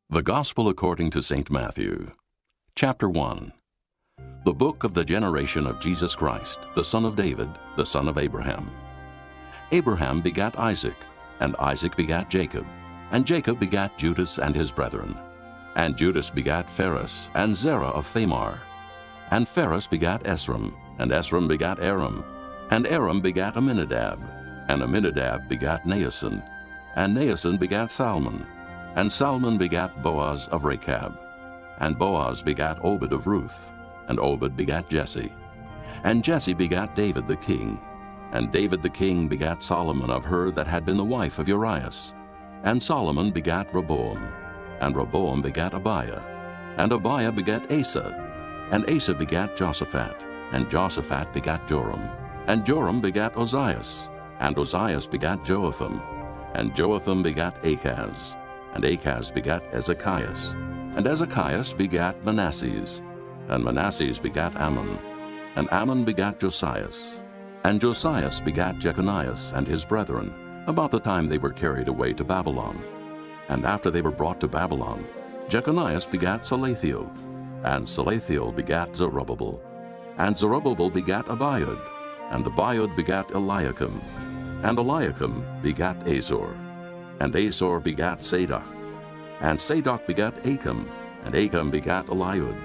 The Gospel according to St. Matthew. Chapter 1. The book of the generation of Jesus Christ, the son of David, the son of Abraham. Abraham begat Isaac, and Isaac begat Jacob, and Jacob begat Judas and his brethren. And Judas begat Phares, and Zerah of Thamar. And Phares begat Esrom, and Esrom begat Aram, and Aram begat Amminadab, and Amminadab begat Naasson, and Naasson begat Salmon, and Salmon begat Boaz of Rechab, and Boaz begat Obed of Ruth, and Obed begat Jesse. And Jesse begat David the king, and David the king begat Solomon of her that had been the wife of Urias. And Solomon begat Rehoboam, and Rehoboam begat Abiah, and Abiah begat Asa, and Asa begat Joshaphat, and Joshaphat begat Joram, and Joram begat Ozias, and Ozias begat Joatham, and Joatham begat Achaz, and Achaz begat Ezekias, and Ezekias begat Manasses, and Manasses begat Ammon, and Ammon begat Josias, and Josias begat Jeconias and his brethren, about the time they were carried away to Babylon. And after they were brought to Babylon, Jeconias begat Salathiel, and Salathiel begat Zerubbabel, and Zerubbabel begat Abiud, and Abiud begat Eliakim, and Eliakim begat Azor, and Azor begat Sadoc, and Sadoc begat Achim, and Achim begat Eliud,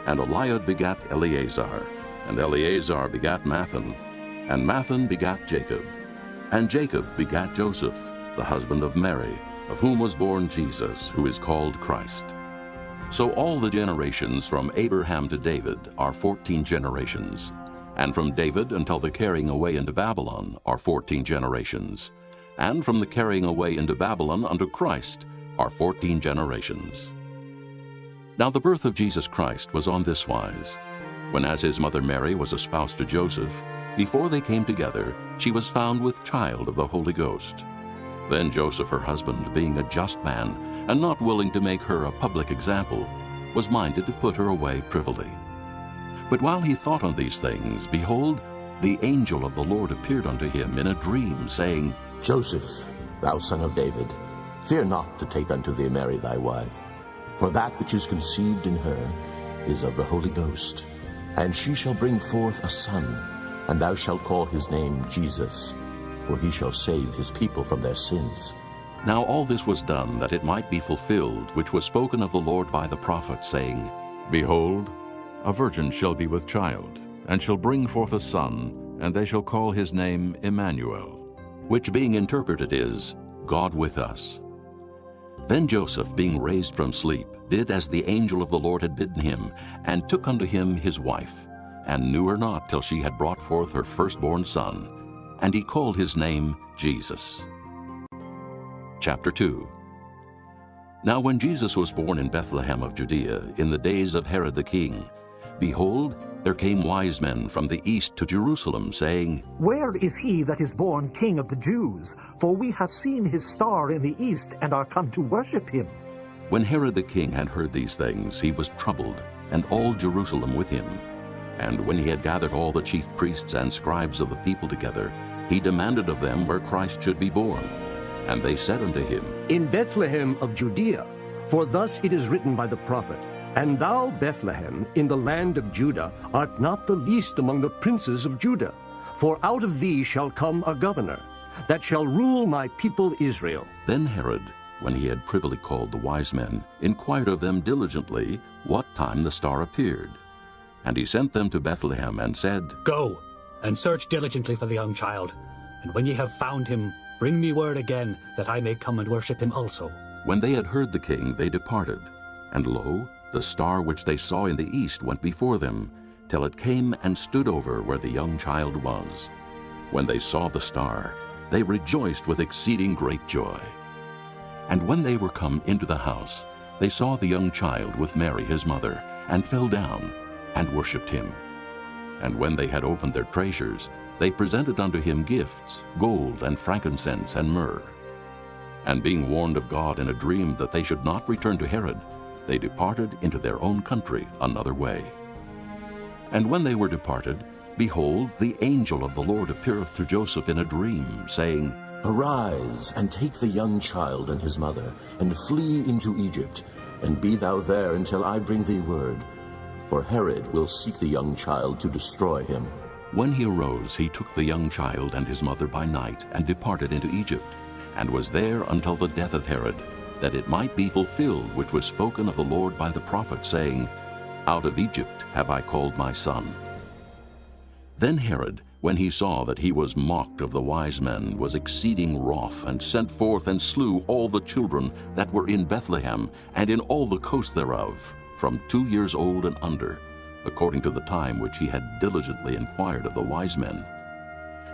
and Eliud begat Eleazar, and Eleazar begat Mathan, and Mathan begat Jacob, and Jacob begat Joseph, the husband of Mary, of whom was born Jesus, who is called Christ. So all the generations from Abraham to David are 14 generations, and from David until the carrying away into Babylon are 14 generations, and from the carrying away into Babylon unto Christ are 14 generations. Now the birth of Jesus Christ was on this wise. When as his mother Mary was espoused to Joseph, before they came together, she was found with child of the Holy Ghost. Then Joseph her husband, being a just man, and not willing to make her a public example, was minded to put her away privily. But while he thought on these things, behold, the angel of the Lord appeared unto him in a dream, saying, Joseph, thou son of David, fear not to take unto thee Mary thy wife, for that which is conceived in her is of the Holy Ghost. And she shall bring forth a son, and thou shalt call his name Jesus, for he shall save his people from their sins. Now all this was done that it might be fulfilled, which was spoken of the Lord by the prophet, saying, Behold, a virgin shall be with child, and shall bring forth a son, and they shall call his name Emmanuel, which being interpreted is, God with us. Then Joseph, being raised from sleep, did as the angel of the Lord had bidden him, and took unto him his wife, and knew her not till she had brought forth her firstborn son, and he called his name Jesus. Chapter 2. Now when Jesus was born in Bethlehem of Judea, in the days of Herod the king, behold, there came wise men from the east to Jerusalem, saying, Where is he that is born King of the Jews? For we have seen his star in the east, and are come to worship him. When Herod the king had heard these things, he was troubled, and all Jerusalem with him. And when he had gathered all the chief priests and scribes of the people together, he demanded of them where Christ should be born. And they said unto him, In Bethlehem of Judea, for thus it is written by the prophet, And thou, Bethlehem, in the land of Judah, art not the least among the princes of Judah. For out of thee shall come a governor, that shall rule my people Israel. Then Herod, when he had privily called the wise men, inquired of them diligently what time the star appeared. And he sent them to Bethlehem, and said, Go, and search diligently for the young child, and when ye have found him, bring me word again, that I may come and worship him also. When they had heard the king, they departed. And lo, the star which they saw in the east went before them, till it came and stood over where the young child was. When they saw the star, they rejoiced with exceeding great joy. And when they were come into the house, they saw the young child with Mary his mother, and fell down, and worshipped him. And when they had opened their treasures, they presented unto him gifts, gold, and frankincense, and myrrh. And being warned of God in a dream that they should not return to Herod, they departed into their own country another way. And when they were departed, behold, the angel of the Lord appeareth to Joseph in a dream, saying, Arise, and take the young child and his mother, and flee into Egypt, and be thou there until I bring thee word. For Herod will seek the young child to destroy him. When he arose, he took the young child and his mother by night, and departed into Egypt, and was there until the death of Herod, that it might be fulfilled which was spoken of the Lord by the prophet, saying, Out of Egypt have I called my son. Then Herod, when he saw that he was mocked of the wise men, was exceeding wroth, and sent forth and slew all the children that were in Bethlehem, and in all the coast thereof, from 2 years old and under, according to the time which he had diligently inquired of the wise men.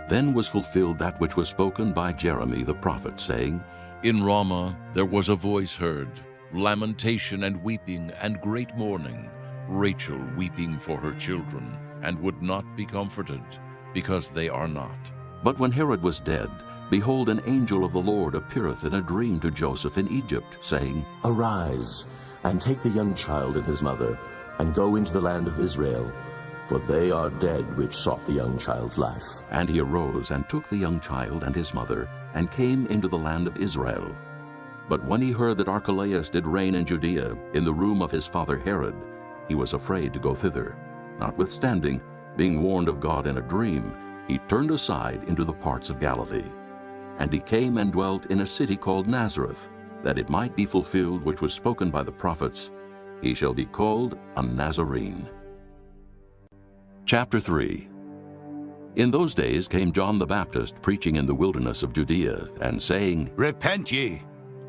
Then was fulfilled that which was spoken by Jeremy the prophet, saying, In Ramah there was a voice heard, lamentation and weeping and great mourning, Rachel weeping for her children, and would not be comforted, because they are not. But when Herod was dead, behold, an angel of the Lord appeareth in a dream to Joseph in Egypt, saying, Arise, and take the young child and his mother, and go into the land of Israel, for they are dead which sought the young child's life. And he arose and took the young child and his mother, and came into the land of Israel. But when he heard that Archelaus did reign in Judea, in the room of his father Herod, he was afraid to go thither. Notwithstanding, being warned of God in a dream, he turned aside into the parts of Galilee. And he came and dwelt in a city called Nazareth, that it might be fulfilled which was spoken by the prophets, He shall be called a Nazarene. Chapter 3. In those days came John the Baptist preaching in the wilderness of Judea, and saying, Repent ye,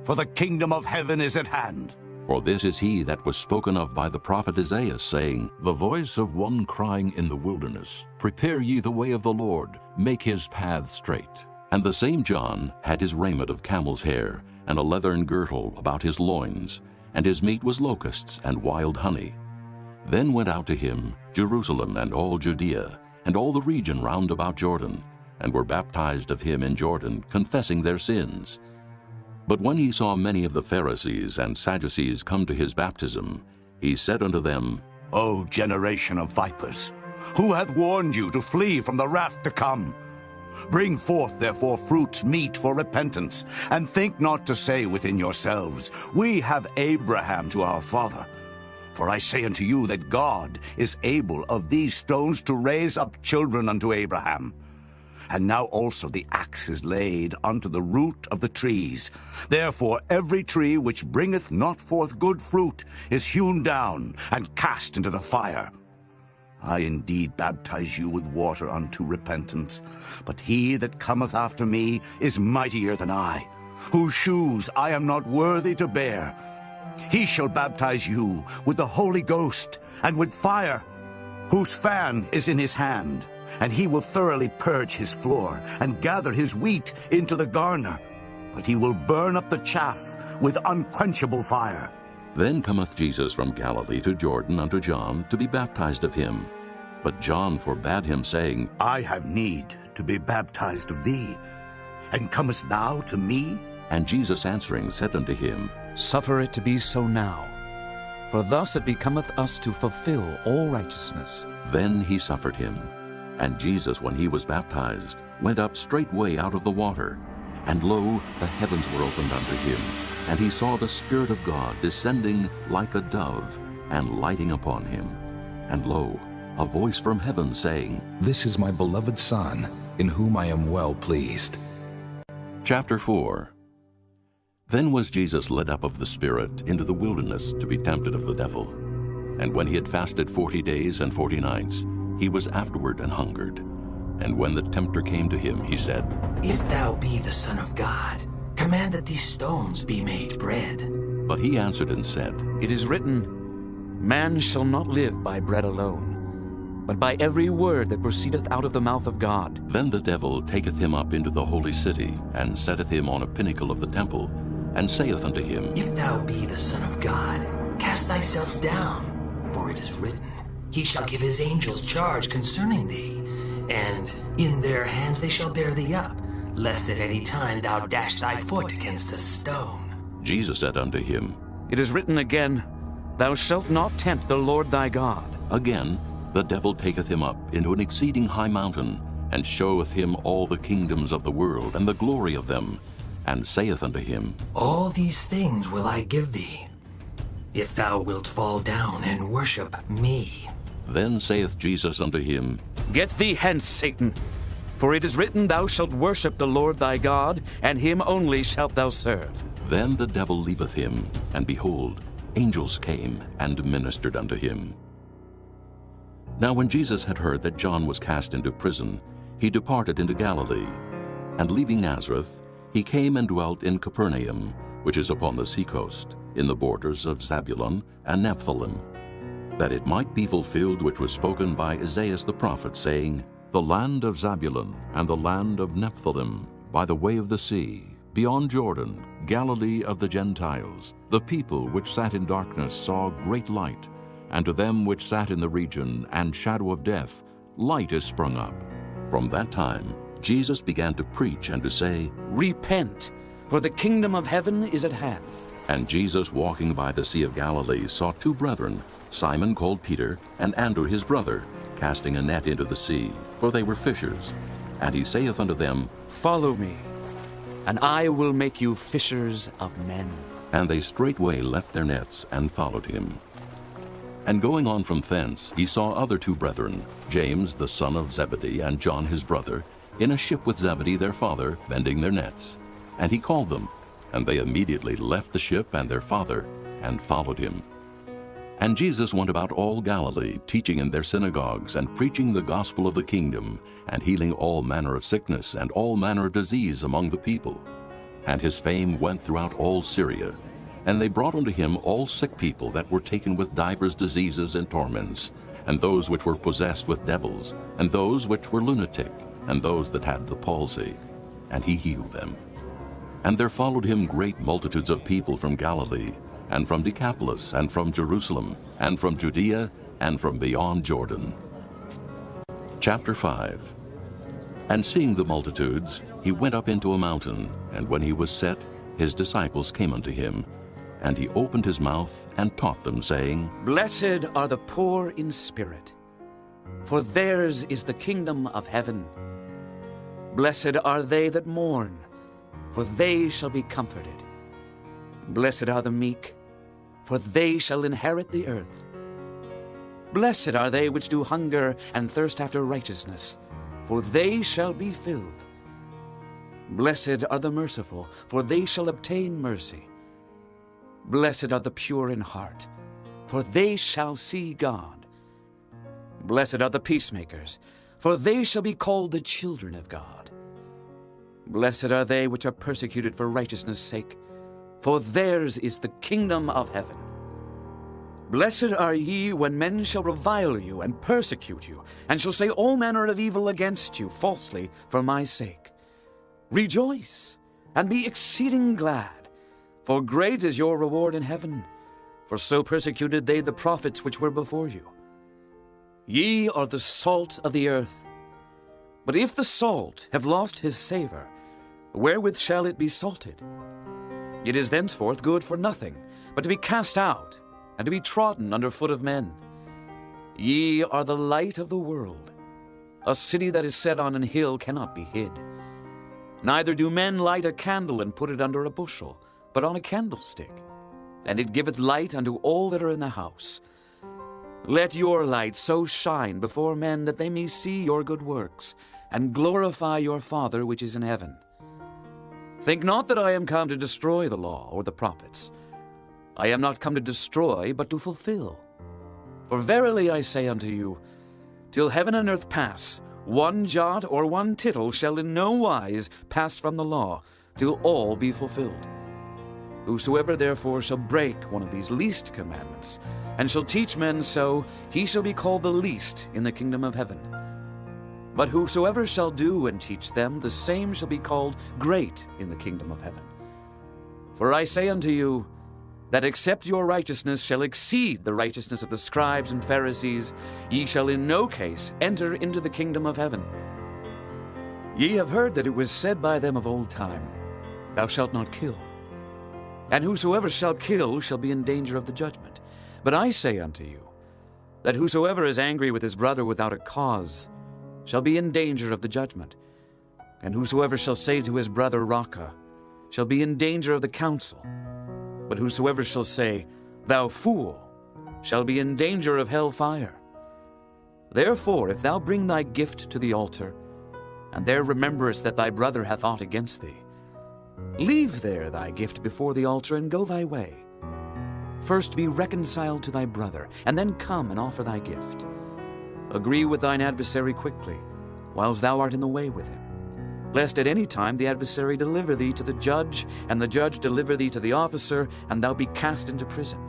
for the kingdom of heaven is at hand. For this is he that was spoken of by the prophet Isaiah, saying, The voice of one crying in the wilderness, Prepare ye the way of the Lord, make his paths straight. And the same John had his raiment of camel's hair, and a leathern girdle about his loins, and his meat was locusts and wild honey. Then went out to him Jerusalem and all Judea, and all the region round about Jordan, and were baptized of him in Jordan, confessing their sins. But when he saw many of the Pharisees and Sadducees come to his baptism, he said unto them, O generation of vipers, who hath warned you to flee from the wrath to come? Bring forth therefore fruits meet for repentance, and think not to say within yourselves, We have Abraham to our father. For I say unto you that God is able of these stones to raise up children unto Abraham. And now also the axe is laid unto the root of the trees. Therefore every tree which bringeth not forth good fruit is hewn down and cast into the fire. I indeed baptize you with water unto repentance, but he that cometh after me is mightier than I, whose shoes I am not worthy to bear. He shall baptize you with the Holy Ghost and with fire, whose fan is in his hand. And he will thoroughly purge his floor, and gather his wheat into the garner. But he will burn up the chaff with unquenchable fire. Then cometh Jesus from Galilee to Jordan unto John, to be baptized of him. But John forbade him, saying, I have need to be baptized of thee, and comest thou to me? And Jesus answering said unto him, Suffer it to be so now, for thus it becometh us to fulfill all righteousness. Then he suffered him. And Jesus, when he was baptized, went up straightway out of the water. And lo, the heavens were opened unto him. And he saw the Spirit of God descending like a dove, and lighting upon him. And lo, a voice from heaven saying, This is my beloved Son, in whom I am well pleased. Chapter 4. Then was Jesus led up of the Spirit into the wilderness to be tempted of the devil. And when he had fasted 40 days and 40 nights, he was afterward and hungered. And when the tempter came to him, he said, If thou be the Son of God, command that these stones be made bread. But he answered and said, It is written, Man shall not live by bread alone, but by every word that proceedeth out of the mouth of God. Then the devil taketh him up into the holy city, and setteth him on a pinnacle of the temple, and saith unto him, If thou be the Son of God, cast thyself down, for it is written, He shall give his angels charge concerning thee, and in their hands they shall bear thee up, lest at any time thou dash thy foot against a stone. Jesus said unto him, It is written again, Thou shalt not tempt the Lord thy God. Again, the devil taketh him up into an exceeding high mountain, and showeth him all the kingdoms of the world, and the glory of them, and saith unto him, All these things will I give thee, if thou wilt fall down and worship me. Then saith Jesus unto him, Get thee hence, Satan, for it is written, Thou shalt worship the Lord thy God, and him only shalt thou serve. Then the devil leaveth him, and behold, angels came and ministered unto him. Now when Jesus had heard that John was cast into prison, he departed into Galilee. And leaving Nazareth, he came and dwelt in Capernaum, which is upon the seacoast, in the borders of Zabulon and Nephthalim, that it might be fulfilled which was spoken by Isaiah the prophet, saying, The land of Zabulon and the land of Nephthalim, by the way of the sea, beyond Jordan, Galilee of the Gentiles, the people which sat in darkness saw great light, and to them which sat in the region and shadow of death, light is sprung up. From that time Jesus began to preach and to say, Repent, for the kingdom of heaven is at hand. And Jesus, walking by the Sea of Galilee, saw two brethren, Simon called Peter, and Andrew his brother, casting a net into the sea, for they were fishers. And he saith unto them, Follow me, and I will make you fishers of men. And they straightway left their nets and followed him. And going on from thence, he saw other two brethren, James the son of Zebedee, and John his brother, in a ship with Zebedee their father, mending their nets. And he called them, and they immediately left the ship and their father, and followed him. And Jesus went about all Galilee, teaching in their synagogues, and preaching the gospel of the kingdom, and healing all manner of sickness and all manner of disease among the people. And his fame went throughout all Syria. And they brought unto him all sick people that were taken with divers diseases and torments, and those which were possessed with devils, and those which were lunatic, and those that had the palsy. And he healed them. And there followed him great multitudes of people from Galilee, and from Decapolis, and from Jerusalem, and from Judea, and from beyond Jordan. Chapter 5. And seeing the multitudes, he went up into a mountain, and when he was set, his disciples came unto him, and he opened his mouth and taught them, saying, Blessed are the poor in spirit, for theirs is the kingdom of heaven. Blessed are they that mourn, for they shall be comforted. Blessed are the meek, for they shall inherit the earth. Blessed are they which do hunger and thirst after righteousness, for they shall be filled. Blessed are the merciful, for they shall obtain mercy. Blessed are the pure in heart, for they shall see God. Blessed are the peacemakers, for they shall be called the children of God. Blessed are they which are persecuted for righteousness' sake, for theirs is the kingdom of heaven. Blessed are ye when men shall revile you and persecute you, and shall say all manner of evil against you falsely for my sake. Rejoice, and be exceeding glad, for great is your reward in heaven, for so persecuted they the prophets which were before you. Ye are the salt of the earth. But if the salt have lost his savor, wherewith shall it be salted? It is thenceforth good for nothing, but to be cast out, and to be trodden under foot of men. Ye are the light of the world. A city that is set on an hill cannot be hid. Neither do men light a candle and put it under a bushel, but on a candlestick, and it giveth light unto all that are in the house. Let your light so shine before men that they may see your good works, and glorify your Father which is in heaven. Think not that I am come to destroy the law or the prophets. I am not come to destroy, but to fulfill. For verily I say unto you, till heaven and earth pass, one jot or one tittle shall in no wise pass from the law, till all be fulfilled. Whosoever therefore shall break one of these least commandments, and shall teach men so, he shall be called the least in the kingdom of heaven. But whosoever shall do and teach them, the same shall be called great in the kingdom of heaven. For I say unto you, that except your righteousness shall exceed the righteousness of the scribes and Pharisees, ye shall in no case enter into the kingdom of heaven. Ye have heard that it was said by them of old time, Thou shalt not kill. And whosoever shall kill shall be in danger of the judgment. But I say unto you, that whosoever is angry with his brother without a cause shall be in danger of the judgment. And whosoever shall say to his brother, Raca, shall be in danger of the council. But whosoever shall say, thou fool, shall be in danger of hell fire. Therefore, if thou bring thy gift to the altar, and there rememberest that thy brother hath aught against thee, leave there thy gift before the altar, and go thy way. First be reconciled to thy brother, and then come and offer thy gift. Agree with thine adversary quickly, whiles thou art in the way with him, lest at any time the adversary deliver thee to the judge, and the judge deliver thee to the officer, and thou be cast into prison.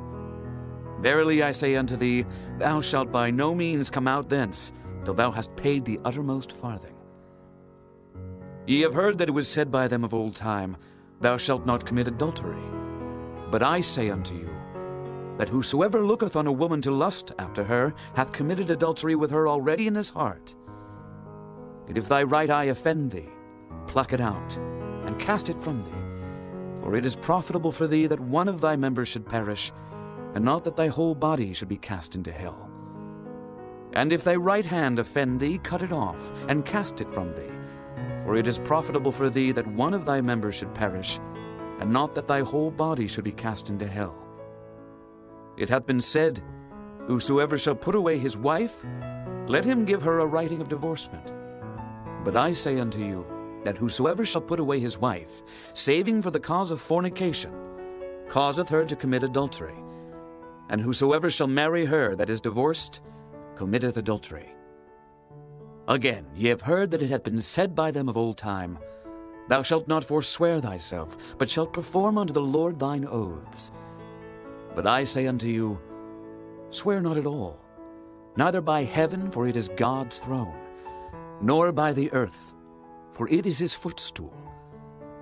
Verily I say unto thee, thou shalt by no means come out thence, till thou hast paid the uttermost farthing. Ye have heard that it was said by them of old time, Thou shalt not commit adultery. But I say unto you, that whosoever looketh on a woman to lust after her hath committed adultery with her already in his heart. And if thy right eye offend thee, pluck it out, and cast it from thee. For it is profitable for thee that one of thy members should perish, and not that thy whole body should be cast into hell. And if thy right hand offend thee, cut it off, and cast it from thee. For it is profitable for thee that one of thy members should perish, and not that thy whole body should be cast into hell. It hath been said, Whosoever shall put away his wife, let him give her a writing of divorcement. But I say unto you, that whosoever shall put away his wife, saving for the cause of fornication, causeth her to commit adultery. And whosoever shall marry her that is divorced, committeth adultery. Again, ye have heard that it hath been said by them of old time, Thou shalt not forswear thyself, but shalt perform unto the Lord thine oaths. But I say unto you, Swear not at all, neither by heaven, for it is God's throne, nor by the earth, for it is his footstool,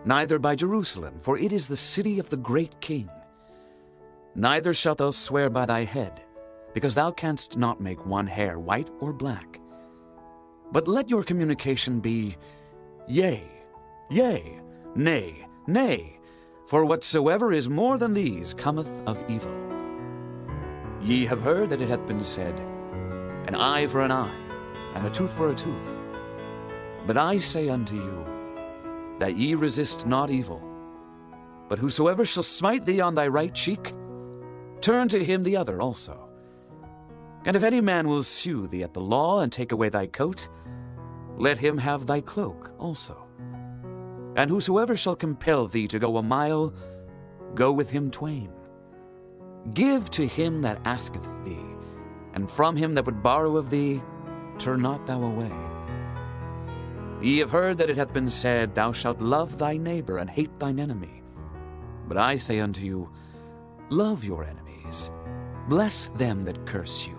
neither by Jerusalem, for it is the city of the great King. Neither shalt thou swear by thy head, because thou canst not make one hair white or black. But let your communication be, Yea, yea, nay, nay, for whatsoever is more than these cometh of evil. Ye have heard that it hath been said, An eye for an eye, and a tooth for a tooth. But I say unto you, that ye resist not evil. But whosoever shall smite thee on thy right cheek, turn to him the other also. And if any man will sue thee at the law, and take away thy coat, let him have thy cloak also. And whosoever shall compel thee to go a mile, go with him twain. Give to him that asketh thee, and from him that would borrow of thee, turn not thou away. Ye have heard that it hath been said, Thou shalt love thy neighbor, and hate thine enemy. But I say unto you, Love your enemies, bless them that curse you,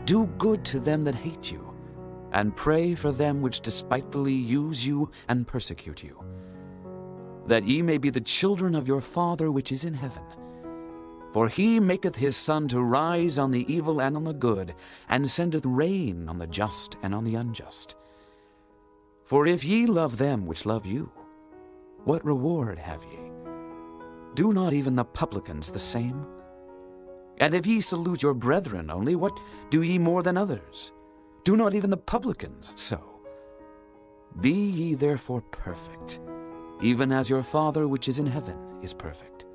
do good to them that hate you, and pray for them which despitefully use you and persecute you, that ye may be the children of your Father which is in heaven. For he maketh his sun to rise on the evil and on the good, and sendeth rain on the just and on the unjust. For if ye love them which love you, what reward have ye? Do not even the publicans the same? And if ye salute your brethren only, what do ye more than others? Do not even the publicans so? Be ye therefore perfect, even as your Father which is in heaven is perfect.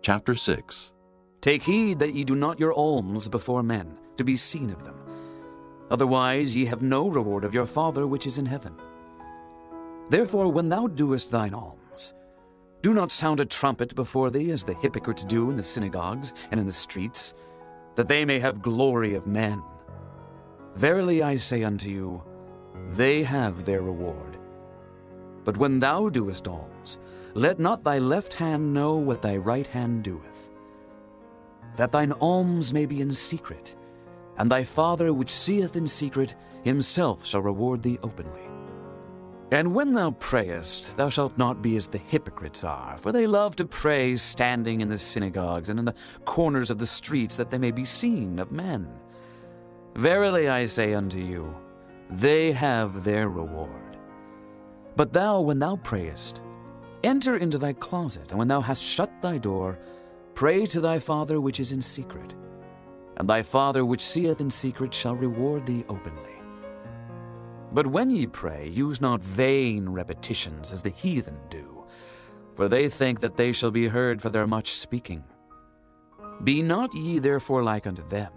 Chapter 6. Take heed that ye do not your alms before men, to be seen of them. Otherwise ye have no reward of your Father which is in heaven. Therefore when thou doest thine alms, do not sound a trumpet before thee, as the hypocrites do in the synagogues and in the streets, that they may have glory of men. Verily I say unto you, they have their reward. But when thou doest alms, let not thy left hand know what thy right hand doeth, that thine alms may be in secret, and thy Father which seeth in secret himself shall reward thee openly. And when thou prayest, thou shalt not be as the hypocrites are, for they love to pray standing in the synagogues and in the corners of the streets, that they may be seen of men. Verily I say unto you, they have their reward. But thou, when thou prayest, enter into thy closet, and when thou hast shut thy door, pray to thy Father which is in secret, and thy Father which seeth in secret shall reward thee openly. But when ye pray, use not vain repetitions as the heathen do, for they think that they shall be heard for their much speaking. Be not ye therefore like unto them.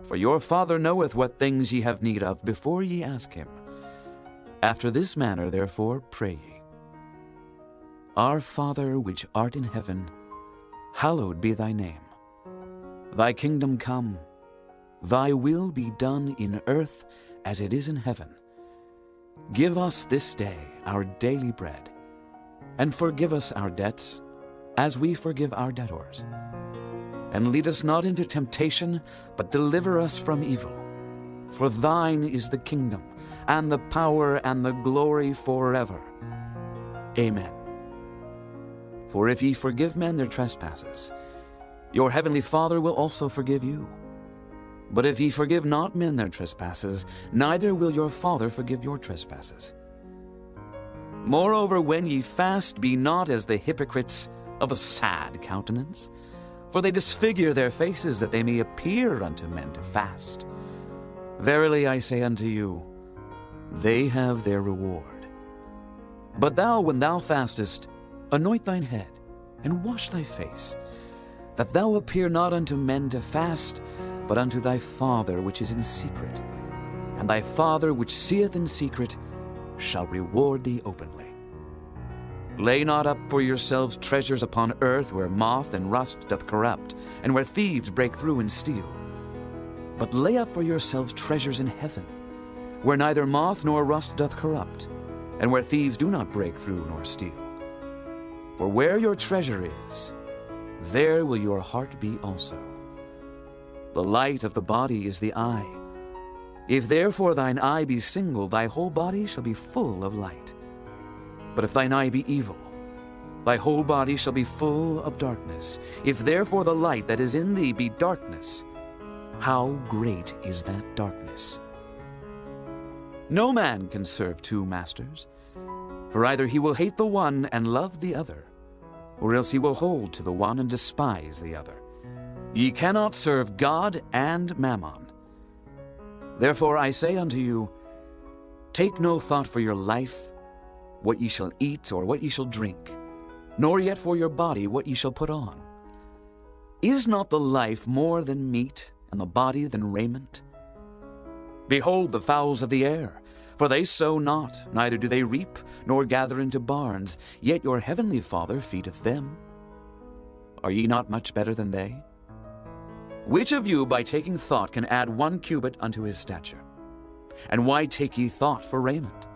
For your Father knoweth what things ye have need of before ye ask him. After this manner therefore pray ye. Our Father which art in heaven, hallowed be thy name. Thy kingdom come, thy will be done in earth as it is in heaven. Give us this day our daily bread, and forgive us our debts, as we forgive our debtors. And lead us not into temptation, but deliver us from evil. For thine is the kingdom, and the power, and the glory forever. Amen. For if ye forgive men their trespasses, your heavenly Father will also forgive you. But if ye forgive not men their trespasses, neither will your Father forgive your trespasses. Moreover, when ye fast, be not as the hypocrites of a sad countenance, for they disfigure their faces, that they may appear unto men to fast. Verily I say unto you, they have their reward. But thou, when thou fastest, anoint thine head, and wash thy face, that thou appear not unto men to fast, but unto thy Father which is in secret. And thy Father which seeth in secret shall reward thee openly. Lay not up for yourselves treasures upon earth, where moth and rust doth corrupt, and where thieves break through and steal. But lay up for yourselves treasures in heaven, where neither moth nor rust doth corrupt, and where thieves do not break through nor steal. For where your treasure is, there will your heart be also. The light of the body is the eye. If therefore thine eye be single, thy whole body shall be full of light. But if thine eye be evil, thy whole body shall be full of darkness. If therefore the light that is in thee be darkness, how great is that darkness? No man can serve two masters, for either he will hate the one and love the other, or else he will hold to the one and despise the other. Ye cannot serve God and Mammon. Therefore I say unto you, take no thought for your life, what ye shall eat or what ye shall drink, nor yet for your body what ye shall put on. Is not the life more than meat, and the body than raiment? Behold the fowls of the air, for they sow not, neither do they reap, nor gather into barns, yet your heavenly Father feedeth them. Are ye not much better than they? Which of you by taking thought can add 1 cubit unto his stature? And why take ye thought for raiment?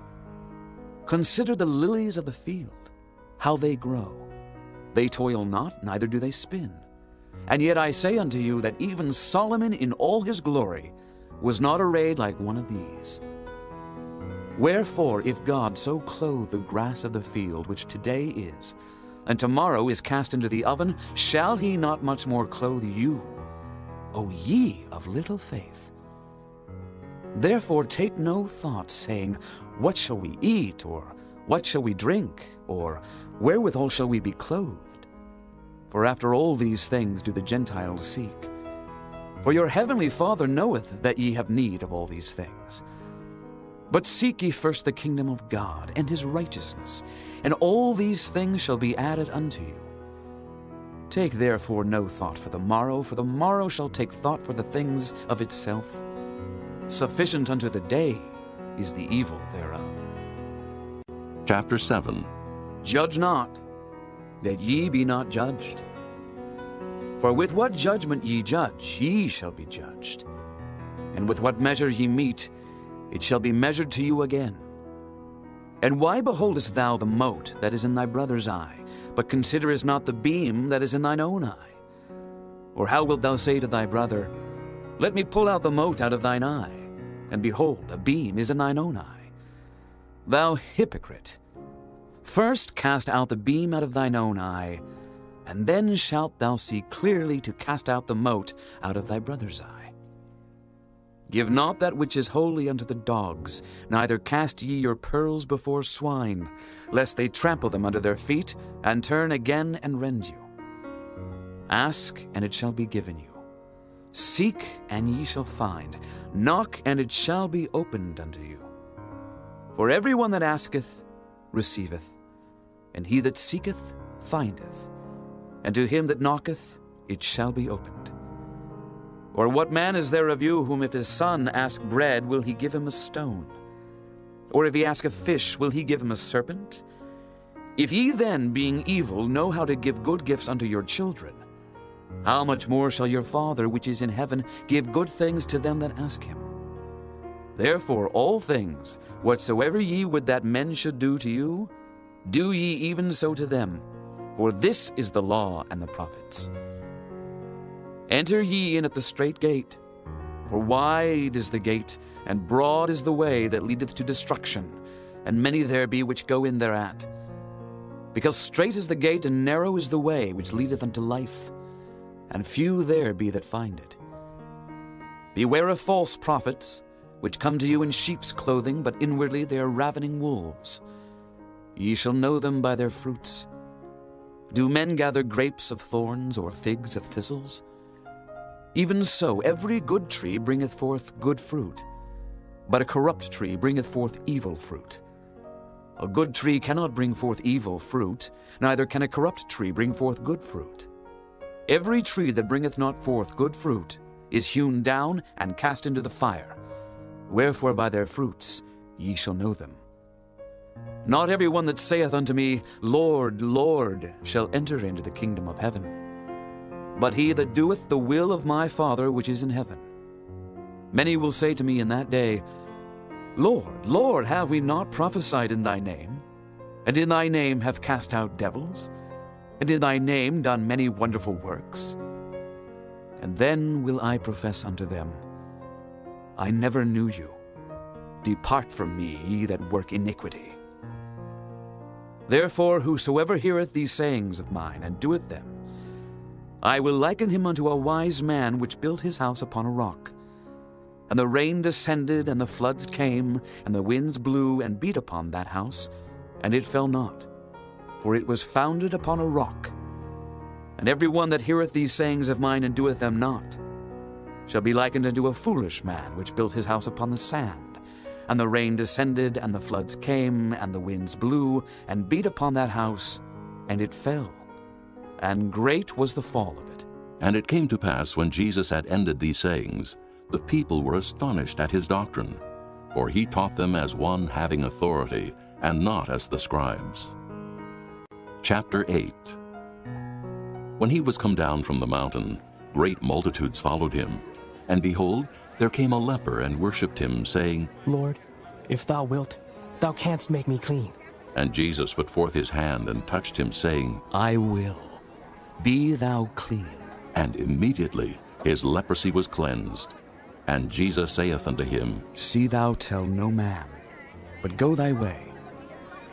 Consider the lilies of the field, how they grow. They toil not, neither do they spin. And yet I say unto you that even Solomon in all his glory was not arrayed like one of these. Wherefore, if God so clothe the grass of the field, which today is, and tomorrow is cast into the oven, shall he not much more clothe you, O ye of little faith? Therefore take no thought, saying, what shall we eat, or what shall we drink, or wherewithal shall we be clothed? For after all these things do the Gentiles seek. For your heavenly Father knoweth that ye have need of all these things. But seek ye first the kingdom of God and his righteousness, and all these things shall be added unto you. Take therefore no thought for the morrow shall take thought for the things of itself. Sufficient unto the day is the evil thereof. Chapter 7. Judge not, that ye be not judged. For with what judgment ye judge, ye shall be judged. And with what measure ye mete, it shall be measured to you again. And why beholdest thou the mote that is in thy brother's eye, but considerest not the beam that is in thine own eye? Or how wilt thou say to thy brother, let me pull out the mote out of thine eye, and behold, a beam is in thine own eye? Thou hypocrite, first cast out the beam out of thine own eye, and then shalt thou see clearly to cast out the mote out of thy brother's eye. Give not that which is holy unto the dogs, neither cast ye your pearls before swine, lest they trample them under their feet, and turn again and rend you. Ask, and it shall be given you. Seek, and ye shall find. Knock, and it shall be opened unto you. For every one that asketh receiveth, and he that seeketh findeth, and to him that knocketh it shall be opened. Or what man is there of you whom if his son ask bread, will he give him a stone? Or if he ask a fish, will he give him a serpent? If ye then, being evil, know how to give good gifts unto your children, how much more shall your Father which is in heaven give good things to them that ask him? Therefore all things, whatsoever ye would that men should do to you, do ye even so to them, for this is the law and the prophets. Enter ye in at the strait gate, for wide is the gate, and broad is the way that leadeth to destruction, and many there be which go in thereat. Because strait is the gate, and narrow is the way which leadeth unto life, and few there be that find it. Beware of false prophets, which come to you in sheep's clothing, but inwardly they are ravening wolves. Ye shall know them by their fruits. Do men gather grapes of thorns, or figs of thistles? Even so every good tree bringeth forth good fruit, but a corrupt tree bringeth forth evil fruit. A good tree cannot bring forth evil fruit, neither can a corrupt tree bring forth good fruit. Every tree that bringeth not forth good fruit is hewn down and cast into the fire. Wherefore by their fruits ye shall know them. Not every one that saith unto me, Lord, Lord, shall enter into the kingdom of heaven, but he that doeth the will of my Father which is in heaven. Many will say to me in that day, Lord, Lord, have we not prophesied in thy name? And in thy name have cast out devils? And in thy name done many wonderful works? And then will I profess unto them, I never knew you. Depart from me, ye that work iniquity. Therefore whosoever heareth these sayings of mine, and doeth them, I will liken him unto a wise man which built his house upon a rock. And the rain descended, and the floods came, and the winds blew and beat upon that house, and it fell not, for it was founded upon a rock. And every one that heareth these sayings of mine, and doeth them not, shall be likened unto a foolish man which built his house upon the sand. And the rain descended, and the floods came, and the winds blew, and beat upon that house, and it fell. And great was the fall of it. And it came to pass, when Jesus had ended these sayings, the people were astonished at his doctrine, for he taught them as one having authority, and not as the scribes. Chapter 8. When he was come down from the mountain, great multitudes followed him. And behold, there came a leper and worshipped him, saying, Lord, if thou wilt, thou canst make me clean. And Jesus put forth his hand and touched him, saying, I will. Be thou clean. And immediately his leprosy was cleansed. And Jesus saith unto him, See thou tell no man, but go thy way.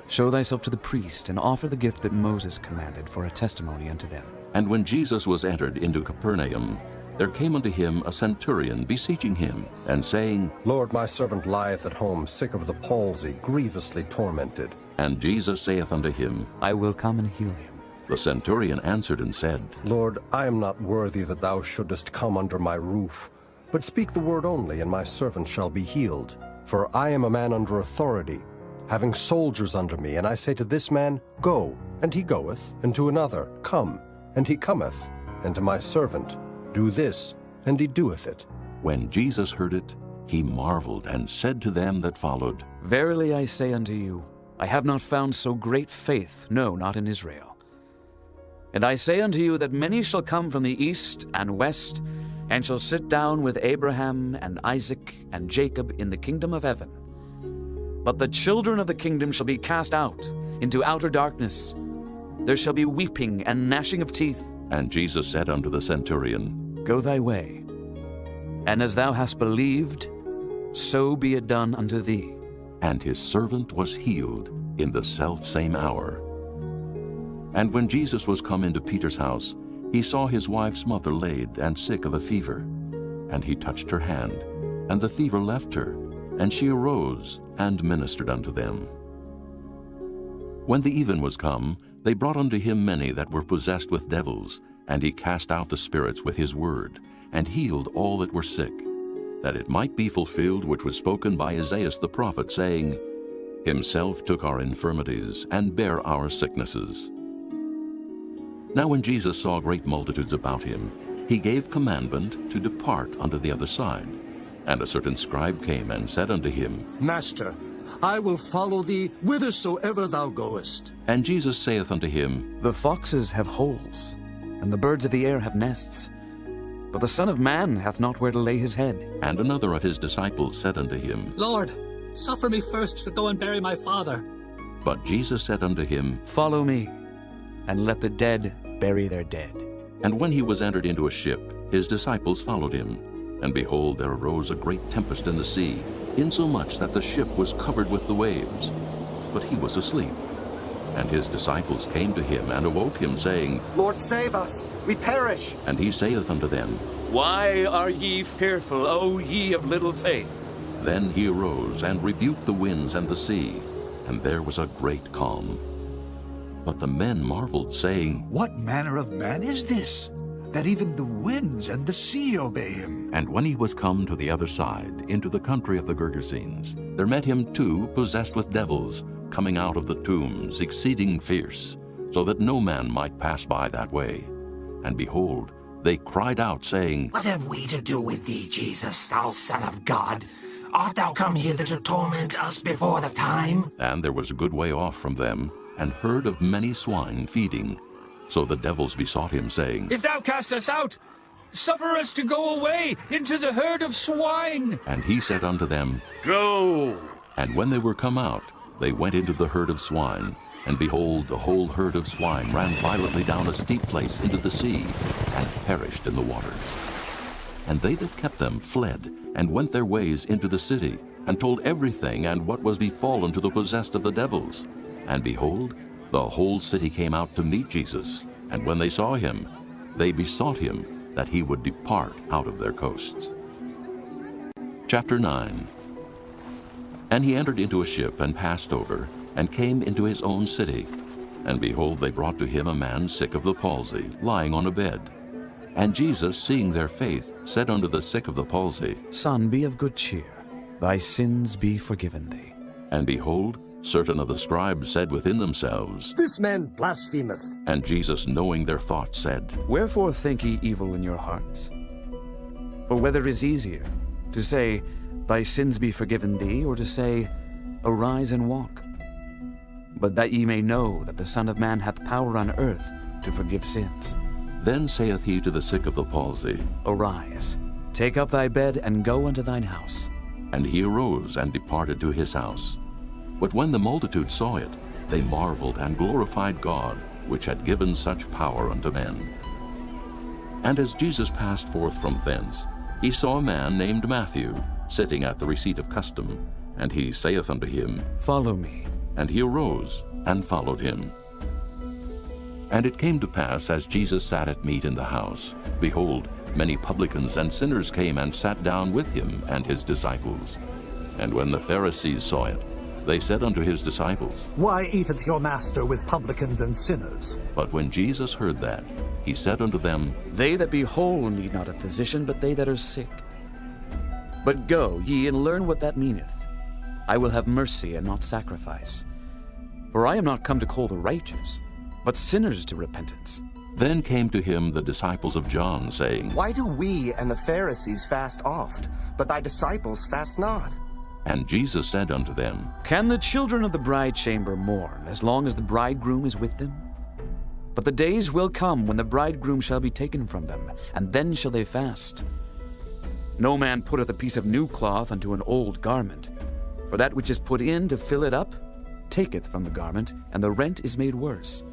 Show thyself to the priest, and offer the gift that Moses commanded for a testimony unto them. And when Jesus was entered into Capernaum, there came unto him a centurion beseeching him, and saying, Lord, my servant lieth at home, sick of the palsy, grievously tormented. And Jesus saith unto him, I will come and heal him. The centurion answered and said, Lord, I am not worthy that thou shouldest come under my roof, but speak the word only, and my servant shall be healed. For I am a man under authority, having soldiers under me, and I say to this man, Go, and he goeth, and to another, Come, and he cometh, and to my servant, Do this, and he doeth it. When Jesus heard it, he marveled, and said to them that followed, Verily I say unto you, I have not found so great faith, no, not in Israel. And I say unto you that many shall come from the east and west, and shall sit down with Abraham and Isaac and Jacob in the kingdom of heaven. But the children of the kingdom shall be cast out into outer darkness. There shall be weeping and gnashing of teeth. And Jesus said unto the centurion, Go thy way, and as thou hast believed, so be it done unto thee. And his servant was healed in the selfsame hour. And when Jesus was come into Peter's house, he saw his wife's mother laid and sick of a fever. And he touched her hand, and the fever left her, and she arose and ministered unto them. When the even was come, they brought unto him many that were possessed with devils, and he cast out the spirits with his word, and healed all that were sick, that it might be fulfilled which was spoken by Isaiah the prophet, saying, Himself took our infirmities, and bare our sicknesses. Now when Jesus saw great multitudes about him, he gave commandment to depart unto the other side. And a certain scribe came and said unto him, Master, I will follow thee whithersoever thou goest. And Jesus saith unto him, The foxes have holes, and the birds of the air have nests, but the Son of Man hath not where to lay his head. And another of his disciples said unto him, Lord, suffer me first to go and bury my father. But Jesus said unto him, Follow me, and let the dead bury their dead. And when he was entered into a ship, his disciples followed him. And behold, there arose a great tempest in the sea, insomuch that the ship was covered with the waves. But he was asleep. And his disciples came to him and awoke him, saying, Lord, save us, we perish. And he saith unto them, Why are ye fearful, O ye of little faith? Then he arose and rebuked the winds and the sea, and there was a great calm. But the men marveled, saying, What manner of man is this, that even the winds and the sea obey him? And when he was come to the other side, into the country of the Gergesenes, there met him two possessed with devils, coming out of the tombs, exceeding fierce, so that no man might pass by that way. And behold, they cried out, saying, What have we to do with thee, Jesus, thou Son of God? Art thou come hither to torment us before the time? And there was a good way off from them, an herd of many swine feeding. So the devils besought him, saying, If thou cast us out, suffer us to go away into the herd of swine. And he said unto them, Go. And when they were come out, they went into the herd of swine. And behold, the whole herd of swine ran violently down a steep place into the sea, and perished in the waters. And they that kept them fled, and went their ways into the city, and told everything and what was befallen to the possessed of the devils. And behold, the whole city came out to meet Jesus, and when they saw him, they besought him that he would depart out of their coasts. Chapter 9. And he entered into a ship and passed over, and came into his own city. And behold, they brought to him a man sick of the palsy, lying on a bed. And Jesus, seeing their faith, said unto the sick of the palsy, Son, be of good cheer, thy sins be forgiven thee. And behold, certain of the scribes said within themselves, This man blasphemeth. And Jesus, knowing their thoughts, said, Wherefore think ye evil in your hearts? For whether is easier, to say, Thy sins be forgiven thee, or to say, Arise and walk? But that ye may know that the Son of Man hath power on earth to forgive sins. Then saith he to the sick of the palsy, Arise, take up thy bed, and go unto thine house. And he arose and departed to his house. But when the multitude saw it, they marveled and glorified God, which had given such power unto men. And as Jesus passed forth from thence, he saw a man named Matthew, sitting at the receipt of custom, and he saith unto him, Follow me. And he arose and followed him. And it came to pass, as Jesus sat at meat in the house, behold, many publicans and sinners came and sat down with him and his disciples. And when the Pharisees saw it, they said unto his disciples, Why eateth your master with publicans and sinners? But when Jesus heard that, he said unto them, They that be whole need not a physician, but they that are sick. But go ye and learn what that meaneth. I will have mercy and not sacrifice. For I am not come to call the righteous, but sinners to repentance. Then came to him the disciples of John, saying, Why do we and the Pharisees fast oft, but thy disciples fast not? And Jesus said unto them, Can the children of the bride chamber mourn as long as the bridegroom is with them? But the days will come when the bridegroom shall be taken from them, and then shall they fast. No man putteth a piece of new cloth unto an old garment, for that which is put in to fill it up taketh from the garment, and the rent is made worse.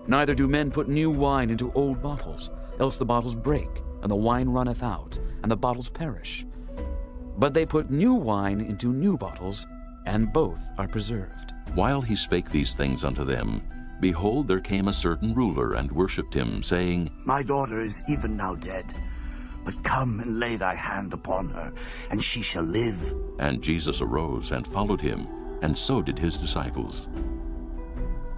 Neither do men put new wine into old bottles, else the bottles break, and the wine runneth out, and the bottles perish. But they put new wine into new bottles, and both are preserved. While he spake these things unto them, behold, there came a certain ruler and worshipped him, saying, My daughter is even now dead, but come and lay thy hand upon her, and she shall live. And Jesus arose and followed him, and so did his disciples.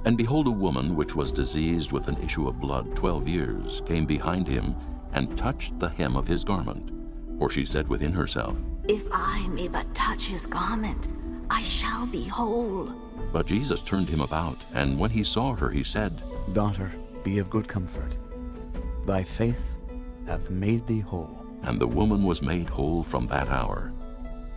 And behold, a woman which was diseased with an issue of blood 12 years came behind him, and touched the hem of his garment. For she said within herself, If I may but touch his garment, I shall be whole. But Jesus turned him about, and when he saw her, he said, Daughter, be of good comfort. Thy faith hath made thee whole. And the woman was made whole from that hour.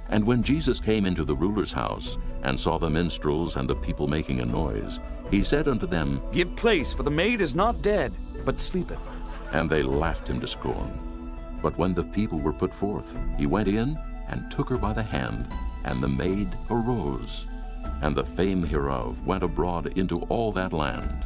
And when Jesus came into the ruler's house, and saw the minstrels and the people making a noise, he said unto them, Give place, for the maid is not dead, but sleepeth. And they laughed him to scorn. But when the people were put forth, he went in, and took her by the hand, and the maid arose. And the fame hereof went abroad into all that land.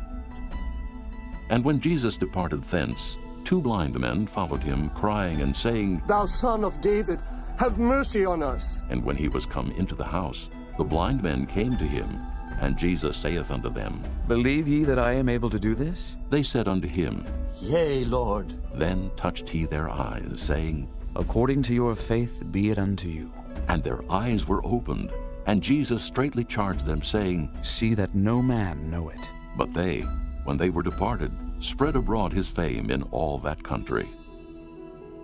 And when Jesus departed thence, 2 blind men followed him, crying and saying, Thou Son of David, have mercy on us. And when he was come into the house, the blind men came to him. And Jesus saith unto them, Believe ye that I am able to do this? They said unto him, Yea, Lord. Then touched he their eyes, saying, According to your faith be it unto you. And their eyes were opened. And Jesus straitly charged them, saying, See that no man know it. But they, when they were departed, spread abroad his fame in all that country.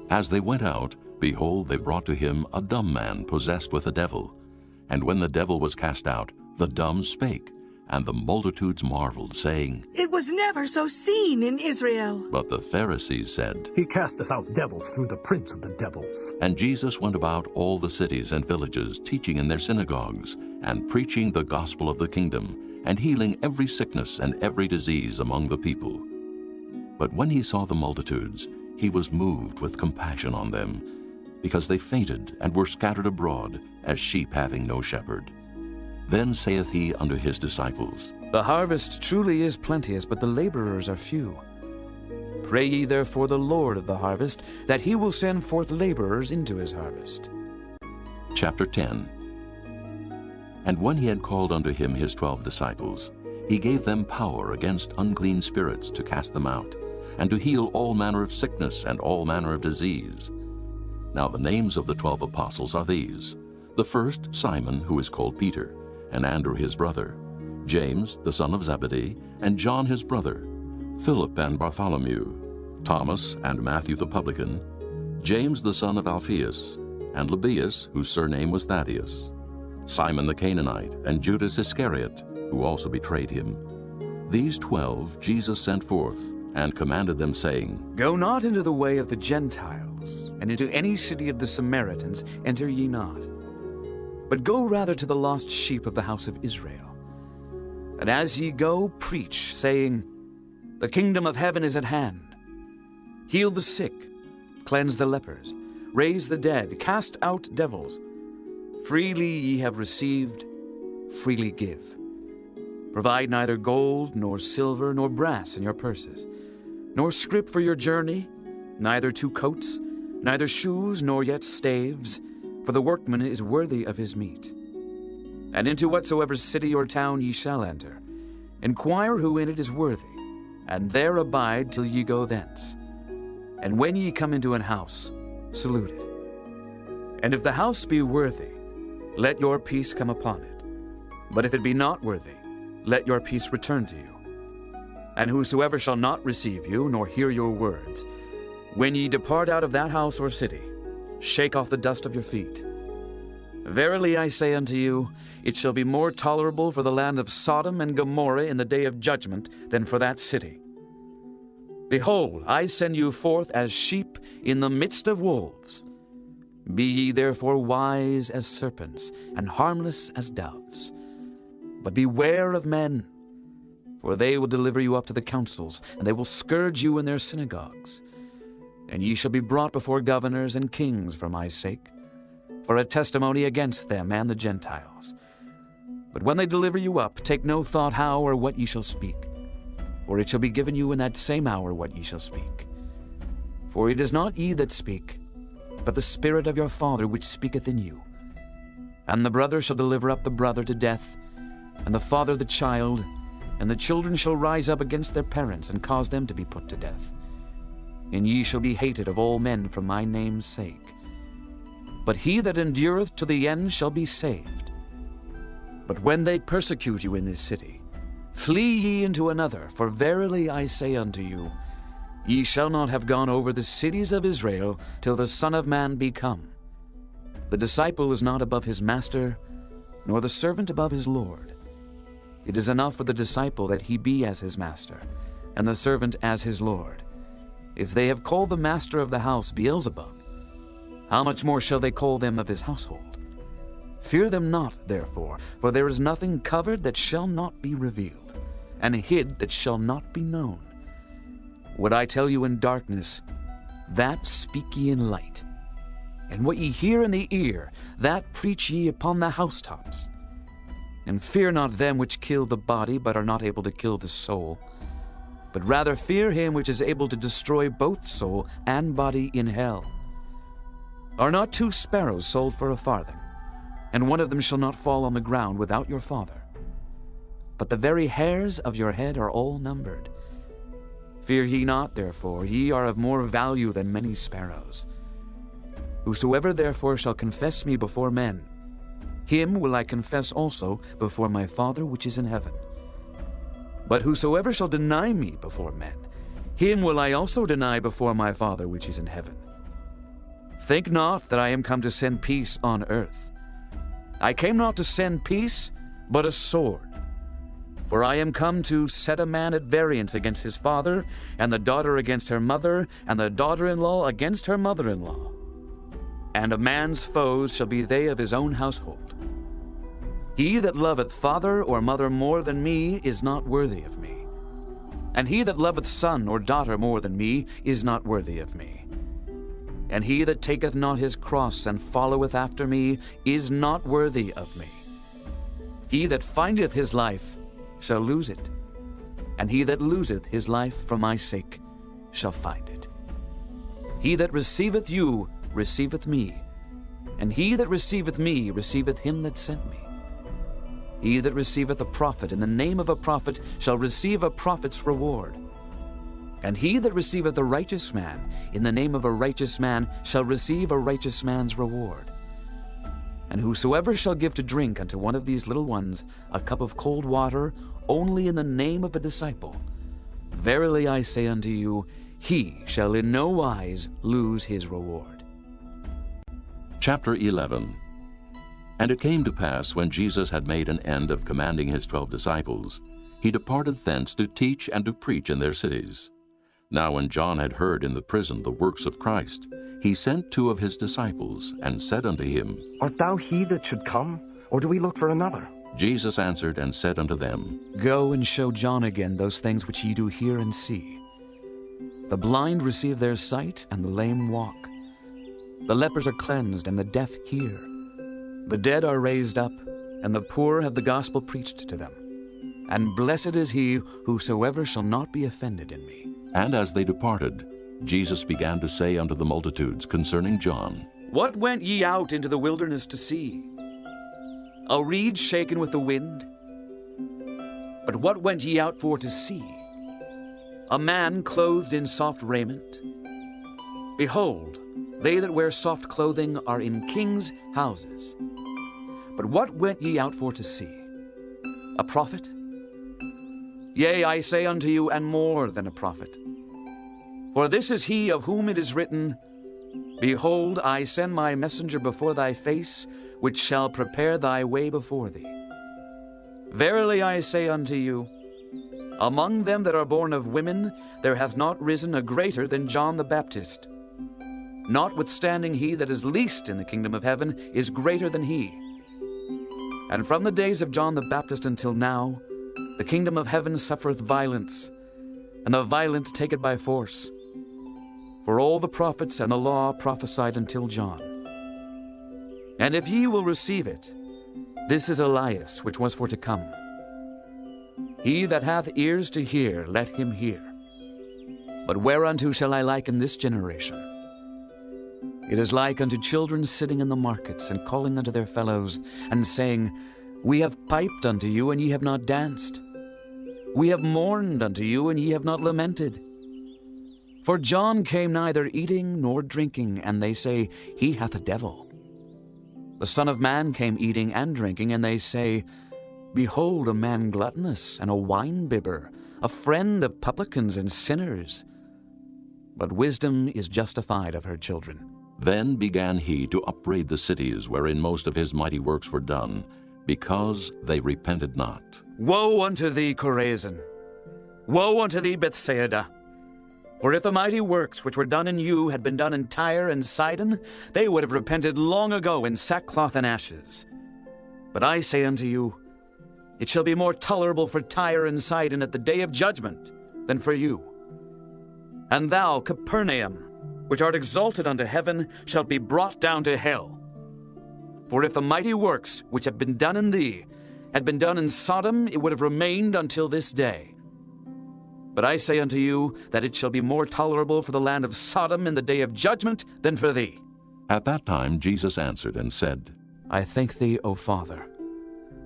As they went out, behold, they brought to him a dumb man possessed with a devil. And when the devil was cast out, the dumb spake, and the multitudes marveled, saying, It was never so seen in Israel. But the Pharisees said, He casteth out devils through the prince of the devils. And Jesus went about all the cities and villages, teaching in their synagogues, and preaching the gospel of the kingdom, and healing every sickness and every disease among the people. But when he saw the multitudes, he was moved with compassion on them, because they fainted and were scattered abroad, as sheep having no shepherd. Then saith he unto his disciples, The harvest truly is plenteous, but the laborers are few. Pray ye therefore the Lord of the harvest, that he will send forth laborers into his harvest. Chapter 10. And when he had called unto him his 12 disciples, he gave them power against unclean spirits to cast them out, and to heal all manner of sickness and all manner of disease. Now the names of the 12 apostles are these: the first, Simon, who is called Peter, and Andrew his brother, James the son of Zebedee, and John his brother, Philip and Bartholomew, Thomas and Matthew the publican, James the son of Alphaeus, and Lebbaeus, whose surname was Thaddeus, Simon the Canaanite, and Judas Iscariot, who also betrayed him. These 12 Jesus sent forth, and commanded them, saying, Go not into the way of the Gentiles, and into any city of the Samaritans enter ye not, but go rather to the lost sheep of the house of Israel. And as ye go, preach, saying, The kingdom of heaven is at hand. Heal the sick, cleanse the lepers, raise the dead, cast out devils. Freely ye have received, freely give. Provide neither gold, nor silver, nor brass in your purses, nor scrip for your journey, neither 2 coats, neither shoes, nor yet staves, for the workman is worthy of his meat. And into whatsoever city or town ye shall enter, inquire who in it is worthy, and there abide till ye go thence. And when ye come into an house, salute it. And if the house be worthy, let your peace come upon it. But if it be not worthy, let your peace return to you. And whosoever shall not receive you, nor hear your words, when ye depart out of that house or city, shake off the dust of your feet. Verily I say unto you, it shall be more tolerable for the land of Sodom and Gomorrah in the day of judgment than for that city. Behold, I send you forth as sheep in the midst of wolves. Be ye therefore wise as serpents, and harmless as doves. But beware of men, for they will deliver you up to the councils, and they will scourge you in their synagogues. And ye shall be brought before governors and kings for my sake, for a testimony against them and the Gentiles. But when they deliver you up, take no thought how or what ye shall speak, for it shall be given you in that same hour what ye shall speak. For it is not ye that speak, but the Spirit of your Father which speaketh in you. And the brother shall deliver up the brother to death, and the father the child, and the children shall rise up against their parents, and cause them to be put to death. And ye shall be hated of all men for my name's sake. But he that endureth to the end shall be saved. But when they persecute you in this city, flee ye into another, for verily I say unto you, ye shall not have gone over the cities of Israel till the Son of Man be come. The disciple is not above his master, nor the servant above his Lord. It is enough for the disciple that he be as his master, and the servant as his Lord. If they have called the master of the house Beelzebub, how much more shall they call them of his household? Fear them not, therefore, for there is nothing covered that shall not be revealed, and hid that shall not be known. What I tell you in darkness, that speak ye in light. And what ye hear in the ear, that preach ye upon the housetops. And fear not them which kill the body, but are not able to kill the soul. But rather fear him which is able to destroy both soul and body in hell. Are not 2 sparrows sold for a farthing? And one of them shall not fall on the ground without your Father. But the very hairs of your head are all numbered. Fear ye not, therefore, ye are of more value than many sparrows. Whosoever therefore shall confess me before men, him will I confess also before my Father which is in heaven. But whosoever shall deny me before men, him will I also deny before my Father which is in heaven. Think not that I am come to send peace on earth. I came not to send peace, but a sword. For I am come to set a man at variance against his father, and the daughter against her mother, and the daughter-in-law against her mother-in-law. And a man's foes shall be they of his own household. He that loveth father or mother more than me is not worthy of me. And he that loveth son or daughter more than me is not worthy of me. And he that taketh not his cross and followeth after me is not worthy of me. He that findeth his life shall lose it, and he that loseth his life for my sake shall find it. He that receiveth you receiveth me, and he that receiveth me receiveth him that sent me. He that receiveth a prophet in the name of a prophet shall receive a prophet's reward. And he that receiveth a righteous man in the name of a righteous man shall receive a righteous man's reward. And whosoever shall give to drink unto one of these little ones a cup of cold water only in the name of a disciple, verily I say unto you, he shall in no wise lose his reward. Chapter 11. And it came to pass, when Jesus had made an end of commanding his 12 disciples, he departed thence to teach and to preach in their cities. Now when John had heard in the prison the works of Christ, he sent 2 of his disciples, and said unto him, Art thou he that should come, or do we look for another? Jesus answered and said unto them, Go and show John again those things which ye do hear and see. The blind receive their sight, and the lame walk. The lepers are cleansed, and the deaf hear. The dead are raised up, and the poor have the gospel preached to them. And blessed is he whosoever shall not be offended in me. And as they departed, Jesus began to say unto the multitudes concerning John, What went ye out into the wilderness to see? A reed shaken with the wind? But what went ye out for to see? A man clothed in soft raiment? Behold, they that wear soft clothing are in kings' houses. But what went ye out for to see? A prophet? Yea, I say unto you, and more than a prophet. For this is he of whom it is written, Behold, I send my messenger before thy face, which shall prepare thy way before thee. Verily I say unto you, among them that are born of women there hath not risen a greater than John the Baptist. Notwithstanding he that is least in the kingdom of heaven is greater than he. And from the days of John the Baptist until now, the kingdom of heaven suffereth violence, and the violent take it by force. For all the prophets and the law prophesied until John. And if ye will receive it, this is Elias, which was for to come. He that hath ears to hear, let him hear. But whereunto shall I liken this generation? It is like unto children sitting in the markets, and calling unto their fellows, and saying, We have piped unto you, and ye have not danced. We have mourned unto you, and ye have not lamented. For John came neither eating nor drinking, and they say, He hath a devil. The Son of Man came eating and drinking, and they say, Behold, a man gluttonous, and a wine-bibber, a friend of publicans and sinners. But wisdom is justified of her children. Then began he to upbraid the cities wherein most of his mighty works were done, because they repented not. Woe unto thee, Chorazin! Woe unto thee, Bethsaida! For if the mighty works which were done in you had been done in Tyre and Sidon, they would have repented long ago in sackcloth and ashes. But I say unto you, it shall be more tolerable for Tyre and Sidon at the day of judgment than for you. And thou, Capernaum, which art exalted unto heaven, shalt be brought down to hell. For if the mighty works which have been done in thee had been done in Sodom, it would have remained until this day. But I say unto you that it shall be more tolerable for the land of Sodom in the day of judgment than for thee. At that time Jesus answered and said, I thank thee, O Father,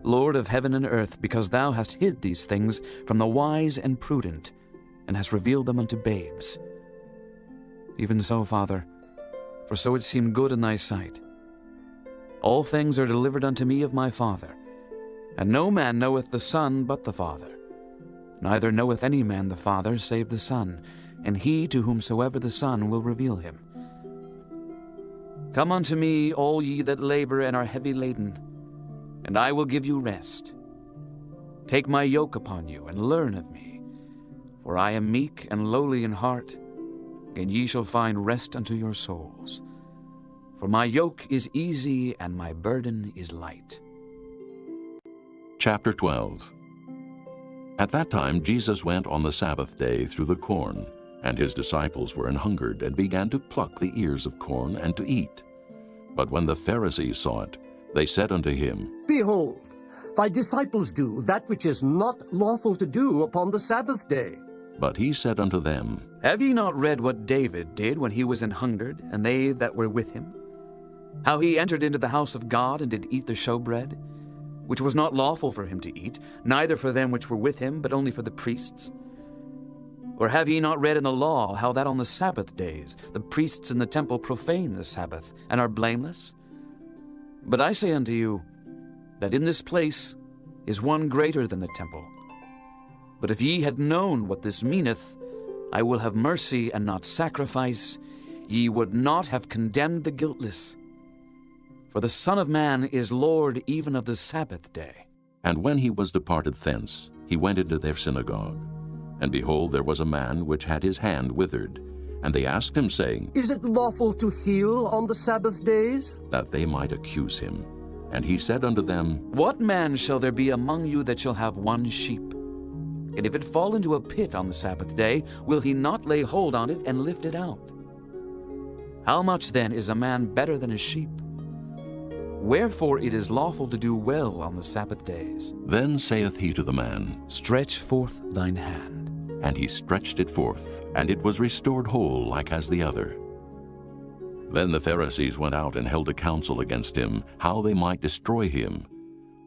Lord of heaven and earth, because thou hast hid these things from the wise and prudent, and hast revealed them unto babes. Even so, Father, for so it seemed good in thy sight. All things are delivered unto me of my Father, and no man knoweth the Son but the Father. Neither knoweth any man the Father save the Son, and he to whomsoever the Son will reveal him. Come unto me, all ye that labor and are heavy laden, and I will give you rest. Take my yoke upon you, and learn of me, for I am meek and lowly in heart, and ye shall find rest unto your souls. For my yoke is easy, and my burden is light. Chapter 12. At that time Jesus went on the Sabbath day through the corn, and his disciples were an hungered, and began to pluck the ears of corn and to eat. But when the Pharisees saw it, they said unto him, Behold, thy disciples do that which is not lawful to do upon the Sabbath day. But he said unto them, Have ye not read what David did when he was an hungered, and they that were with him? How he entered into the house of God, and did eat the showbread, which was not lawful for him to eat, neither for them which were with him, but only for the priests? Or have ye not read in the law how that on the Sabbath days the priests in the temple profane the Sabbath, and are blameless? But I say unto you, that in this place is one greater than the temple. But if ye had known what this meaneth, I will have mercy and not sacrifice, ye would not have condemned the guiltless. For the Son of Man is Lord even of the Sabbath day. And when he was departed thence, he went into their synagogue. And behold, there was a man which had his hand withered. And they asked him, saying, Is it lawful to heal on the Sabbath days? That they might accuse him. And he said unto them, What man shall there be among you that shall have one sheep? And if it fall into a pit on the Sabbath day, will he not lay hold on it and lift it out? How much then is a man better than a sheep? Wherefore it is lawful to do well on the Sabbath days. Then saith he to the man, Stretch forth thine hand. And he stretched it forth, and it was restored whole like as the other. Then the Pharisees went out and held a council against him, how they might destroy him.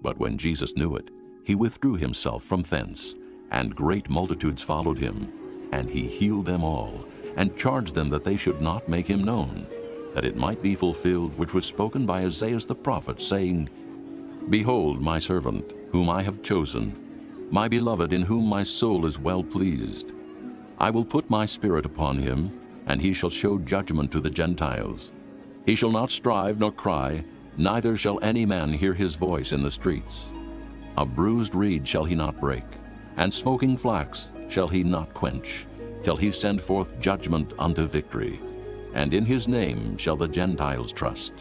But when Jesus knew it, he withdrew himself from thence, and great multitudes followed him. And he healed them all, and charged them that they should not make him known, that it might be fulfilled which was spoken by Isaiah the prophet, saying, Behold my servant, whom I have chosen, my beloved, in whom my soul is well pleased. I will put my spirit upon him, and he shall show judgment to the Gentiles. He shall not strive nor cry, neither shall any man hear his voice in the streets. A bruised reed shall he not break, and smoking flax shall he not quench, till he send forth judgment unto victory. And in his name shall the Gentiles trust.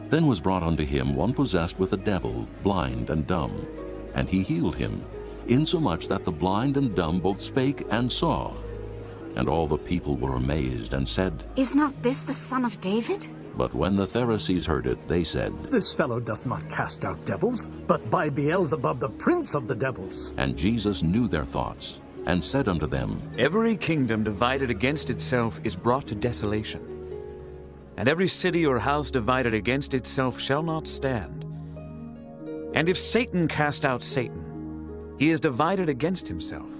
Then was brought unto him one possessed with a devil, blind and dumb, and he healed him, insomuch that the blind and dumb both spake and saw. And all the people were amazed, and said, Is not this the Son of David? But when the Pharisees heard it, they said, This fellow doth not cast out devils, but by Beelzebub the prince of the devils. And Jesus knew their thoughts, and said unto them, Every kingdom divided against itself is brought to desolation, and every city or house divided against itself shall not stand. And if Satan cast out Satan, he is divided against himself.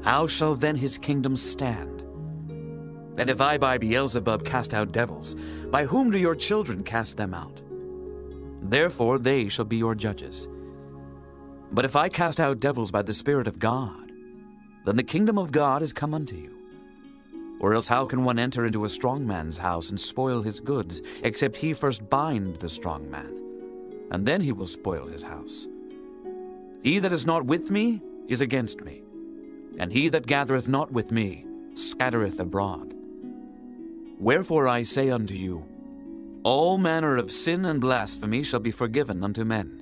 How shall then his kingdom stand? And if I by Beelzebub cast out devils, by whom do your children cast them out? Therefore they shall be your judges. But if I cast out devils by the Spirit of God, then the kingdom of God is come unto you. Or else how can one enter into a strong man's house and spoil his goods, except he first bind the strong man, and then he will spoil his house? He that is not with me is against me, and he that gathereth not with me scattereth abroad. Wherefore I say unto you, all manner of sin and blasphemy shall be forgiven unto men,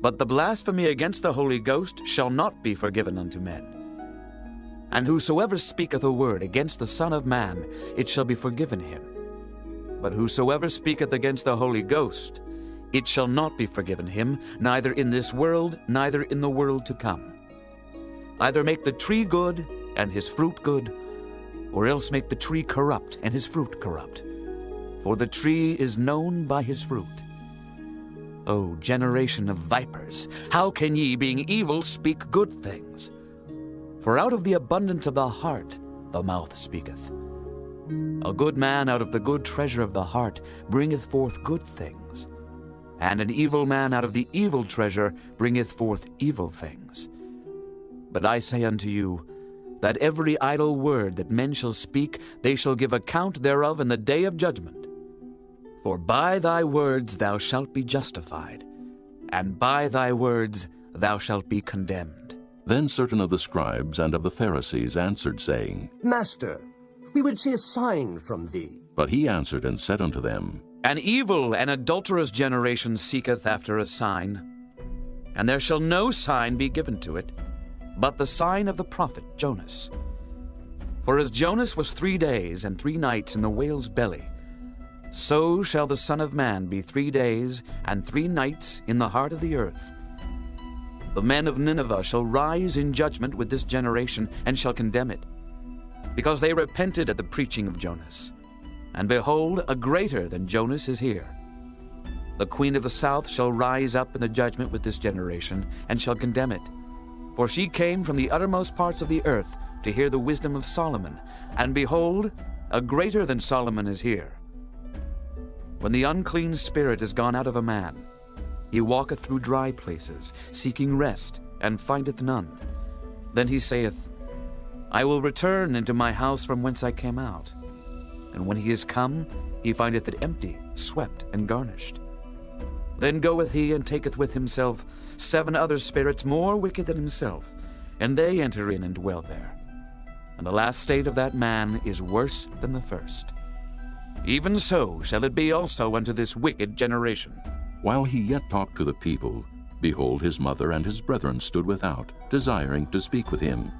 but the blasphemy against the Holy Ghost shall not be forgiven unto men. And whosoever speaketh a word against the Son of Man, it shall be forgiven him. But whosoever speaketh against the Holy Ghost, it shall not be forgiven him, neither in this world, neither in the world to come. Either make the tree good, and his fruit good, or else make the tree corrupt, and his fruit corrupt. For the tree is known by his fruit. O generation of vipers, how can ye, being evil, speak good things? For out of the abundance of the heart the mouth speaketh. A good man out of the good treasure of the heart bringeth forth good things, and an evil man out of the evil treasure bringeth forth evil things. But I say unto you, that every idle word that men shall speak, they shall give account thereof in the day of judgment. For by thy words thou shalt be justified, and by thy words thou shalt be condemned. Then certain of the scribes and of the Pharisees answered, saying, Master, we would see a sign from thee. But he answered and said unto them, An evil and adulterous generation seeketh after a sign, and there shall no sign be given to it, but the sign of the prophet Jonas. For as Jonas was 3 days and 3 nights in the whale's belly, so shall the Son of Man be 3 days and 3 nights in the heart of the earth. The men of Nineveh shall rise in judgment with this generation, and shall condemn it, because they repented at the preaching of Jonas. And behold, a greater than Jonas is here. The queen of the south shall rise up in the judgment with this generation, and shall condemn it. For she came from the uttermost parts of the earth to hear the wisdom of Solomon, and behold, a greater than Solomon is here. When the unclean spirit is gone out of a man, he walketh through dry places, seeking rest, and findeth none. Then he saith, I will return into my house from whence I came out. And when he is come, he findeth it empty, swept, and garnished. Then goeth he and taketh with himself 7 other spirits more wicked than himself, and they enter in and dwell there. And the last state of that man is worse than the first. Even so shall it be also unto this wicked generation. While he yet talked to the people, behold, his mother and his brethren stood without, desiring to speak with him.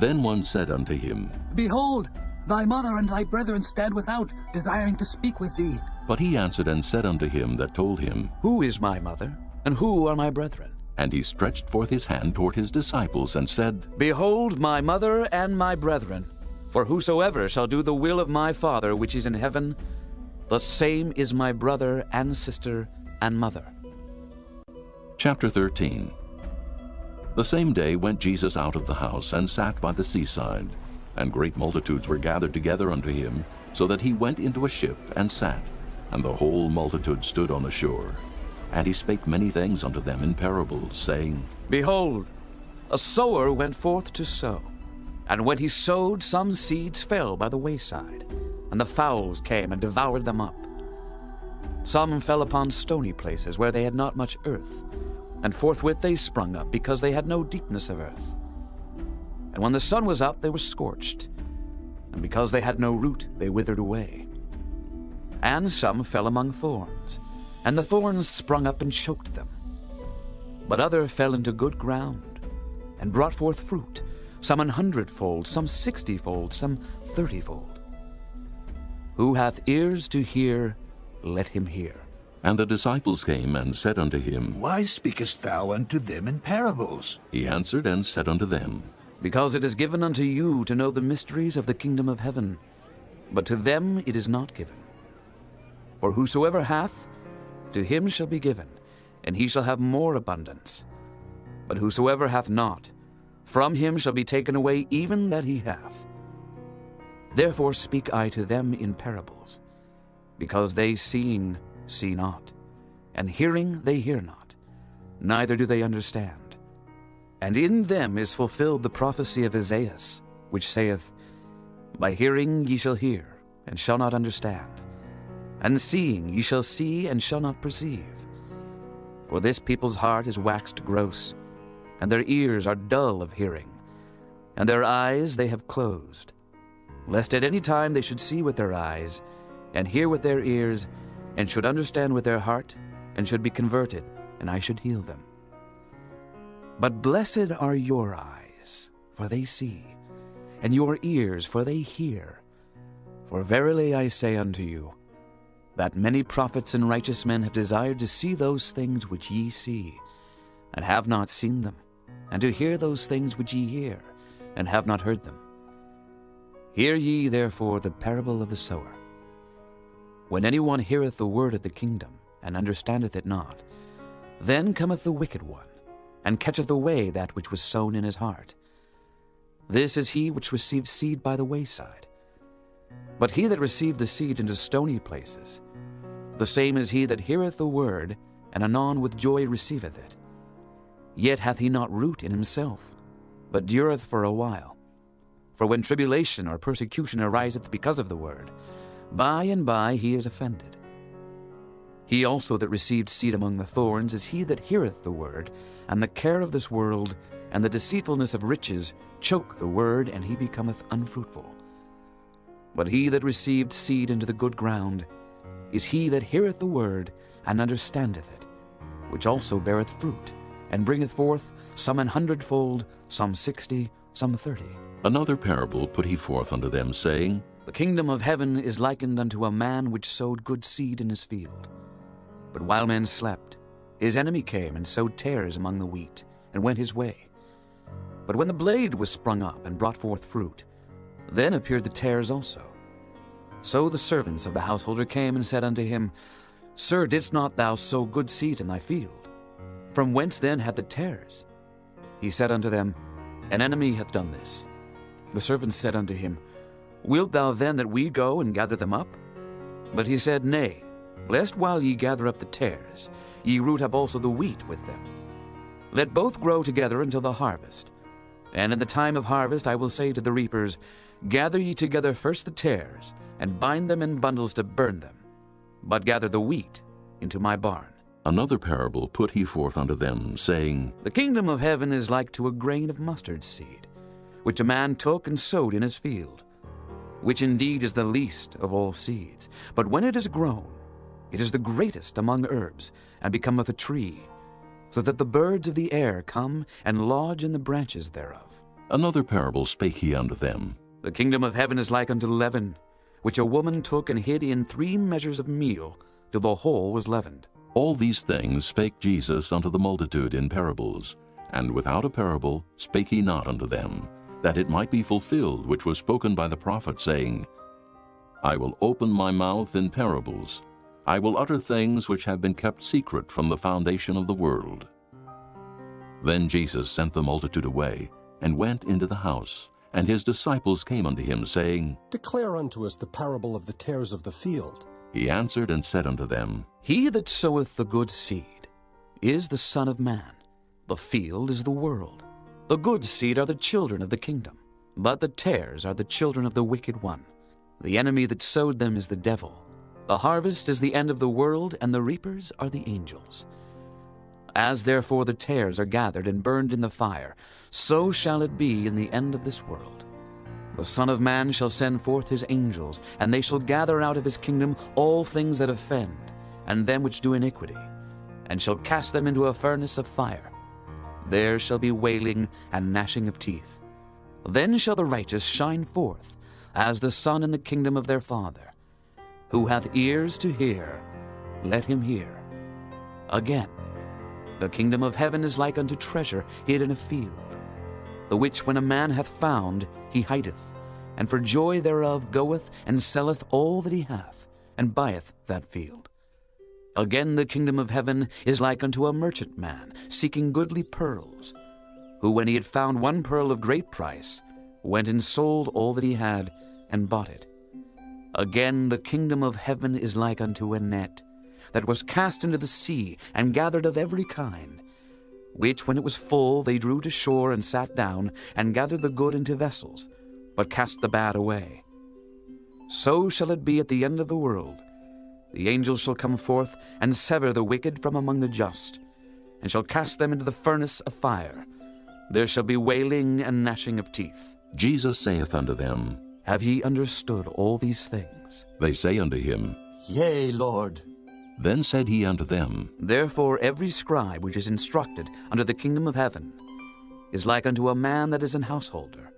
Then one said unto him, Behold, thy mother and thy brethren stand without, desiring to speak with thee. But he answered and said unto him that told him, Who is my mother, and who are my brethren? And he stretched forth his hand toward his disciples, and said, Behold my mother and my brethren. For whosoever shall do the will of my Father which is in heaven, the same is my brother and sister and mother. Chapter 13. The same day went Jesus out of the house, and sat by the seaside. And great multitudes were gathered together unto him, so that he went into a ship, and sat. And the whole multitude stood on the shore. And he spake many things unto them in parables, saying, Behold, a sower went forth to sow. And when he sowed, some seeds fell by the wayside, and the fowls came and devoured them up. Some fell upon stony places where they had not much earth, and forthwith they sprung up, because they had no deepness of earth. And when the sun was up, they were scorched, and because they had no root, they withered away. And some fell among thorns, and the thorns sprung up and choked them. But other fell into good ground, and brought forth fruit, some 100-fold, some 60-fold, some 30-fold. Who hath ears to hear, let him hear. And the disciples came and said unto him, Why speakest thou unto them in parables? He answered and said unto them, Because it is given unto you to know the mysteries of the kingdom of heaven, but to them it is not given. For whosoever hath, to him shall be given, and he shall have more abundance. But whosoever hath not, from him shall be taken away even that he hath. Therefore speak I to them in parables, because they seeing see not, and hearing they hear not, neither do they understand. And in them is fulfilled the prophecy of Isaiah, which saith, By hearing ye shall hear, and shall not understand, and seeing ye shall see, and shall not perceive. For this people's heart is waxed gross, and their ears are dull of hearing, and their eyes they have closed, lest at any time they should see with their eyes, and hear with their ears, and should understand with their heart, and should be converted, and I should heal them. But blessed are your eyes, for they see, and your ears, for they hear. For verily I say unto you, that many prophets and righteous men have desired to see those things which ye see, and have not seen them, and to hear those things which ye hear, and have not heard them. Hear ye therefore the parable of the sower. When any one heareth the word of the kingdom, and understandeth it not, then cometh the wicked one, and catcheth away that which was sown in his heart. This is he which received seed by the wayside. But he that received the seed into stony places, the same is he that heareth the word, and anon with joy receiveth it. Yet hath he not root in himself, but dureth for a while. For when tribulation or persecution ariseth because of the word, by and by he is offended. He also that received seed among the thorns is he that heareth the word, and the care of this world, and the deceitfulness of riches, choke the word, and he becometh unfruitful. But he that received seed into the good ground is he that heareth the word, and understandeth it, which also beareth fruit, and bringeth forth some 100-fold, some 60, some 30. Another parable put he forth unto them, saying, The kingdom of heaven is likened unto a man which sowed good seed in his field. But while men slept, his enemy came and sowed tares among the wheat, and went his way. But when the blade was sprung up and brought forth fruit, then appeared the tares also. So the servants of the householder came and said unto him, Sir, didst not thou sow good seed in thy field? From whence then had the tares? He said unto them, An enemy hath done this. The servants said unto him, Wilt thou then that we go and gather them up? But he said, Nay, lest while ye gather up the tares, ye root up also the wheat with them. Let both grow together until the harvest. And in the time of harvest I will say to the reapers, Gather ye together first the tares, and bind them in bundles to burn them, but gather the wheat into my barn. Another parable put he forth unto them, saying, The kingdom of heaven is like to a grain of mustard seed, which a man took and sowed in his field, which indeed is the least of all seeds. But when it is grown, it is the greatest among herbs, and becometh a tree, so that the birds of the air come and lodge in the branches thereof. Another parable spake he unto them, The kingdom of heaven is like unto leaven, which a woman took and hid in 3 measures of meal, till the whole was leavened. All these things spake Jesus unto the multitude in parables, and without a parable spake he not unto them, that it might be fulfilled which was spoken by the prophet, saying, I will open my mouth in parables. I will utter things which have been kept secret from the foundation of the world. Then Jesus sent the multitude away, and went into the house. And his disciples came unto him, saying, Declare unto us the parable of the tares of the field. He answered and said unto them, He that soweth the good seed is the Son of Man. The field is the world. The good seed are the children of the kingdom, but the tares are the children of the wicked one. The enemy that sowed them is the devil. The harvest is the end of the world, and the reapers are the angels. As therefore the tares are gathered and burned in the fire, so shall it be in the end of this world. The Son of Man shall send forth his angels, and they shall gather out of his kingdom all things that offend, and them which do iniquity, and shall cast them into a furnace of fire. There shall be wailing and gnashing of teeth. Then shall the righteous shine forth, as the sun in the kingdom of their Father. Who hath ears to hear, let him hear. Again, the kingdom of heaven is like unto treasure hid in a field, the which when a man hath found, he hideth, and for joy thereof goeth and selleth all that he hath, and buyeth that field. Again the kingdom of heaven is like unto a merchant man seeking goodly pearls, who when he had found one pearl of great price, went and sold all that he had, and bought it. Again the kingdom of heaven is like unto a net, that was cast into the sea, and gathered of every kind, which when it was full they drew to shore, and sat down, and gathered the good into vessels, but cast the bad away. So shall it be at the end of the world. The angels shall come forth, and sever the wicked from among the just, and shall cast them into the furnace of fire. There shall be wailing and gnashing of teeth. Jesus saith unto them, Have ye understood all these things? They say unto him, Yea, Lord. Then said he unto them, Therefore every scribe which is instructed unto the kingdom of heaven is like unto a man that is an householder,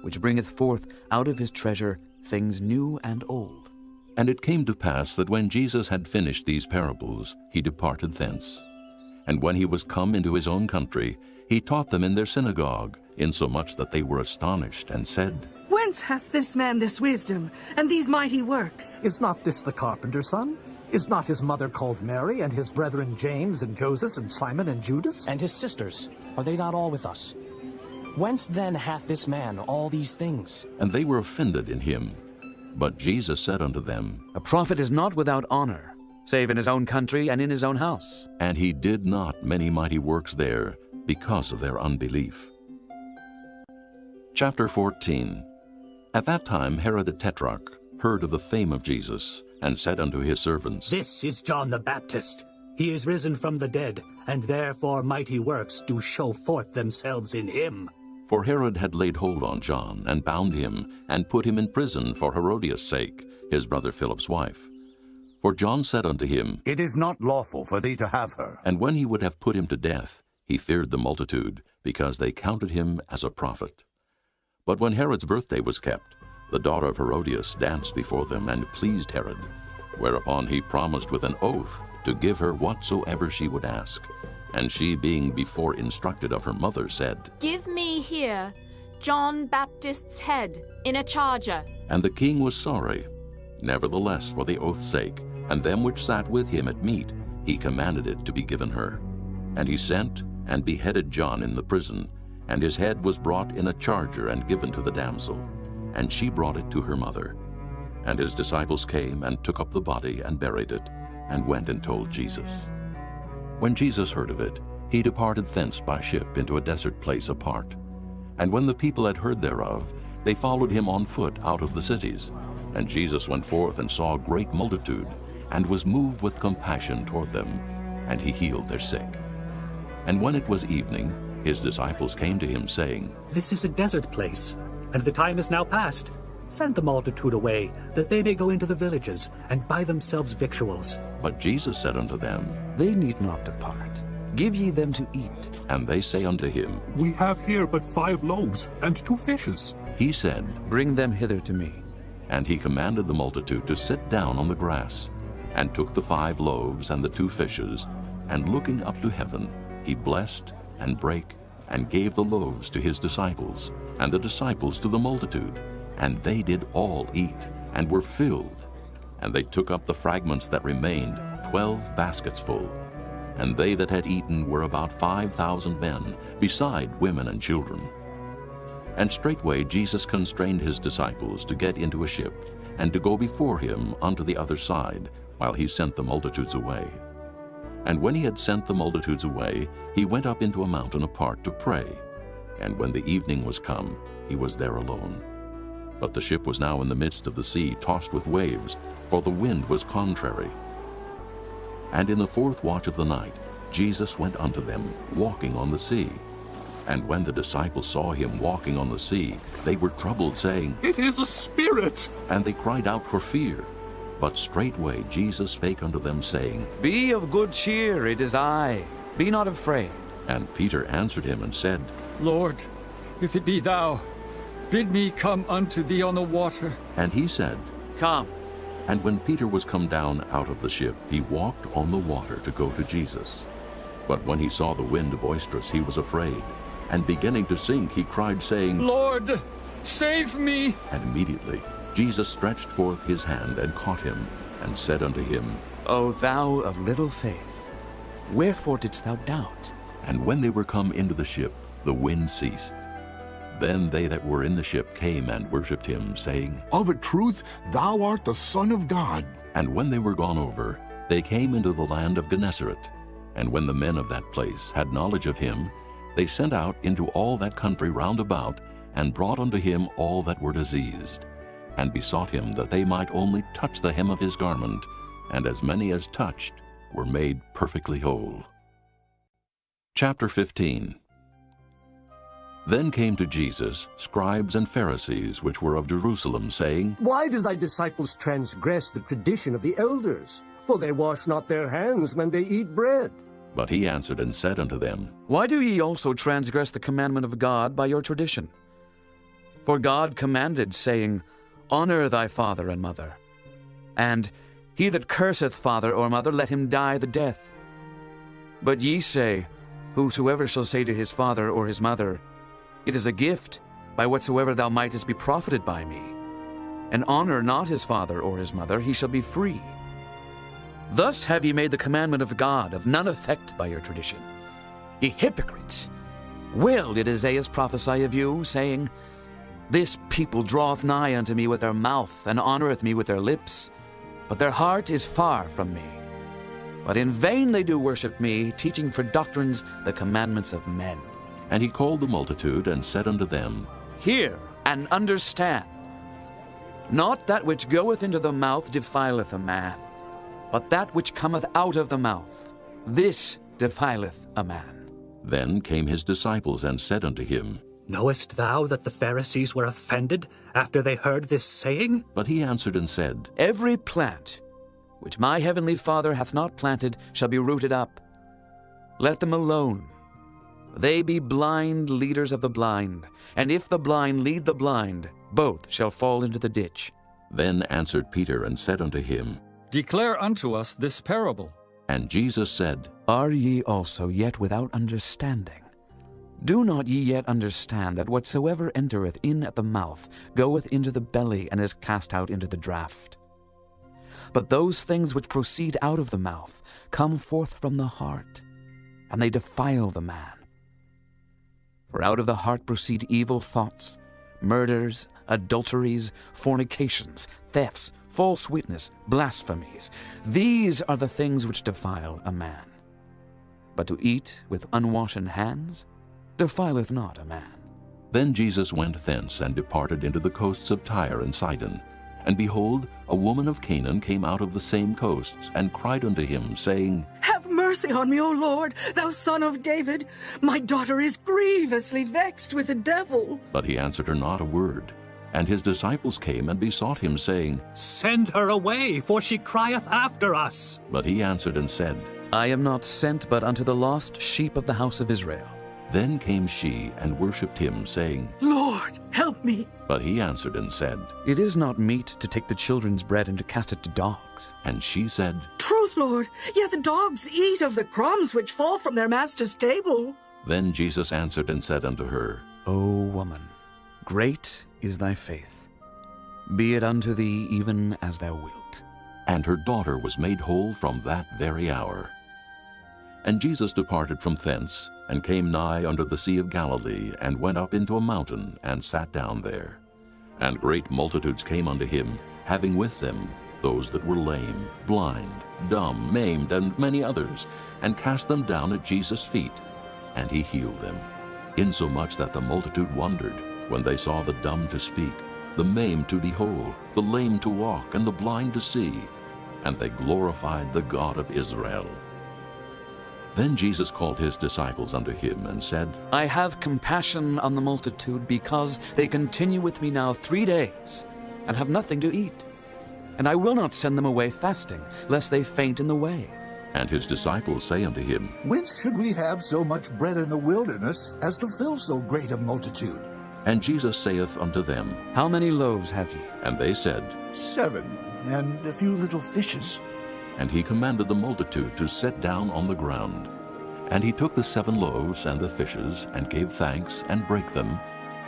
which bringeth forth out of his treasure things new and old. And it came to pass that when Jesus had finished these parables, he departed thence. And when he was come into his own country, he taught them in their synagogue, insomuch that they were astonished, and said, Whence hath this man this wisdom, and these mighty works? Is not this the carpenter's son? Is not his mother called Mary, and his brethren James, and Joseph, and Simon, and Judas? And his sisters, are they not all with us? Whence then hath this man all these things? And they were offended in him. But Jesus said unto them, A prophet is not without honor, save in his own country and in his own house. And he did not many mighty works there, because of their unbelief. Chapter 14. At that time Herod the Tetrarch heard of the fame of Jesus, and said unto his servants, This is John the Baptist. He is risen from the dead, and therefore mighty works do show forth themselves in him. For Herod had laid hold on John, and bound him, and put him in prison for Herodias' sake, his brother Philip's wife. For John said unto him, It is not lawful for thee to have her. And when he would have put him to death, he feared the multitude, because they counted him as a prophet. But when Herod's birthday was kept, the daughter of Herodias danced before them, and pleased Herod. Whereupon he promised with an oath to give her whatsoever she would ask. And she, being before instructed of her mother, said, Give me here John Baptist's head in a charger. And the king was sorry. Nevertheless, for the oath's sake, and them which sat with him at meat, he commanded it to be given her. And he sent and beheaded John in the prison, and his head was brought in a charger and given to the damsel. And she brought it to her mother. And his disciples came and took up the body and buried it, and went and told Jesus. When Jesus heard of it, he departed thence by ship into a desert place apart. And when the people had heard thereof, they followed him on foot out of the cities. And Jesus went forth and saw a great multitude, and was moved with compassion toward them, and he healed their sick. And when it was evening, his disciples came to him, saying, This is a desert place, and the time is now past. Send the multitude away, that they may go into the villages, and buy themselves victuals. But Jesus said unto them, They need not depart. Give ye them to eat. And they say unto him, We have here but 5 loaves and 2 fishes. He said, Bring them hither to me. And he commanded the multitude to sit down on the grass, and took the 5 loaves and the 2 fishes, and looking up to heaven, he blessed, and brake, and gave the loaves to his disciples, and the disciples to the multitude. And they did all eat, and were filled. And they took up the fragments that remained, 12 baskets full. And they that had eaten were about 5,000 men, beside women and children. And straightway Jesus constrained his disciples to get into a ship, and to go before him unto the other side, while he sent the multitudes away. And when he had sent the multitudes away, he went up into a mountain apart to pray. And when the evening was come, he was there alone. But the ship was now in the midst of the sea, tossed with waves, for the wind was contrary. And in the 4th watch of the night, Jesus went unto them, walking on the sea. And when the disciples saw him walking on the sea, they were troubled, saying, It is a spirit! And they cried out for fear. But straightway Jesus spake unto them, saying, Be of good cheer, it is I. Be not afraid. And Peter answered him and said, Lord, if it be thou, bid me come unto thee on the water. And he said, Come. And when Peter was come down out of the ship, he walked on the water to go to Jesus. But when he saw the wind boisterous, he was afraid. And beginning to sink, he cried, saying, Lord, save me! And immediately Jesus stretched forth his hand and caught him, and said unto him, O thou of little faith, wherefore didst thou doubt? And when they were come into the ship, the wind ceased. Then they that were in the ship came and worshipped him, saying, Of a truth, thou art the Son of God. And when they were gone over, they came into the land of Gennesaret. And when the men of that place had knowledge of him, they sent out into all that country round about, and brought unto him all that were diseased, and besought him that they might only touch the hem of his garment, and as many as touched were made perfectly whole. Chapter 15. Then came to Jesus scribes and Pharisees which were of Jerusalem, saying, Why do thy disciples transgress the tradition of the elders? For they wash not their hands when they eat bread. But he answered and said unto them, Why do ye also transgress the commandment of God by your tradition? For God commanded, saying, Honor thy father and mother. And, He that curseth father or mother, let him die the death. But ye say, Whosoever shall say to his father or his mother, It is a gift, by whatsoever thou mightest be profited by me, and honor not his father or his mother, he shall be free. Thus have ye made the commandment of God of none effect by your tradition. Ye hypocrites! Well did Isaiah prophesy of you, saying, This people draweth nigh unto me with their mouth, and honoreth me with their lips, but their heart is far from me. But in vain they do worship me, teaching for doctrines the commandments of men. And he called the multitude, and said unto them, Hear and understand. Not that which goeth into the mouth defileth a man, but that which cometh out of the mouth, this defileth a man. Then came his disciples, and said unto him, Knowest thou that the Pharisees were offended after they heard this saying? But he answered and said, Every plant which my heavenly Father hath not planted shall be rooted up. Let them alone. They be blind leaders of the blind, and if the blind lead the blind, both shall fall into the ditch. Then answered Peter and said unto him, Declare unto us this parable. And Jesus said, Are ye also yet without understanding? Do not ye yet understand that whatsoever entereth in at the mouth goeth into the belly, and is cast out into the draught? But those things which proceed out of the mouth come forth from the heart, and they defile the man. For out of the heart proceed evil thoughts, murders, adulteries, fornications, thefts, false witness, blasphemies. These are the things which defile a man. But to eat with unwashen hands defileth not a man. Then Jesus went thence, and departed into the coasts of Tyre and Sidon. And behold, a woman of Canaan came out of the same coasts, and cried unto him, saying, Have mercy on me, O Lord, thou son of David. My daughter is grievously vexed with the devil. But he answered her not a word. And his disciples came and besought him, saying, Send her away, for she crieth after us. But he answered and said, I am not sent but unto the lost sheep of the house of Israel. Then came she and worshipped him, saying, Lord, help me. But he answered and said, It is not meet to take the children's bread and to cast it to dogs. And she said, Truth, Lord, yet the dogs eat of the crumbs which fall from their master's table. Then Jesus answered and said unto her, O woman, great is thy faith. Be it unto thee even as thou wilt. And her daughter was made whole from that very hour. And Jesus departed from thence, and came nigh unto the Sea of Galilee, and went up into a mountain, and sat down there. And great multitudes came unto him, having with them those that were lame, blind, dumb, maimed, and many others, and cast them down at Jesus' feet. And he healed them, insomuch that the multitude wondered, when they saw the dumb to speak, the maimed to be whole, the lame to walk, and the blind to see. And they glorified the God of Israel. Then Jesus called his disciples unto him, and said, I have compassion on the multitude, because they continue with me now 3 days, and have nothing to eat. And I will not send them away fasting, lest they faint in the way. And his disciples say unto him, Whence should we have so much bread in the wilderness, as to fill so great a multitude? And Jesus saith unto them, How many loaves have ye? And they said, 7, and a few little fishes. And he commanded the multitude to sit down on the ground. And he took the 7 loaves and the fishes, and gave thanks, and brake them,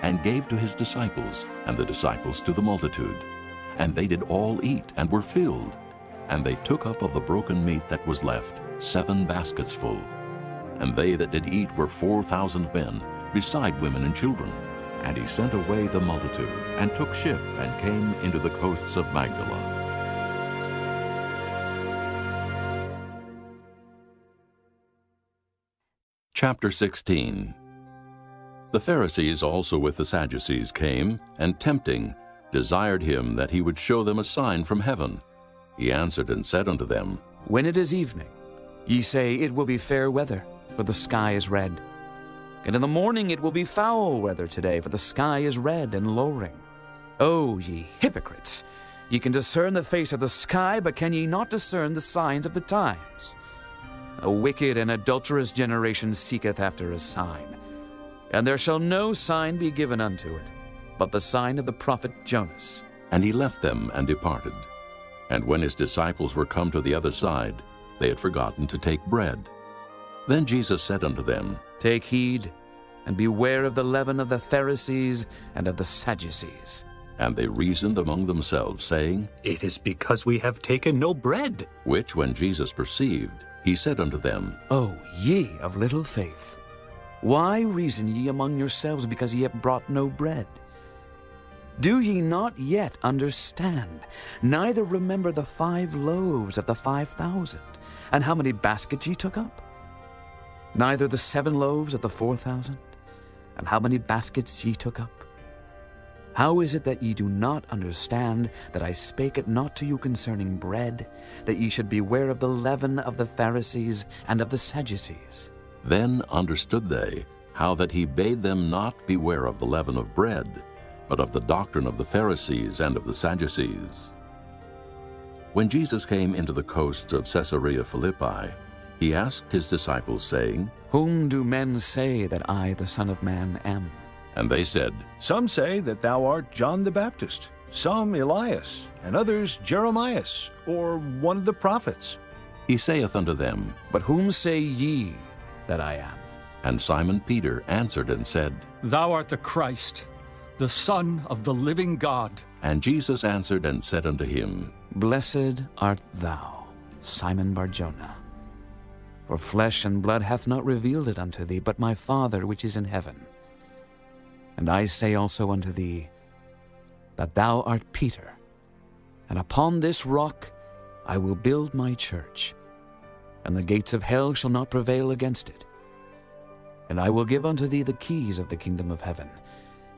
and gave to his disciples, and the disciples to the multitude. And they did all eat, and were filled. And they took up of the broken meat that was left 7 baskets full. And they that did eat were 4,000 men, beside women and children. And he sent away the multitude, and took ship, and came into the coasts of Magdala. Chapter 16. The Pharisees also with the Sadducees came, and tempting, desired him that he would show them a sign from heaven. He answered and said unto them, When it is evening, ye say, It will be fair weather, for the sky is red. And in the morning it will be foul weather today, for the sky is red and lowering. O ye hypocrites! Ye can discern the face of the sky, but can ye not discern the signs of the times? A wicked and adulterous generation seeketh after a sign, and there shall no sign be given unto it, but the sign of the prophet Jonas. And he left them and departed. And when his disciples were come to the other side, they had forgotten to take bread. Then Jesus said unto them, Take heed, and beware of the leaven of the Pharisees and of the Sadducees. And they reasoned among themselves, saying, It is because we have taken no bread. Which when Jesus perceived, he said unto them, O ye of little faith, why reason ye among yourselves, because ye have brought no bread? Do ye not yet understand, neither remember the 5 loaves of the 5,000, and how many baskets ye took up? Neither the 7 loaves of the 4,000, and how many baskets ye took up? How is it that ye do not understand that I spake it not to you concerning bread, that ye should beware of the leaven of the Pharisees and of the Sadducees? Then understood they how that he bade them not beware of the leaven of bread, but of the doctrine of the Pharisees and of the Sadducees. When Jesus came into the coasts of Caesarea Philippi, he asked his disciples, saying, Whom do men say that I, the Son of Man, am? And they said, Some say that thou art John the Baptist, some Elias, and others Jeremias, or one of the prophets. He saith unto them, But whom say ye that I am? And Simon Peter answered and said, Thou art the Christ, the Son of the living God. And Jesus answered and said unto him, Blessed art thou, Simon Bar-Jonah. For flesh and blood hath not revealed it unto thee, but my Father which is in heaven. And I say also unto thee, that thou art Peter, and upon this rock I will build my church, and the gates of hell shall not prevail against it. And I will give unto thee the keys of the kingdom of heaven,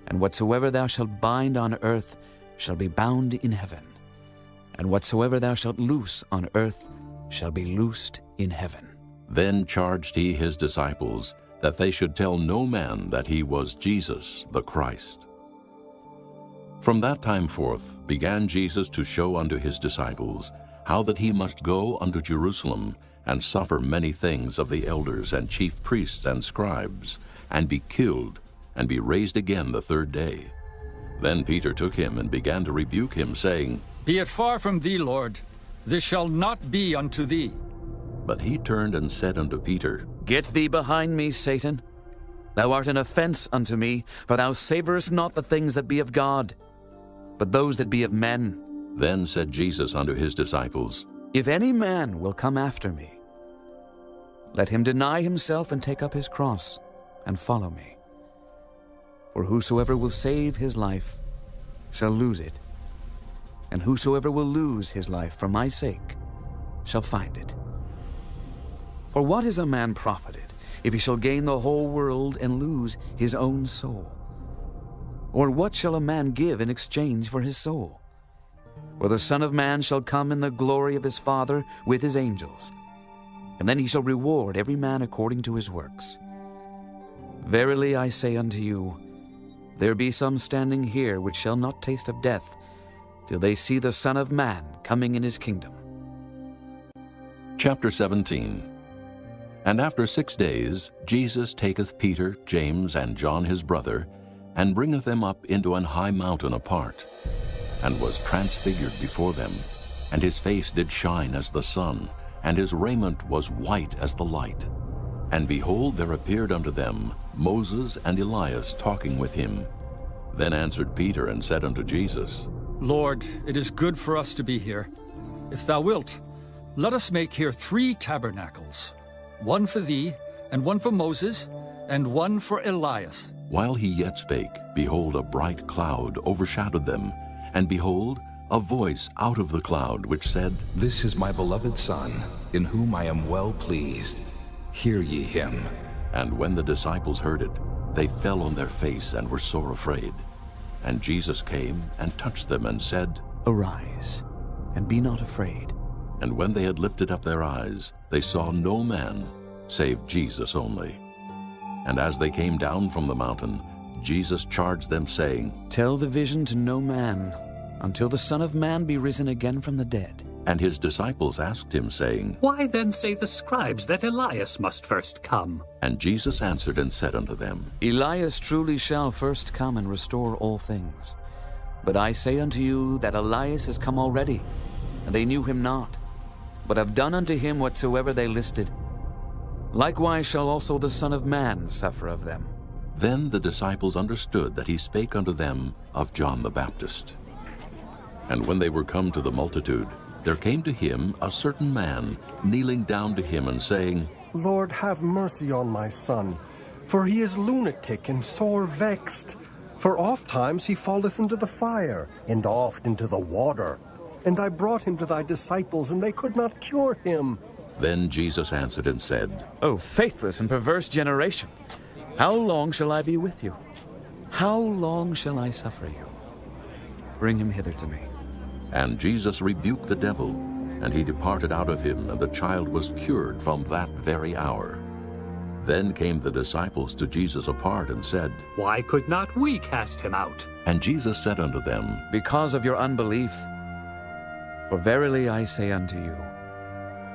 and whatsoever thou shalt bind on earth shall be bound in heaven, and whatsoever thou shalt loose on earth shall be loosed in heaven. Then charged he his disciples that they should tell no man that he was Jesus the Christ. From that time forth began Jesus to show unto his disciples how that he must go unto Jerusalem and suffer many things of the elders and chief priests and scribes, and be killed, and be raised again the 3rd day. Then Peter took him and began to rebuke him, saying, Be it far from thee, Lord, this shall not be unto thee. But he turned and said unto Peter, Get thee behind me, Satan. Thou art an offense unto me, for thou savorest not the things that be of God, but those that be of men. Then said Jesus unto his disciples, If any man will come after me, let him deny himself and take up his cross, and follow me. For whosoever will save his life shall lose it, and whosoever will lose his life for my sake shall find it. For what is a man profited, if he shall gain the whole world and lose his own soul? Or what shall a man give in exchange for his soul? For the Son of Man shall come in the glory of his Father with his angels, and then he shall reward every man according to his works. Verily I say unto you, there be some standing here which shall not taste of death, till they see the Son of Man coming in his kingdom. Chapter 17. And after 6 days Jesus taketh Peter, James, and John his brother, and bringeth them up into an high mountain apart, and was transfigured before them, and his face did shine as the sun, and his raiment was white as the light. And behold, there appeared unto them Moses and Elias talking with him. Then answered Peter and said unto Jesus, Lord, it is good for us to be here. If thou wilt, let us make here 3 tabernacles, one for thee, and one for Moses, and one for Elias. While he yet spake, behold, a bright cloud overshadowed them, and behold, a voice out of the cloud which said, This is my beloved Son, in whom I am well pleased. Hear ye him. And when the disciples heard it, they fell on their face and were sore afraid. And Jesus came and touched them and said, Arise, and be not afraid. And when they had lifted up their eyes, they saw no man, save Jesus only. And as they came down from the mountain, Jesus charged them, saying, Tell the vision to no man, until the Son of Man be risen again from the dead. And his disciples asked him, saying, Why then say the scribes that Elias must first come? And Jesus answered and said unto them, Elias truly shall first come and restore all things. But I say unto you that Elias is come already, and they knew him not, but have done unto him whatsoever they listed. Likewise shall also the Son of Man suffer of them. Then the disciples understood that he spake unto them of John the Baptist. And when they were come to the multitude, there came to him a certain man, kneeling down to him and saying, Lord, have mercy on my son, for he is lunatic and sore vexed. For oft times he falleth into the fire, and oft into the water. And I brought him to thy disciples, and they could not cure him. Then Jesus answered and said, O faithless and perverse generation, how long shall I be with you? How long shall I suffer you? Bring him hither to me. And Jesus rebuked the devil, and he departed out of him, and the child was cured from that very hour. Then came the disciples to Jesus apart and said, Why could not we cast him out? And Jesus said unto them, Because of your unbelief. For verily I say unto you,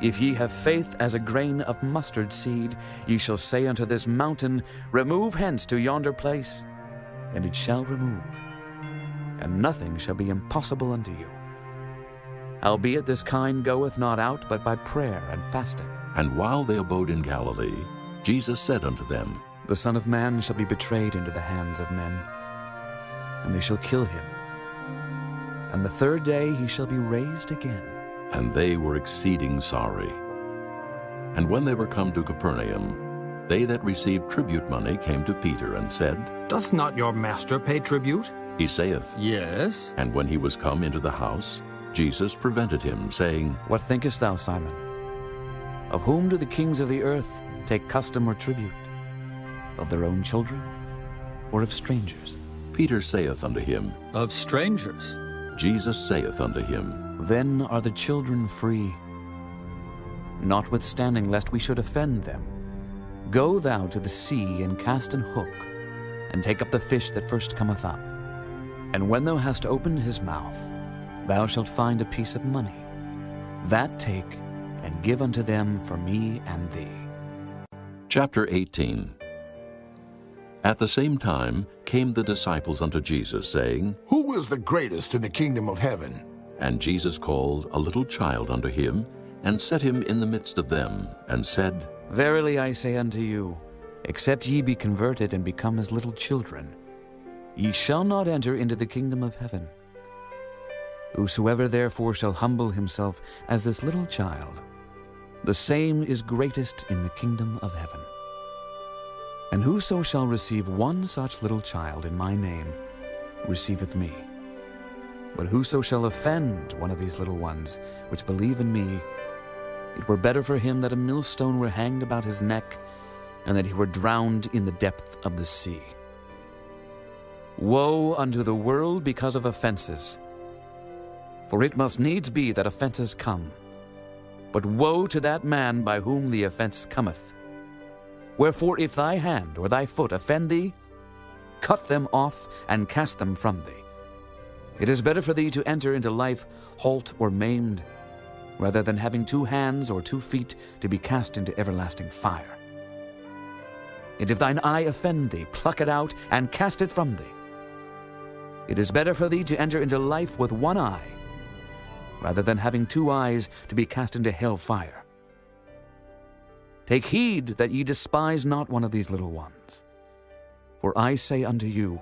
if ye have faith as a grain of mustard seed, ye shall say unto this mountain, Remove hence to yonder place, and it shall remove, and nothing shall be impossible unto you. Howbeit this kind goeth not out but by prayer and fasting. And while they abode in Galilee, Jesus said unto them, The Son of Man shall be betrayed into the hands of men, and they shall kill him. And the third day he shall be raised again. And they were exceeding sorry. And when they were come to Capernaum, they that received tribute money came to Peter and said, Doth not your master pay tribute? He saith, Yes. And when he was come into the house, Jesus prevented him, saying, What thinkest thou, Simon? Of whom do the kings of the earth take custom or tribute? Of their own children, or of strangers? Peter saith unto him, Of strangers. Jesus saith unto him, Then are the children free. Notwithstanding, lest we should offend them, go thou to the sea and cast an hook, and take up the fish that first cometh up. And when thou hast opened his mouth, thou shalt find a piece of money. That take, and give unto them for me and thee. Chapter 18. At the same time came the disciples unto Jesus, saying, Who is the greatest in the kingdom of heaven? And Jesus called a little child unto him, and set him in the midst of them, and said, Verily I say unto you, except ye be converted and become as little children, ye shall not enter into the kingdom of heaven. Whosoever therefore shall humble himself as this little child, the same is greatest in the kingdom of heaven. And whoso shall receive one such little child in my name receiveth me. But whoso shall offend one of these little ones which believe in me, it were better for him that a millstone were hanged about his neck, and that he were drowned in the depth of the sea. Woe unto the world because of offenses! For it must needs be that offenses come. But woe to that man by whom the offense cometh. Wherefore if thy hand or thy foot offend thee, cut them off and cast them from thee. It is better for thee to enter into life halt or maimed, rather than having 2 hands or 2 feet to be cast into everlasting fire. And if thine eye offend thee, pluck it out and cast it from thee. It is better for thee to enter into life with 1 eye, rather than having 2 eyes to be cast into hell fire. Take heed that ye despise not one of these little ones. For I say unto you,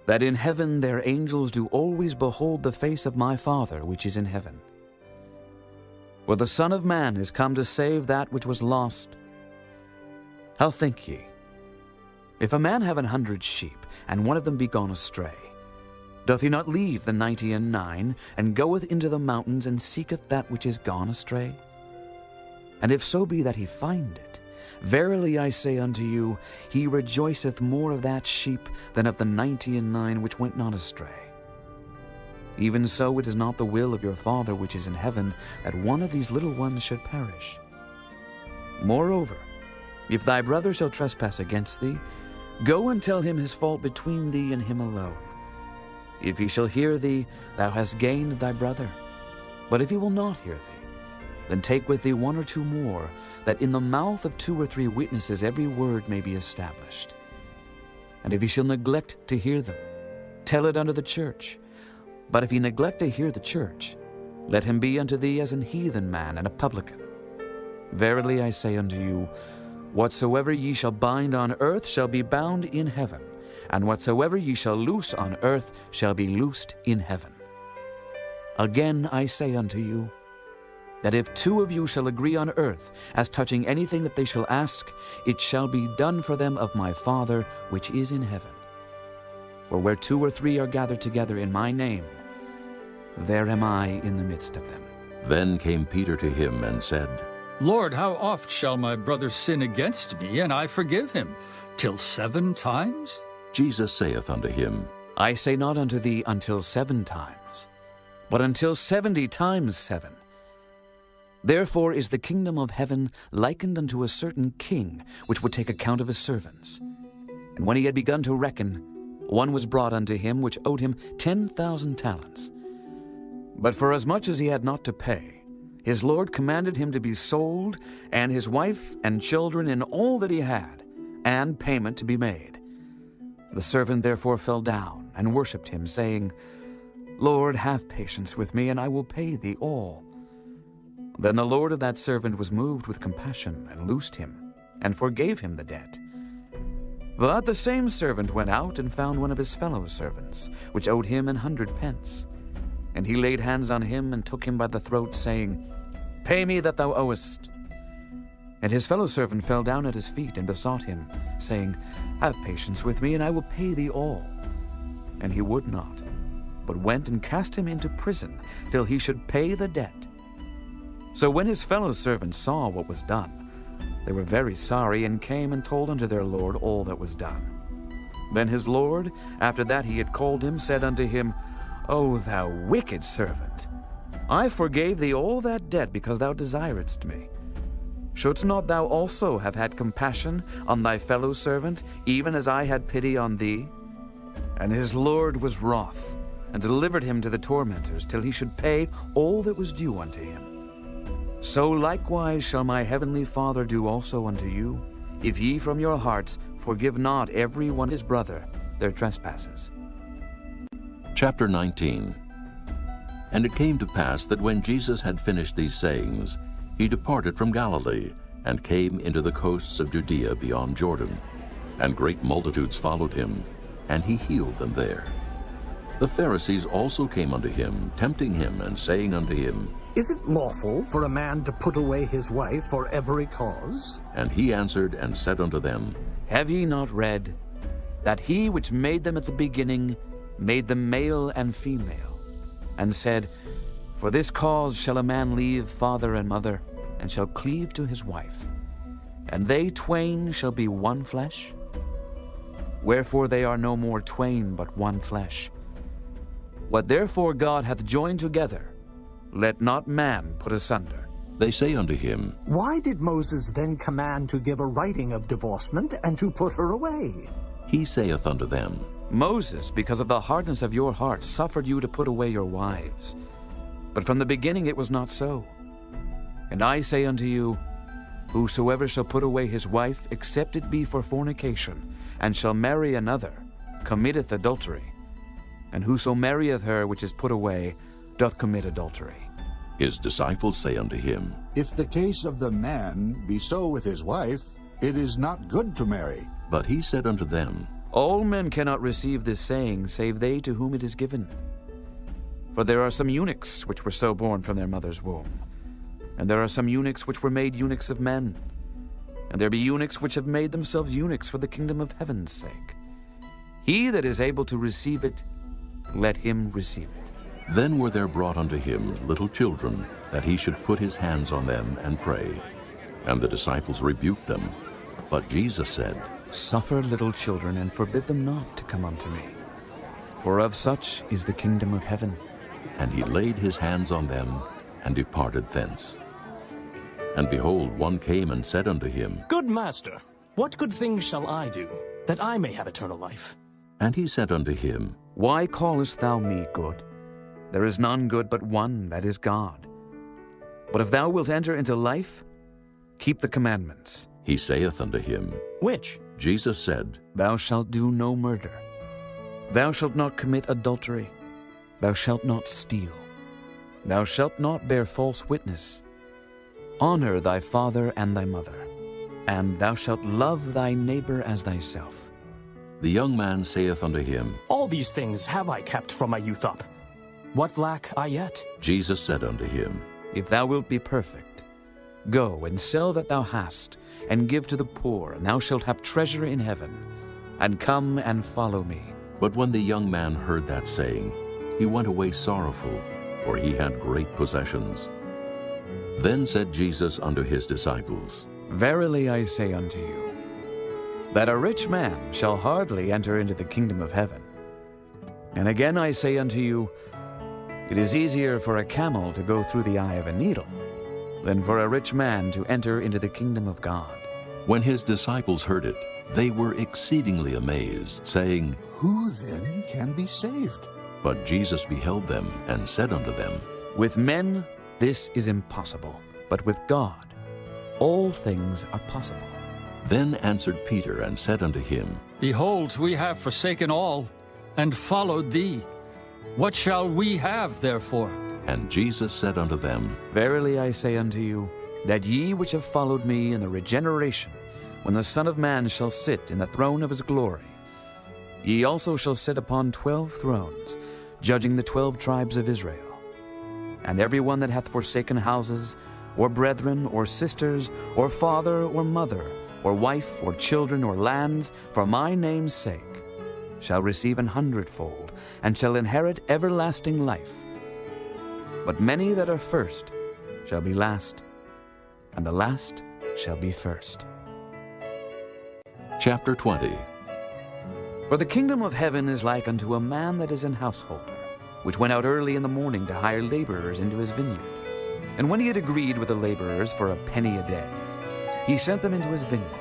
that in heaven their angels do always behold the face of my Father which is in heaven. For the Son of Man is come to save that which was lost. How think ye? If a man have 100 sheep, and one of them be gone astray, doth he not leave the 99, and goeth into the mountains, and seeketh that which is gone astray? And if so be that he find it, verily I say unto you, he rejoiceth more of that sheep than of the 99 which went not astray. Even so it is not the will of your Father which is in heaven that one of these little ones should perish. Moreover, If thy brother shall trespass against thee, go and tell him his fault between thee and him alone. If he shall hear thee, thou hast gained thy brother. But if he will not hear thee, then take with thee 1 or 2 more, that in the mouth of 2 or 3 witnesses every word may be established. And if he shall neglect to hear them, tell it unto the church. But if he neglect to hear the church, let him be unto thee as an heathen man and a publican. Verily I say unto you, whatsoever ye shall bind on earth shall be bound in heaven, and whatsoever ye shall loose on earth shall be loosed in heaven. Again I say unto you, that if 2 of you shall agree on earth as touching anything that they shall ask, it shall be done for them of my Father which is in heaven. For where 2 or 3 are gathered together in my name, there am I in the midst of them. Then came Peter to him and said, Lord, how oft shall my brother sin against me, and I forgive him? Till 7 times? Jesus saith unto him, I say not unto thee until 7 times, but until 70 times 7. Therefore is the kingdom of heaven likened unto a certain king, which would take account of his servants. And when he had begun to reckon, one was brought unto him which owed him 10,000 talents. But forasmuch as he had not to pay, his Lord commanded him to be sold, and his wife and children and all that he had, and payment to be made. The servant therefore fell down and worshipped him, saying, Lord, have patience with me, and I will pay thee all. Then the Lord of that servant was moved with compassion, and loosed him, and forgave him the debt. But the same servant went out and found one of his fellow servants, which owed him 100 pence. And he laid hands on him and took him by the throat, saying, Pay me that thou owest. And his fellow servant fell down at his feet and besought him, saying, Have patience with me, and I will pay thee all. And he would not, but went and cast him into prison till he should pay the debt. So when his fellow servants saw what was done, they were very sorry, and came and told unto their Lord all that was done. Then his Lord, after that he had called him, said unto him, O thou wicked servant, I forgave thee all that debt because thou desiredst me. Shouldst not thou also have had compassion on thy fellow servant, even as I had pity on thee? And his Lord was wroth, and delivered him to the tormentors, till he should pay all that was due unto him. So likewise shall my heavenly Father do also unto you, if ye from your hearts forgive not every one his brother their trespasses. Chapter 19. And it came to pass that when Jesus had finished these sayings, he departed from Galilee, and came into the coasts of Judea beyond Jordan. And great multitudes followed him, and he healed them there. The Pharisees also came unto him, tempting him, and saying unto him, Is it lawful for a man to put away his wife for every cause? And he answered and said unto them, Have ye not read, that he which made them at the beginning made them male and female, and said, For this cause shall a man leave father and mother, and shall cleave to his wife, and they twain shall be one flesh? Wherefore they are no more twain, but one flesh. What therefore God hath joined together, let not man put asunder. They say unto him, Why did Moses then command to give a writing of divorcement and to put her away? He saith unto them, Moses, because of the hardness of your hearts, suffered you to put away your wives. But from the beginning it was not so. And I say unto you, Whosoever shall put away his wife, except it be for fornication, and shall marry another, committeth adultery. And whoso marrieth her which is put away, doth commit adultery. His disciples say unto him, If the case of the man be so with his wife, it is not good to marry. But he said unto them, All men cannot receive this saying, save they to whom it is given. For there are some eunuchs which were so born from their mother's womb, and there are some eunuchs which were made eunuchs of men, and there be eunuchs which have made themselves eunuchs for the kingdom of heaven's sake. He that is able to receive it, let him receive it. Then were there brought unto him little children, that he should put his hands on them and pray. And the disciples rebuked them. But Jesus said, Suffer little children, and forbid them not to come unto me, for of such is the kingdom of heaven. And he laid his hands on them, and departed thence. And behold, one came and said unto him, Good master, what good things shall I do, that I may have eternal life? And he said unto him, Why callest thou me good? There is none good but one, that is God. But if thou wilt enter into life, keep the commandments. He saith unto him, Which? Jesus said, Thou shalt do no murder. Thou shalt not commit adultery. Thou shalt not steal. Thou shalt not bear false witness. Honor thy father and thy mother. And thou shalt love thy neighbor as thyself. The young man saith unto him, All these things have I kept from my youth up. What lack I yet? Jesus said unto him, If thou wilt be perfect, go and sell that thou hast, and give to the poor, and thou shalt have treasure in heaven. And come and follow me. But when the young man heard that saying, he went away sorrowful, for he had great possessions. Then said Jesus unto his disciples, Verily I say unto you, that a rich man shall hardly enter into the kingdom of heaven. And again I say unto you, it is easier for a camel to go through the eye of a needle than for a rich man to enter into the kingdom of God. When his disciples heard it, they were exceedingly amazed, saying, Who then can be saved? But Jesus beheld them, and said unto them, With men this is impossible, but with God all things are possible. Then answered Peter, and said unto him, Behold, we have forsaken all, and followed thee. What shall we have, therefore? And Jesus said unto them, Verily I say unto you, that ye which have followed me in the regeneration, when the Son of Man shall sit in the throne of his glory, ye also shall sit upon 12 thrones, judging the 12 tribes of Israel. And every one that hath forsaken houses, or brethren, or sisters, or father, or mother, or wife, or children, or lands, for my name's sake, shall receive 100-fold, and shall inherit everlasting life. But many that are first shall be last, and the last shall be first. Chapter 20. For the kingdom of heaven is like unto a man that is an householder, which went out early in the morning to hire laborers into his vineyard. And when he had agreed with the laborers for a penny a day, he sent them into his vineyard.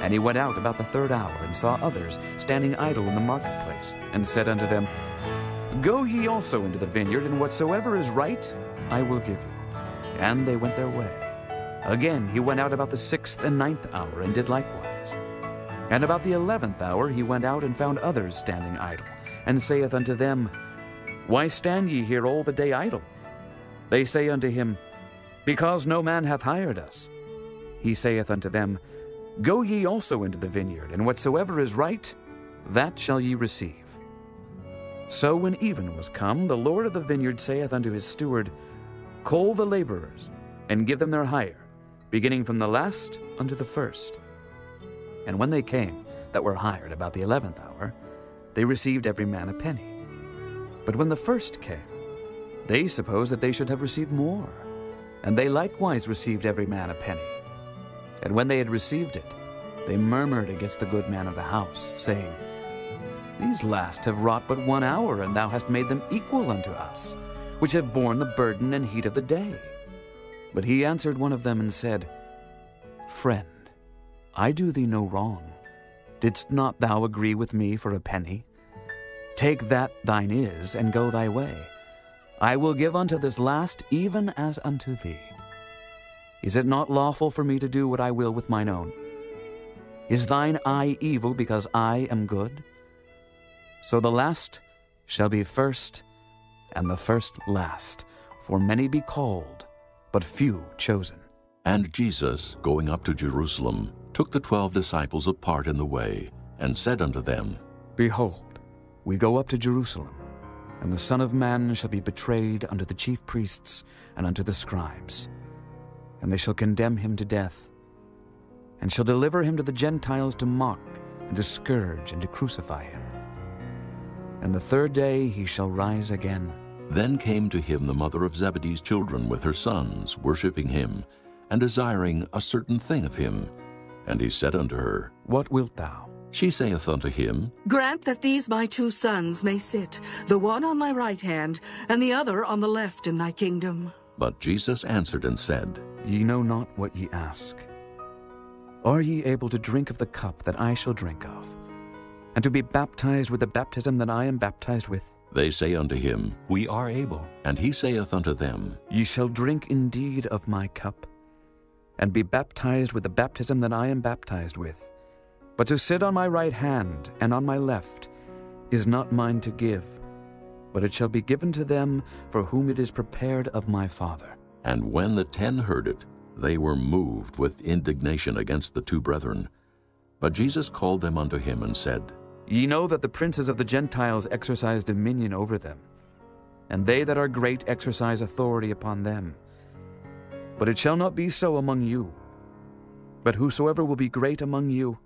And he went out about the 3rd hour, and saw others standing idle in the marketplace, and said unto them, Go ye also into the vineyard, and whatsoever is right I will give you. And they went their way. Again he went out about the 6th and 9th hour, and did likewise. And about the 11th hour he went out, and found others standing idle, and saith unto them, Why stand ye here all the day idle? They say unto him, Because no man hath hired us. He saith unto them, Go ye also into the vineyard, and whatsoever is right, that shall ye receive. So when even was come, the Lord of the vineyard saith unto his steward, Call the laborers, and give them their hire, beginning from the last unto the first. And when they came that were hired about the 11th hour, they received every man a penny. But when the first came, they supposed that they should have received more, and they likewise received every man a penny. And when they had received it, they murmured against the good man of the house, saying, These last have wrought but 1 hour, and thou hast made them equal unto us, which have borne the burden and heat of the day. But he answered one of them and said, Friend, I do thee no wrong. Didst not thou agree with me for a penny? Take that thine is, and go thy way. I will give unto this last even as unto thee. Is it not lawful for me to do what I will with mine own? Is thine eye evil because I am good? So the last shall be first, and the first last. For many be called, but few chosen. And Jesus, going up to Jerusalem, took the 12 disciples apart in the way, and said unto them, Behold, we go up to Jerusalem, and the Son of Man shall be betrayed unto the chief priests and unto the scribes. And they shall condemn him to death, and shall deliver him to the Gentiles to mock, and to scourge, and to crucify him. And the 3rd day he shall rise again. Then came to him the mother of Zebedee's children with her sons, worshipping him, and desiring a certain thing of him. And he said unto her, What wilt thou? She saith unto him, Grant that these my 2 sons may sit, the one on thy right hand, and the other on the left in thy kingdom. But Jesus answered and said, Ye know not what ye ask. Are ye able to drink of the cup that I shall drink of, and to be baptized with the baptism that I am baptized with? They say unto him, We are able. And he saith unto them, Ye shall drink indeed of my cup, and be baptized with the baptism that I am baptized with. But to sit on my right hand and on my left is not mine to give, but it shall be given to them for whom it is prepared of my Father. And when the 10 heard it, they were moved with indignation against the 2 brethren. But Jesus called them unto him and said, Ye know that the princes of the Gentiles exercise dominion over them, and they that are great exercise authority upon them. But it shall not be so among you. But whosoever will be great among you,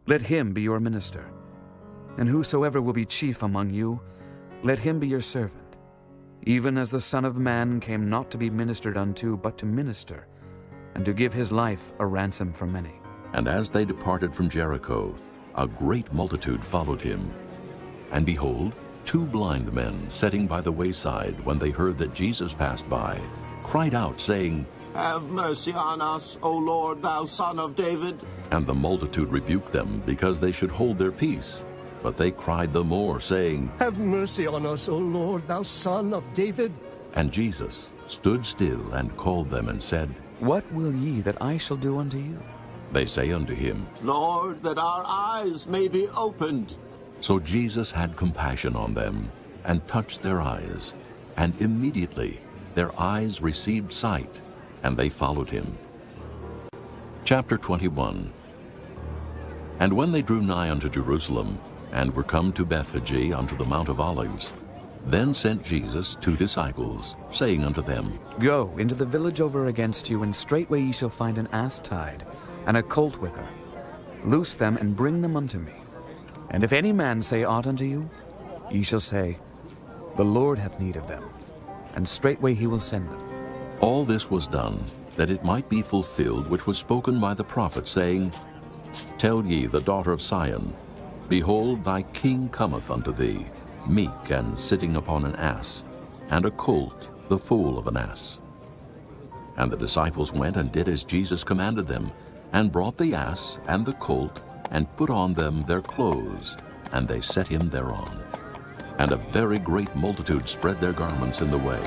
let him be your minister. And whosoever will be chief among you, let him be your servant. Even as the Son of Man came not to be ministered unto, but to minister, and to give his life a ransom for many. And as they departed from Jericho, a great multitude followed him. And behold, 2 blind men sitting by the wayside, when they heard that Jesus passed by, cried out, saying, Have mercy on us, O Lord, thou Son of David. And the multitude rebuked them, because they should hold their peace. But they cried the more, saying, Have mercy on us, O Lord, thou Son of David. And Jesus stood still and called them and said, What will ye that I shall do unto you? They say unto him, Lord, that our eyes may be opened. So Jesus had compassion on them, and touched their eyes. And immediately their eyes received sight, and they followed him. Chapter 21. And when they drew nigh unto Jerusalem, and were come to Bethphage unto the Mount of Olives, then sent Jesus 2 disciples, saying unto them, Go into the village over against you, and straightway ye shall find an ass tied, and a colt with her. Loose them, and bring them unto me. And if any man say aught unto you, ye shall say, The Lord hath need of them, and straightway he will send them. All this was done, that it might be fulfilled which was spoken by the prophet, saying, Tell ye the daughter of Sion, Behold, thy king cometh unto thee, meek and sitting upon an ass, and a colt, the foal of an ass. And the disciples went and did as Jesus commanded them, and brought the ass and the colt, and put on them their clothes, and they set him thereon. And a very great multitude spread their garments in the way.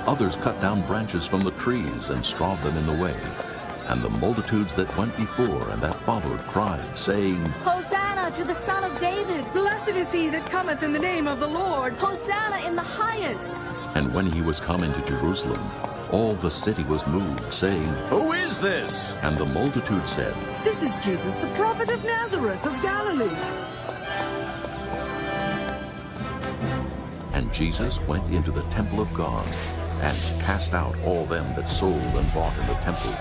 Others cut down branches from the trees, and strawed them in the way. And the multitudes that went before and that followed cried, saying, Hosanna to the Son of David! Blessed is he that cometh in the name of the Lord! Hosanna in the highest! And when he was come into Jerusalem, all the city was moved, saying, Who is this? And the multitude said, This is Jesus, the prophet of Nazareth of Galilee. And Jesus went into the temple of God, and cast out all them that sold and bought in the temple,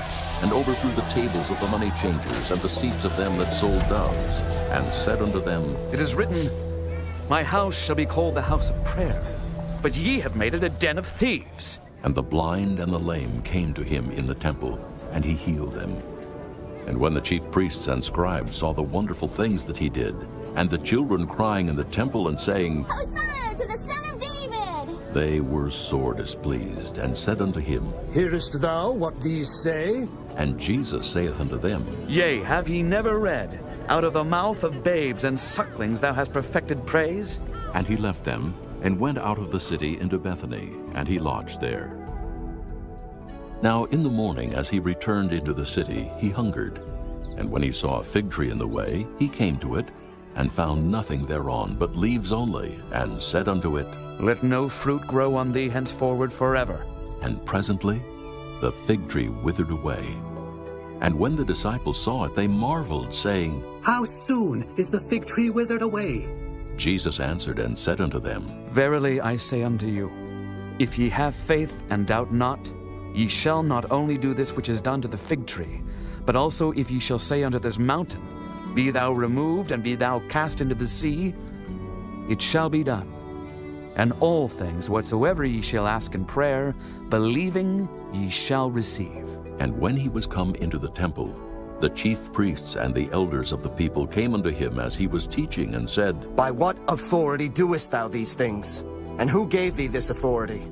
and overthrew the tables of the money changers, and the seats of them that sold doves, and said unto them, It is written, My house shall be called the house of prayer, but ye have made it a den of thieves. And the blind and the lame came to him in the temple, and he healed them. And when the chief priests and scribes saw the wonderful things that he did, and the children crying in the temple and saying, Hosanna to the Son of David! They were sore displeased, and said unto him, Hearest thou what these say? And Jesus saith unto them, Yea, have ye never read, Out of the mouth of babes and sucklings thou hast perfected praise? And he left them, and went out of the city into Bethany, and he lodged there. Now in the morning, as he returned into the city, he hungered. And when he saw a fig tree in the way, he came to it, and found nothing thereon but leaves only, and said unto it, Let no fruit grow on thee henceforward forever. And presently the fig tree withered away. And when the disciples saw it, they marveled, saying, How soon is the fig tree withered away? Jesus answered and said unto them, Verily I say unto you, if ye have faith and doubt not, ye shall not only do this which is done to the fig tree, but also if ye shall say unto this mountain, Be thou removed, and be thou cast into the sea, it shall be done. And all things whatsoever ye shall ask in prayer, believing, ye shall receive. And when he was come into the temple, the chief priests and the elders of the people came unto him as he was teaching, and said, By what authority doest thou these things? And who gave thee this authority?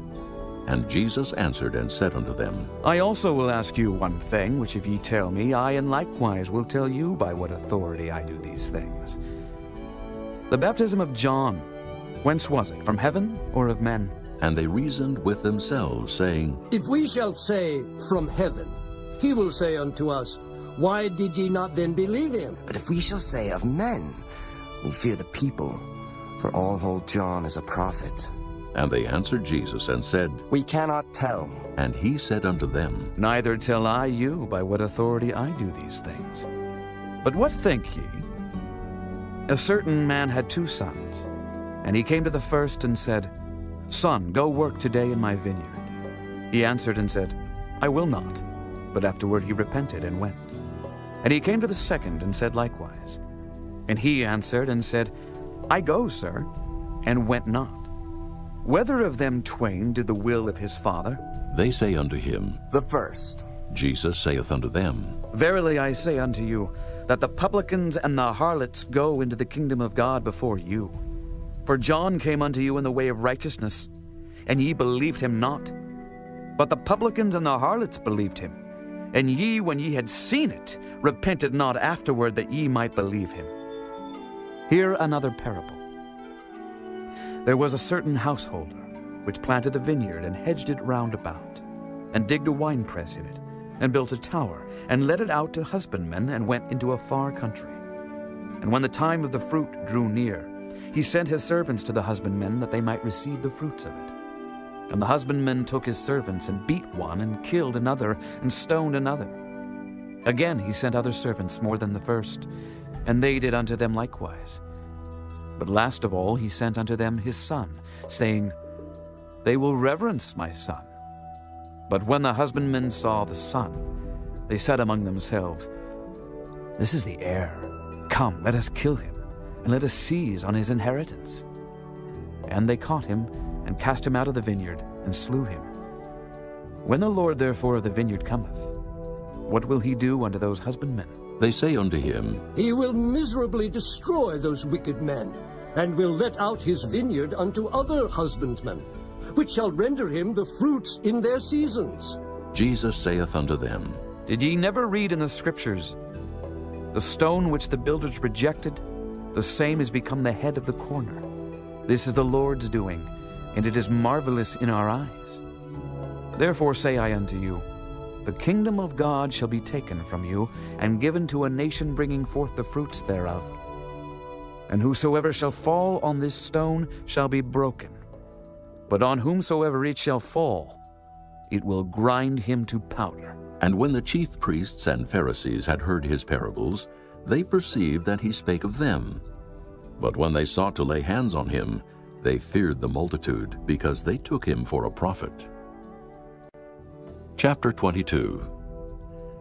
And Jesus answered and said unto them, I also will ask you one thing, which if ye tell me, I in likewise will tell you by what authority I do these things. The baptism of John, whence was it, from heaven or of men? And they reasoned with themselves, saying, If we shall say, From heaven, he will say unto us, Why did ye not then believe him? But if we shall say of men, we fear the people, for all hold John as a prophet. And they answered Jesus and said, We cannot tell. And he said unto them, Neither tell I you by what authority I do these things. But what think ye? A certain man had 2 sons, and he came to the first and said, Son, go work today in my vineyard. He answered and said, I will not. But afterward he repented and went. And he came to the second and said likewise. And he answered and said, I go, sir, and went not. Whether of them twain did the will of his father? They say unto him, The first. Jesus saith unto them, Verily I say unto you, that the publicans and the harlots go into the kingdom of God before you. For John came unto you in the way of righteousness, and ye believed him not. But the publicans and the harlots believed him. And ye, when ye had seen it, repented not afterward that ye might believe him. Hear another parable. There was a certain householder, which planted a vineyard and hedged it round about, and digged a winepress in it, and built a tower, and let it out to husbandmen, and went into a far country. And when the time of the fruit drew near, he sent his servants to the husbandmen, that they might receive the fruits of it. And the husbandmen took his servants, and beat one, and killed another, and stoned another. Again he sent other servants more than the first, and they did unto them likewise. But last of all he sent unto them his son, saying, They will reverence my son. But when the husbandmen saw the son, they said among themselves, This is the heir. Come, let us kill him, and let us seize on his inheritance. And they caught him, and cast him out of the vineyard, and slew him. When the Lord therefore of the vineyard cometh, what will he do unto those husbandmen? They say unto him, He will miserably destroy those wicked men, and will let out his vineyard unto other husbandmen, which shall render him the fruits in their seasons. Jesus saith unto them, Did ye never read in the Scriptures, The stone which the builders rejected, the same is become the head of the corner. This is the Lord's doing, and it is marvelous in our eyes. Therefore say I unto you, the kingdom of God shall be taken from you, and given to a nation bringing forth the fruits thereof. And whosoever shall fall on this stone shall be broken, but on whomsoever it shall fall, it will grind him to powder. And when the chief priests and Pharisees had heard his parables, they perceived that he spake of them. But when they sought to lay hands on him, they feared the multitude, because they took him for a prophet. Chapter 22.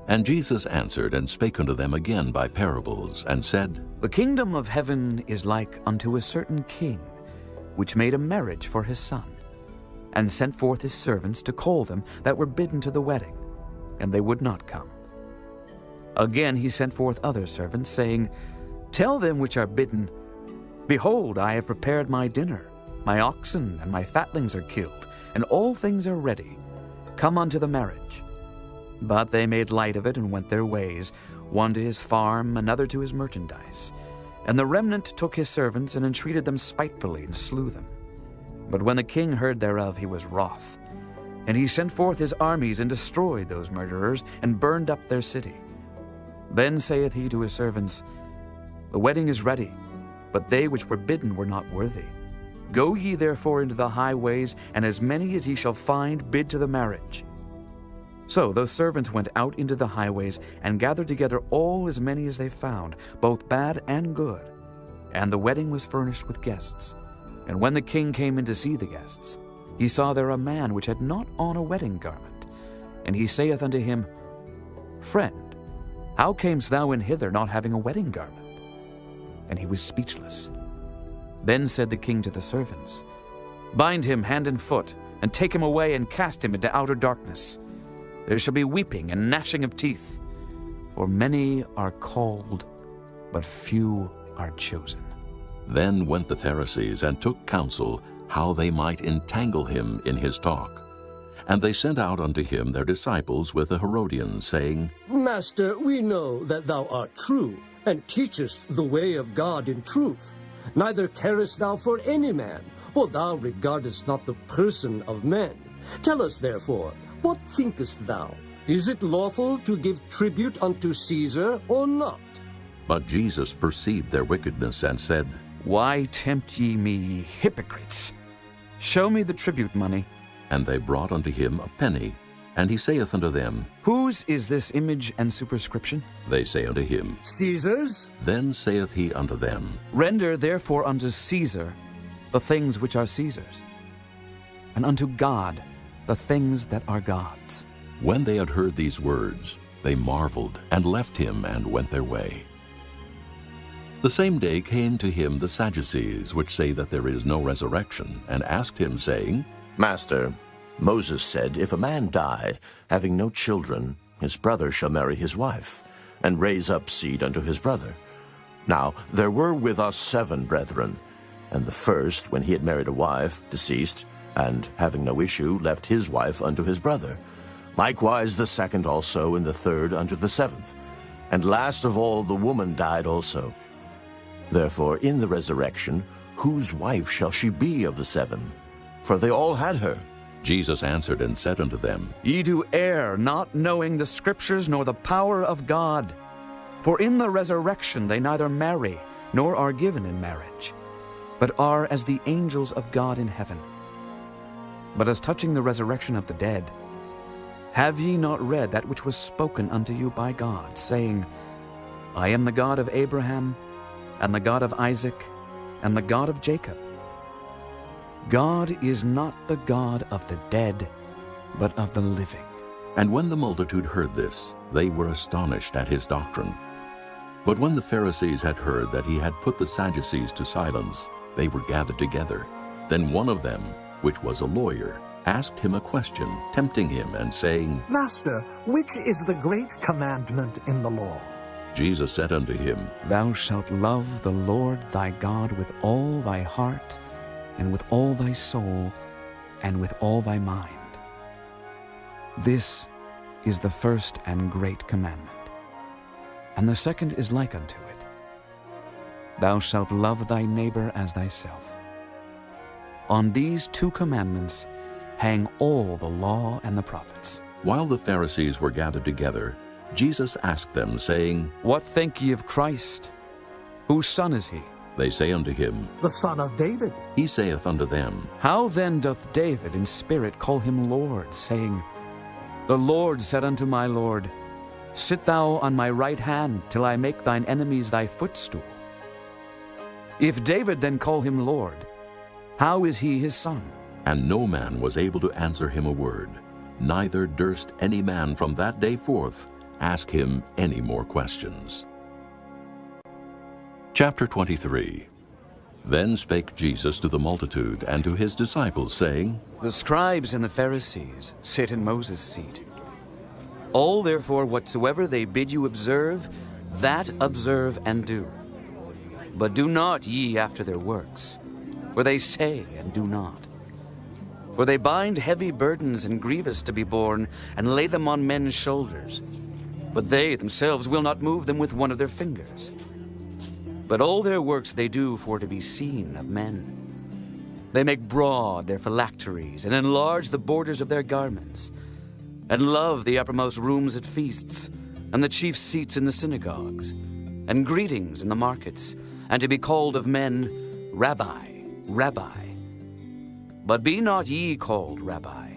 And Jesus answered and spake unto them again by parables, and said, The kingdom of heaven is like unto a certain king, which made a marriage for his son, and sent forth his servants to call them that were bidden to the wedding, and they would not come. Again he sent forth other servants, saying, Tell them which are bidden, Behold, I have prepared my dinner. My oxen and my fatlings are killed, and all things are ready. Come unto the marriage. But they made light of it and went their ways, one to his farm, another to his merchandise. And the remnant took his servants and entreated them spitefully, and slew them. But when the king heard thereof, he was wroth. And he sent forth his armies, and destroyed those murderers, and burned up their city. Then saith he to his servants, The wedding is ready, but they which were bidden were not worthy. Go ye therefore into the highways, and as many as ye shall find, bid to the marriage. So those servants went out into the highways, and gathered together all as many as they found, both bad and good. And the wedding was furnished with guests. And when the king came in to see the guests, he saw there a man which had not on a wedding garment. And he saith unto him, Friend, how camest thou in hither not having a wedding garment? And he was speechless. Then said the king to the servants, Bind him hand and foot, and take him away, and cast him into outer darkness. There shall be weeping and gnashing of teeth, for many are called, but few are chosen. Then went the Pharisees and took counsel how they might entangle him in his talk. And they sent out unto him their disciples with the Herodians, saying, Master, we know that thou art true, and teachest the way of God in truth. Neither carest thou for any man, for thou regardest not the person of men. Tell us therefore, what thinkest thou? Is it lawful to give tribute unto Caesar, or not? But Jesus perceived their wickedness, and said, Why tempt ye me, hypocrites? Show me the tribute money. And they brought unto him a penny. And he saith unto them, Whose is this image and superscription? They say unto him, Caesar's. Then saith he unto them, Render therefore unto Caesar the things which are Caesar's, and unto God the things that are God's. When they had heard these words, they marveled, and left him, and went their way. The same day came to him the Sadducees, which say that there is no resurrection, and asked him, saying, Master, Moses said, if a man die, having no children, his brother shall marry his wife, and raise up seed unto his brother. Now there were with us 7 brethren, and the first, when he had married a wife, deceased, and having no issue, left his wife unto his brother. Likewise the second also, and the third unto the 7th. And last of all the woman died also. Therefore in the resurrection, whose wife shall she be of the 7? For they all had her. Jesus answered and said unto them, Ye do err, not knowing the Scriptures nor the power of God. For in the resurrection they neither marry, nor are given in marriage, but are as the angels of God in heaven. But as touching the resurrection of the dead, have ye not read that which was spoken unto you by God, saying, I am the God of Abraham, and the God of Isaac, and the God of Jacob? God is not the God of the dead, but of the living. And when the multitude heard this, they were astonished at his doctrine. But when the Pharisees had heard that he had put the Sadducees to silence, they were gathered together. Then one of them, which was a lawyer, asked him a question, tempting him, and saying, Master, which is the great commandment in the law? Jesus said unto him, Thou shalt love the Lord thy God with all thy heart, and with all thy soul, and with all thy mind. This is the first and great commandment. And the second is like unto it. Thou shalt love thy neighbor as thyself. On these 2 commandments hang all the law and the prophets. While the Pharisees were gathered together, Jesus asked them, saying, What think ye of Christ? Whose son is he? They say unto him, The son of David. He saith unto them, How then doth David in spirit call him Lord, saying, The Lord said unto my Lord, Sit thou on my right hand, till I make thine enemies thy footstool? If David then call him Lord, how is he his son? And no man was able to answer him a word, neither durst any man from that day forth ask him any more questions. Chapter 23. Then spake Jesus to the multitude and to his disciples, saying, The scribes and the Pharisees sit in Moses' seat. All therefore whatsoever they bid you observe, that observe and do. But do not ye after their works, for they say and do not. For they bind heavy burdens and grievous to be borne, and lay them on men's shoulders. But they themselves will not move them with one of their fingers. But all their works they do for to be seen of men. They make broad their phylacteries, and enlarge the borders of their garments, and love the uppermost rooms at feasts, and the chief seats in the synagogues, and greetings in the markets, and to be called of men, Rabbi, Rabbi. But be not ye called Rabbi,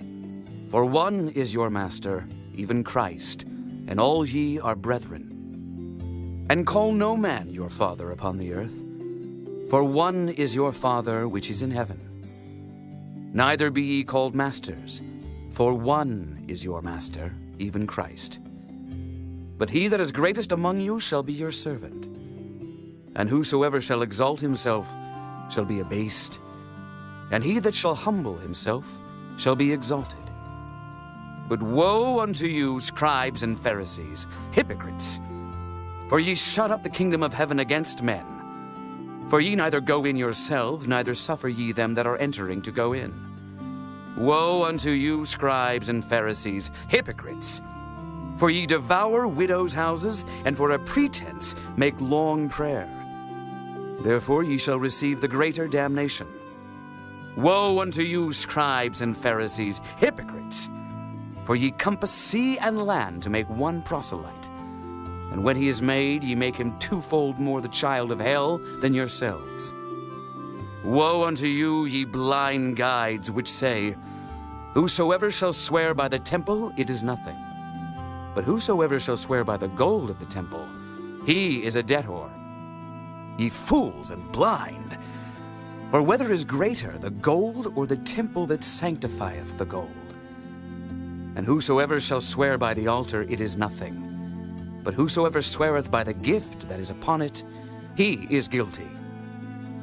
for one is your master, even Christ, and all ye are brethren. And call no man your father upon the earth, for one is your Father which is in heaven. Neither be ye called masters, for one is your master, even Christ. But he that is greatest among you shall be your servant. And whosoever shall exalt himself shall be abased, and he that shall humble himself shall be exalted. But woe unto you, scribes and Pharisees, hypocrites! For ye shut up the kingdom of heaven against men. For ye neither go in yourselves, neither suffer ye them that are entering to go in. Woe unto you, scribes and Pharisees, hypocrites! For ye devour widows' houses, and for a pretense make long prayer. Therefore ye shall receive the greater damnation. Woe unto you, scribes and Pharisees, hypocrites! For ye compass sea and land to make one proselyte. And when he is made, ye make him twofold more the child of hell than yourselves. Woe unto you, ye blind guides, which say, Whosoever shall swear by the temple, it is nothing. But whosoever shall swear by the gold of the temple, he is a debtor. Ye fools and blind! For whether is greater, the gold or the temple that sanctifieth the gold? And whosoever shall swear by the altar, it is nothing. But whosoever sweareth by the gift that is upon it, he is guilty.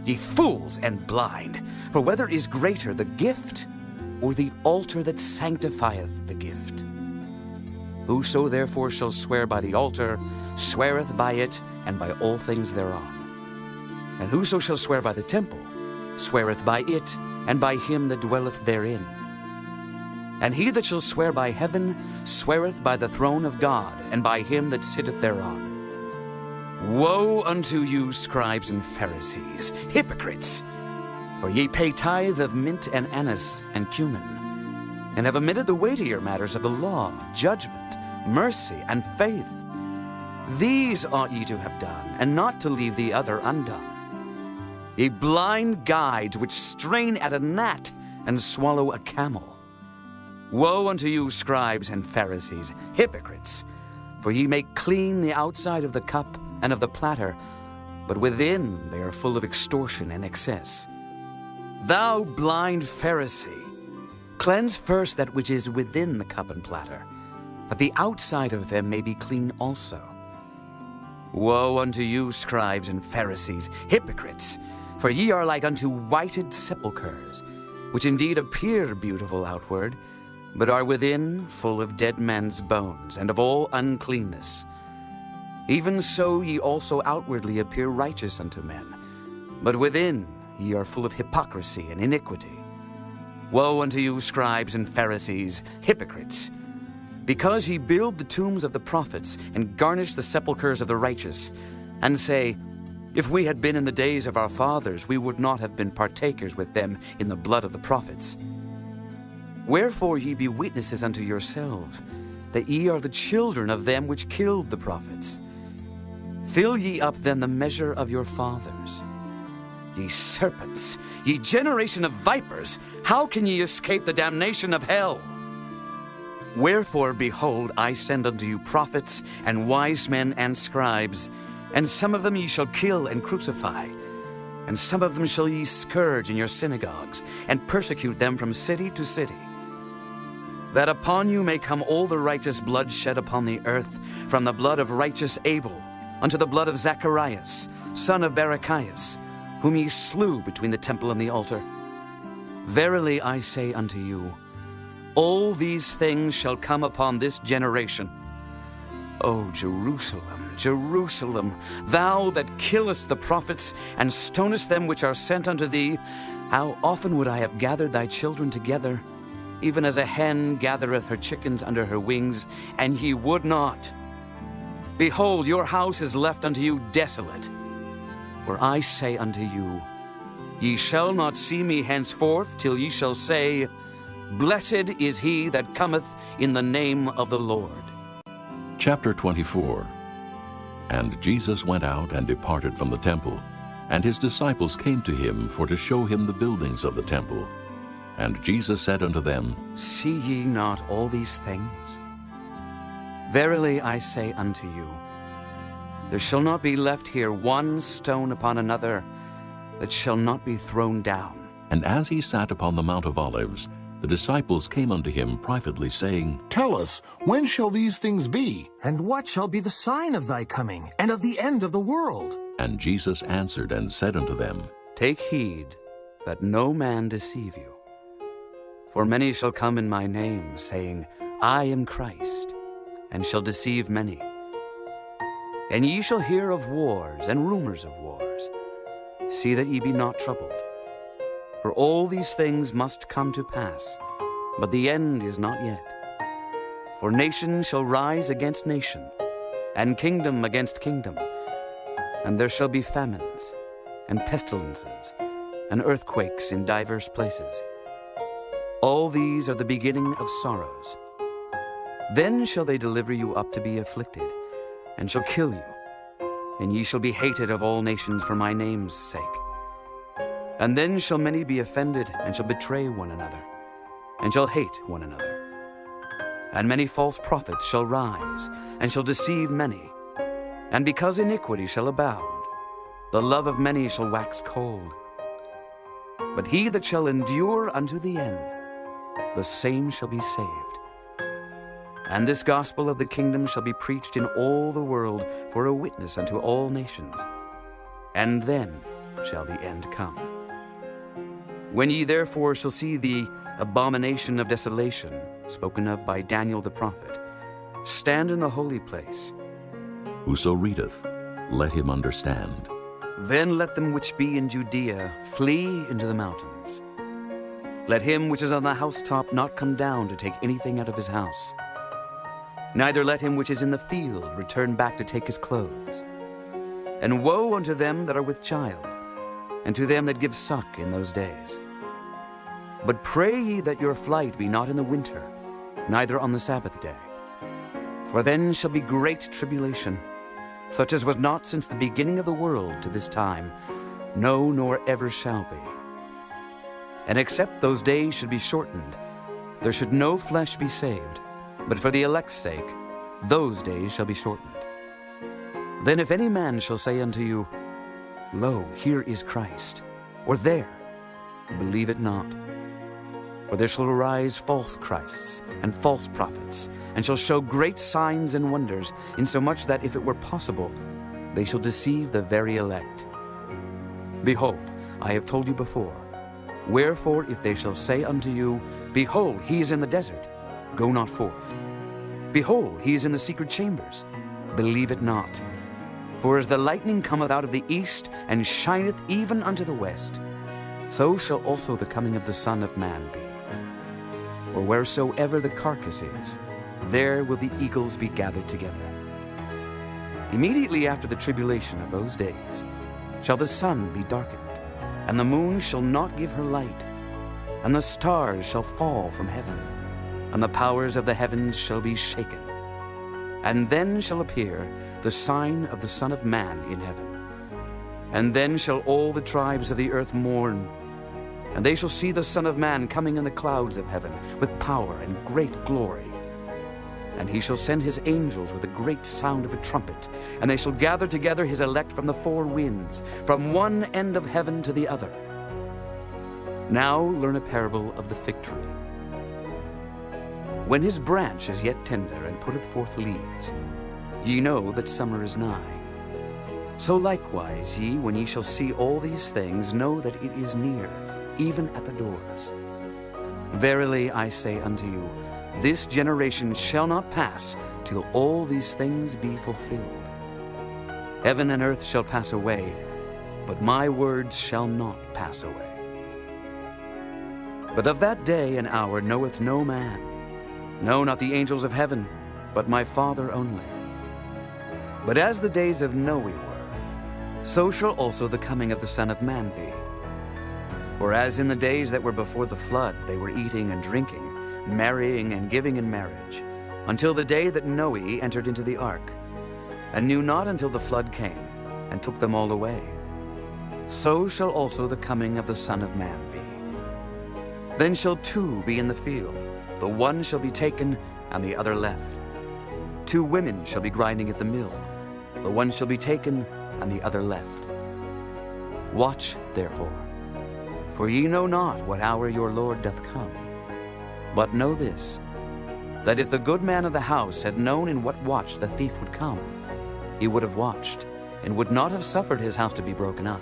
Ye fools and blind! For whether is greater, the gift or the altar that sanctifieth the gift? Whoso therefore shall swear by the altar, sweareth by it and by all things thereon. And whoso shall swear by the temple, sweareth by it and by him that dwelleth therein. And he that shall swear by heaven sweareth by the throne of God, and by him that sitteth thereon. Woe unto you, scribes and Pharisees, hypocrites! For ye pay tithe of mint and anise and cumin, and have omitted the weightier matters of the law, judgment, mercy, and faith. These ought ye to have done, and not to leave the other undone. Ye blind guides, which strain at a gnat and swallow a camel. Woe unto you, scribes and Pharisees, hypocrites! For ye make clean the outside of the cup and of the platter, but within they are full of extortion and excess. Thou blind Pharisee, cleanse first that which is within the cup and platter, that the outside of them may be clean also. Woe unto you, scribes and Pharisees, hypocrites! For ye are like unto whited sepulchres, which indeed appear beautiful outward, but are within full of dead men's bones, and of all uncleanness. Even so ye also outwardly appear righteous unto men, but within ye are full of hypocrisy and iniquity. Woe unto you, scribes and Pharisees, hypocrites! Because ye build the tombs of the prophets, and garnish the sepulchres of the righteous, and say, If we had been in the days of our fathers, we would not have been partakers with them in the blood of the prophets. Wherefore ye be witnesses unto yourselves, that ye are the children of them which killed the prophets. Fill ye up then the measure of your fathers. Ye serpents, ye generation of vipers, how can ye escape the damnation of hell? Wherefore, behold, I send unto you prophets, and wise men, and scribes, and some of them ye shall kill and crucify, and some of them shall ye scourge in your synagogues, and persecute them from city to city, that upon you may come all the righteous blood shed upon the earth, from the blood of righteous Abel unto the blood of Zacharias, son of Barachias, whom ye slew between the temple and the altar. Verily I say unto you, all these things shall come upon this generation. O Jerusalem, Jerusalem, thou that killest the prophets, and stonest them which are sent unto thee, how often would I have gathered thy children together, even as a hen gathereth her chickens under her wings, and ye would not. Behold, your house is left unto you desolate. For I say unto you, ye shall not see me henceforth, till ye shall say, Blessed is he that cometh in the name of the Lord. Chapter 24. And Jesus went out and departed from the temple, and his disciples came to him for to show him the buildings of the temple. And Jesus said unto them, See ye not all these things? Verily I say unto you, there shall not be left here one stone upon another that shall not be thrown down. And as he sat upon the Mount of Olives, the disciples came unto him privately, saying, Tell us, when shall these things be? And what shall be the sign of thy coming, and of the end of the world? And Jesus answered and said unto them, Take heed that no man deceive you. For many shall come in my name, saying, I am Christ, and shall deceive many. And ye shall hear of wars and rumors of wars. See that ye be not troubled. For all these things must come to pass, but the end is not yet. For nation shall rise against nation, and kingdom against kingdom, and there shall be famines, and pestilences, and earthquakes in divers places. All these are the beginning of sorrows. Then shall they deliver you up to be afflicted, and shall kill you, and ye shall be hated of all nations for my name's sake. And then shall many be offended, and shall betray one another, and shall hate one another. And many false prophets shall rise, and shall deceive many. And because iniquity shall abound, the love of many shall wax cold. But he that shall endure unto the end, the same shall be saved. And this gospel of the kingdom shall be preached in all the world for a witness unto all nations. And then shall the end come. When ye therefore shall see the abomination of desolation, spoken of by Daniel the prophet, stand in the holy place. Whoso readeth, let him understand. Then let them which be in Judea flee into the mountains. Let him which is on the housetop not come down to take anything out of his house. Neither let him which is in the field return back to take his clothes. And woe unto them that are with child, and to them that give suck in those days. But pray ye that your flight be not in the winter, neither on the Sabbath day. For then shall be great tribulation, such as was not since the beginning of the world to this time, no, nor ever shall be. And except those days should be shortened, there should no flesh be saved, but for the elect's sake, those days shall be shortened. Then if any man shall say unto you, Lo, here is Christ, or there, believe it not. For there shall arise false Christs and false prophets, and shall show great signs and wonders, insomuch that if it were possible, they shall deceive the very elect. Behold, I have told you before. Wherefore, if they shall say unto you, Behold, he is in the desert, go not forth. Behold, he is in the secret chambers, believe it not. For as the lightning cometh out of the east, and shineth even unto the west, so shall also the coming of the Son of Man be. For wheresoever the carcass is, there will the eagles be gathered together. Immediately after the tribulation of those days shall the sun be darkened, and the moon shall not give her light, and the stars shall fall from heaven, and the powers of the heavens shall be shaken. And then shall appear the sign of the Son of Man in heaven. And then shall all the tribes of the earth mourn, and they shall see the Son of Man coming in the clouds of heaven with power and great glory. And he shall send his angels with a great sound of a trumpet, and they shall gather together his elect from the four winds, from one end of heaven to the other. Now learn a parable of the fig tree. When his branch is yet tender and putteth forth leaves, ye know that summer is nigh. So likewise ye, when ye shall see all these things, know that it is near, even at the doors. Verily I say unto you, this generation shall not pass till all these things be fulfilled. Heaven and earth shall pass away, but my words shall not pass away. But of that day and hour knoweth no man, no, not the angels of heaven, but my Father only. But as the days of Noe were, so shall also the coming of the Son of Man be. For as in the days that were before the flood, they were eating and drinking, marrying and giving in marriage, until the day that Noe entered into the ark, and knew not until the flood came, and took them all away. So shall also the coming of the Son of Man be. Then shall two be in the field, the one shall be taken, and the other left. Two women shall be grinding at the mill, the one shall be taken, and the other left. Watch, therefore, for ye know not what hour your Lord doth come. But know this, that if the good man of the house had known in what watch the thief would come, he would have watched, and would not have suffered his house to be broken up.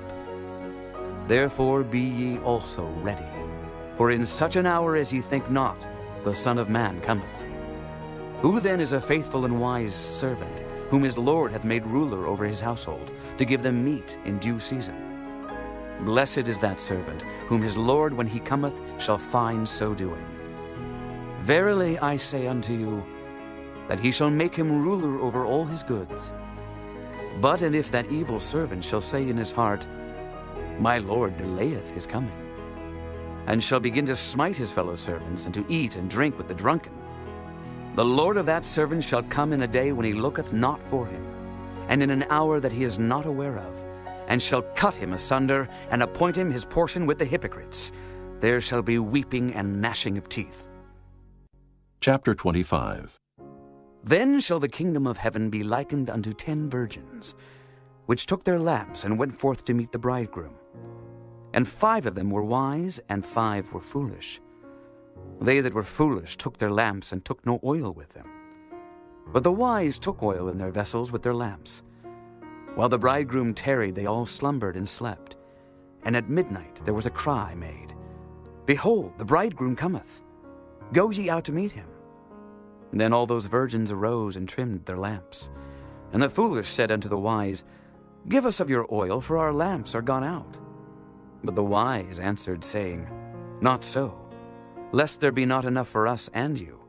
Therefore be ye also ready, for in such an hour as ye think not, the Son of Man cometh. Who then is a faithful and wise servant, whom his Lord hath made ruler over his household, to give them meat in due season? Blessed is that servant, whom his Lord, when he cometh, shall find so doing. Verily I say unto you, that he shall make him ruler over all his goods. But and if that evil servant shall say in his heart, My Lord delayeth his coming, and shall begin to smite his fellow servants, and to eat and drink with the drunken, the Lord of that servant shall come in a day when he looketh not for him, and in an hour that he is not aware of, and shall cut him asunder, and appoint him his portion with the hypocrites. There shall be weeping and gnashing of teeth. Chapter 25. Then shall the kingdom of heaven be likened unto 10 virgins, which took their lamps and went forth to meet the bridegroom. And 5 of them were wise, and 5 were foolish. They that were foolish took their lamps, and took no oil with them. But the wise took oil in their vessels with their lamps. While the bridegroom tarried, they all slumbered and slept. And at midnight there was a cry made, Behold, the bridegroom cometh. Go ye out to meet him. Then all those virgins arose and trimmed their lamps. And the foolish said unto the wise, Give us of your oil, for our lamps are gone out. But the wise answered, saying, Not so, lest there be not enough for us and you.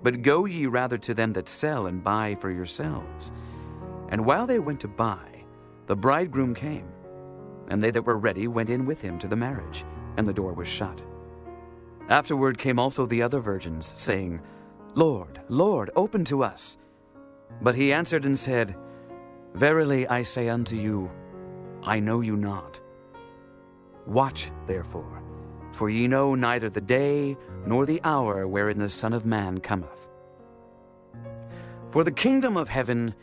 But go ye rather to them that sell, and buy for yourselves. And while they went to buy, the bridegroom came. And they that were ready went in with him to the marriage, and the door was shut. Afterward came also the other virgins, saying, Lord, Lord, open to us. But he answered and said, Verily I say unto you, I know you not. Watch therefore, for ye know neither the day nor the hour wherein the Son of Man cometh. For the kingdom of heaven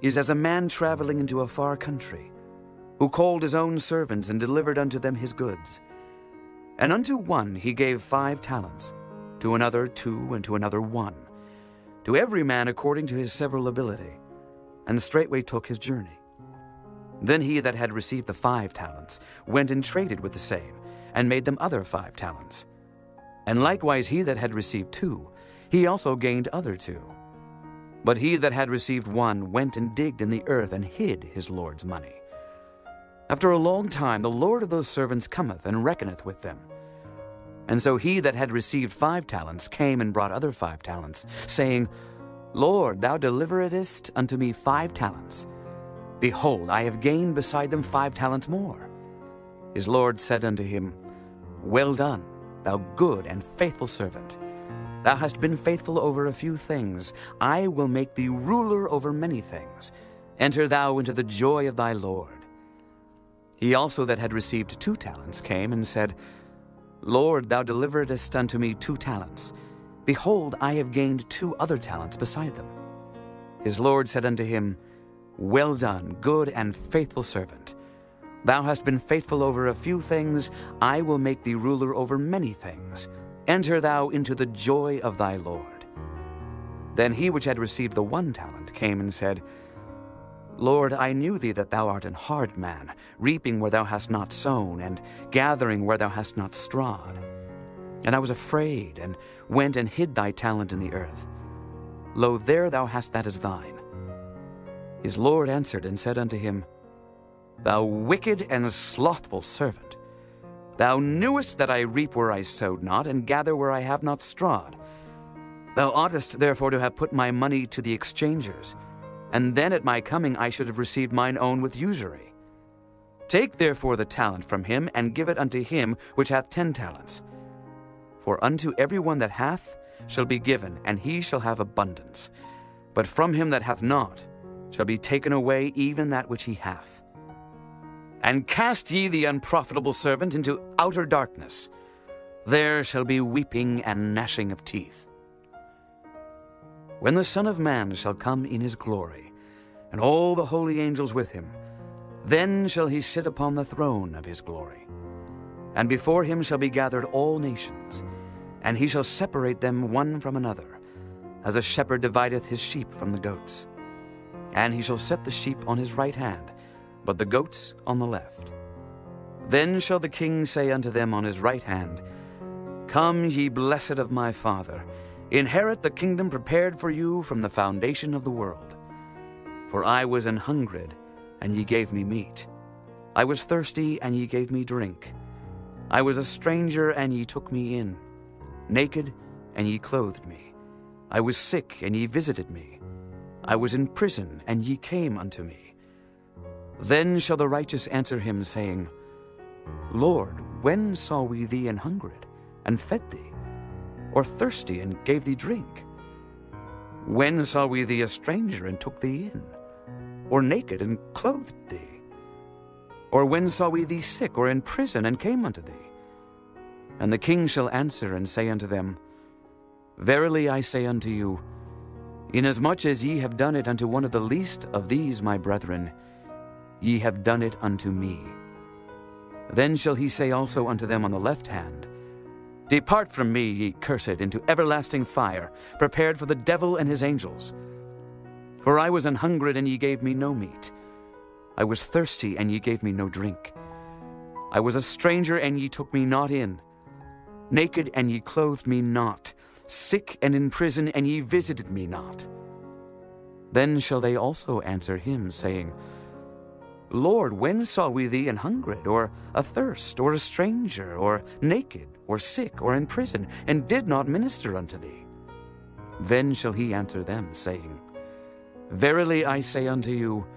is as a man traveling into a far country, who called his own servants and delivered unto them his goods. And unto one he gave 5 talents, to another 2, and to another 1, to every man according to his several ability, and straightway took his journey. Then he that had received the 5 talents went and traded with the same, and made them other 5 talents. And likewise he that had received 2, he also gained other 2. But he that had received 1 went and digged in the earth, and hid his Lord's money. After a long time the Lord of those servants cometh, and reckoneth with them. And so he that had received 5 talents came and brought other 5 talents, saying, Lord, thou deliveredst unto me 5 talents. Behold, I have gained beside them 5 talents more. His Lord said unto him, Well done, thou good and faithful servant. Thou hast been faithful over a few things. I will make thee ruler over many things. Enter thou into the joy of thy Lord. He also that had received 2 talents came and said, Lord, thou deliveredst unto me 2 talents. Behold, I have gained 2 other talents beside them. His Lord said unto him, Well done, good and faithful servant. Thou hast been faithful over a few things. I will make thee ruler over many things. Enter thou into the joy of thy Lord. Then he which had received the 1 talent came and said, Lord, I knew thee that thou art an hard man, reaping where thou hast not sown, and gathering where thou hast not strawed. And I was afraid, and went and hid thy talent in the earth. Lo, there thou hast that is thine. His Lord answered and said unto him, Thou wicked and slothful servant, thou knewest that I reap where I sowed not, and gather where I have not strawed. Thou oughtest therefore to have put my money to the exchangers, and then at my coming I should have received mine own with usury. Take therefore the talent from him, and give it unto him which hath 10 talents. For unto every one that hath shall be given, and he shall have abundance. But from him that hath not shall be taken away even that which he hath. And cast ye the unprofitable servant into outer darkness. There shall be weeping and gnashing of teeth. When the Son of Man shall come in his glory, and all the holy angels with him, then shall he sit upon the throne of his glory. And before him shall be gathered all nations, and he shall separate them one from another, as a shepherd divideth his sheep from the goats. And he shall set the sheep on his right hand, but the goats on the left. Then shall the king say unto them on his right hand, Come, ye blessed of my Father, inherit the kingdom prepared for you from the foundation of the world. For I was an hungred, and ye gave me meat. I was thirsty, and ye gave me drink. I was a stranger, and ye took me in. Naked, and ye clothed me. I was sick, and ye visited me. I was in prison, and ye came unto me. Then shall the righteous answer him, saying, Lord, when saw we thee an hungered, and fed thee? Or thirsty, and gave thee drink? When saw we thee a stranger, and took thee in? Or naked, and clothed thee? Or when saw we thee sick, or in prison, and came unto thee? And the king shall answer and say unto them, Verily I say unto you, inasmuch as ye have done it unto one of the least of these my brethren, ye have done it unto me. Then shall he say also unto them on the left hand, Depart from me, ye cursed, into everlasting fire, prepared for the devil and his angels. For I was an hungered, and ye gave me no meat. I was thirsty, and ye gave me no drink. I was a stranger, and ye took me not in. Naked, and ye clothed me not. Sick and in prison, and ye visited me not. Then shall they also answer him, saying, Lord, when saw we thee an hungered, or athirst, or a stranger, or naked, or sick, or in prison, and did not minister unto thee? Then shall he answer them, saying, Verily I say unto you,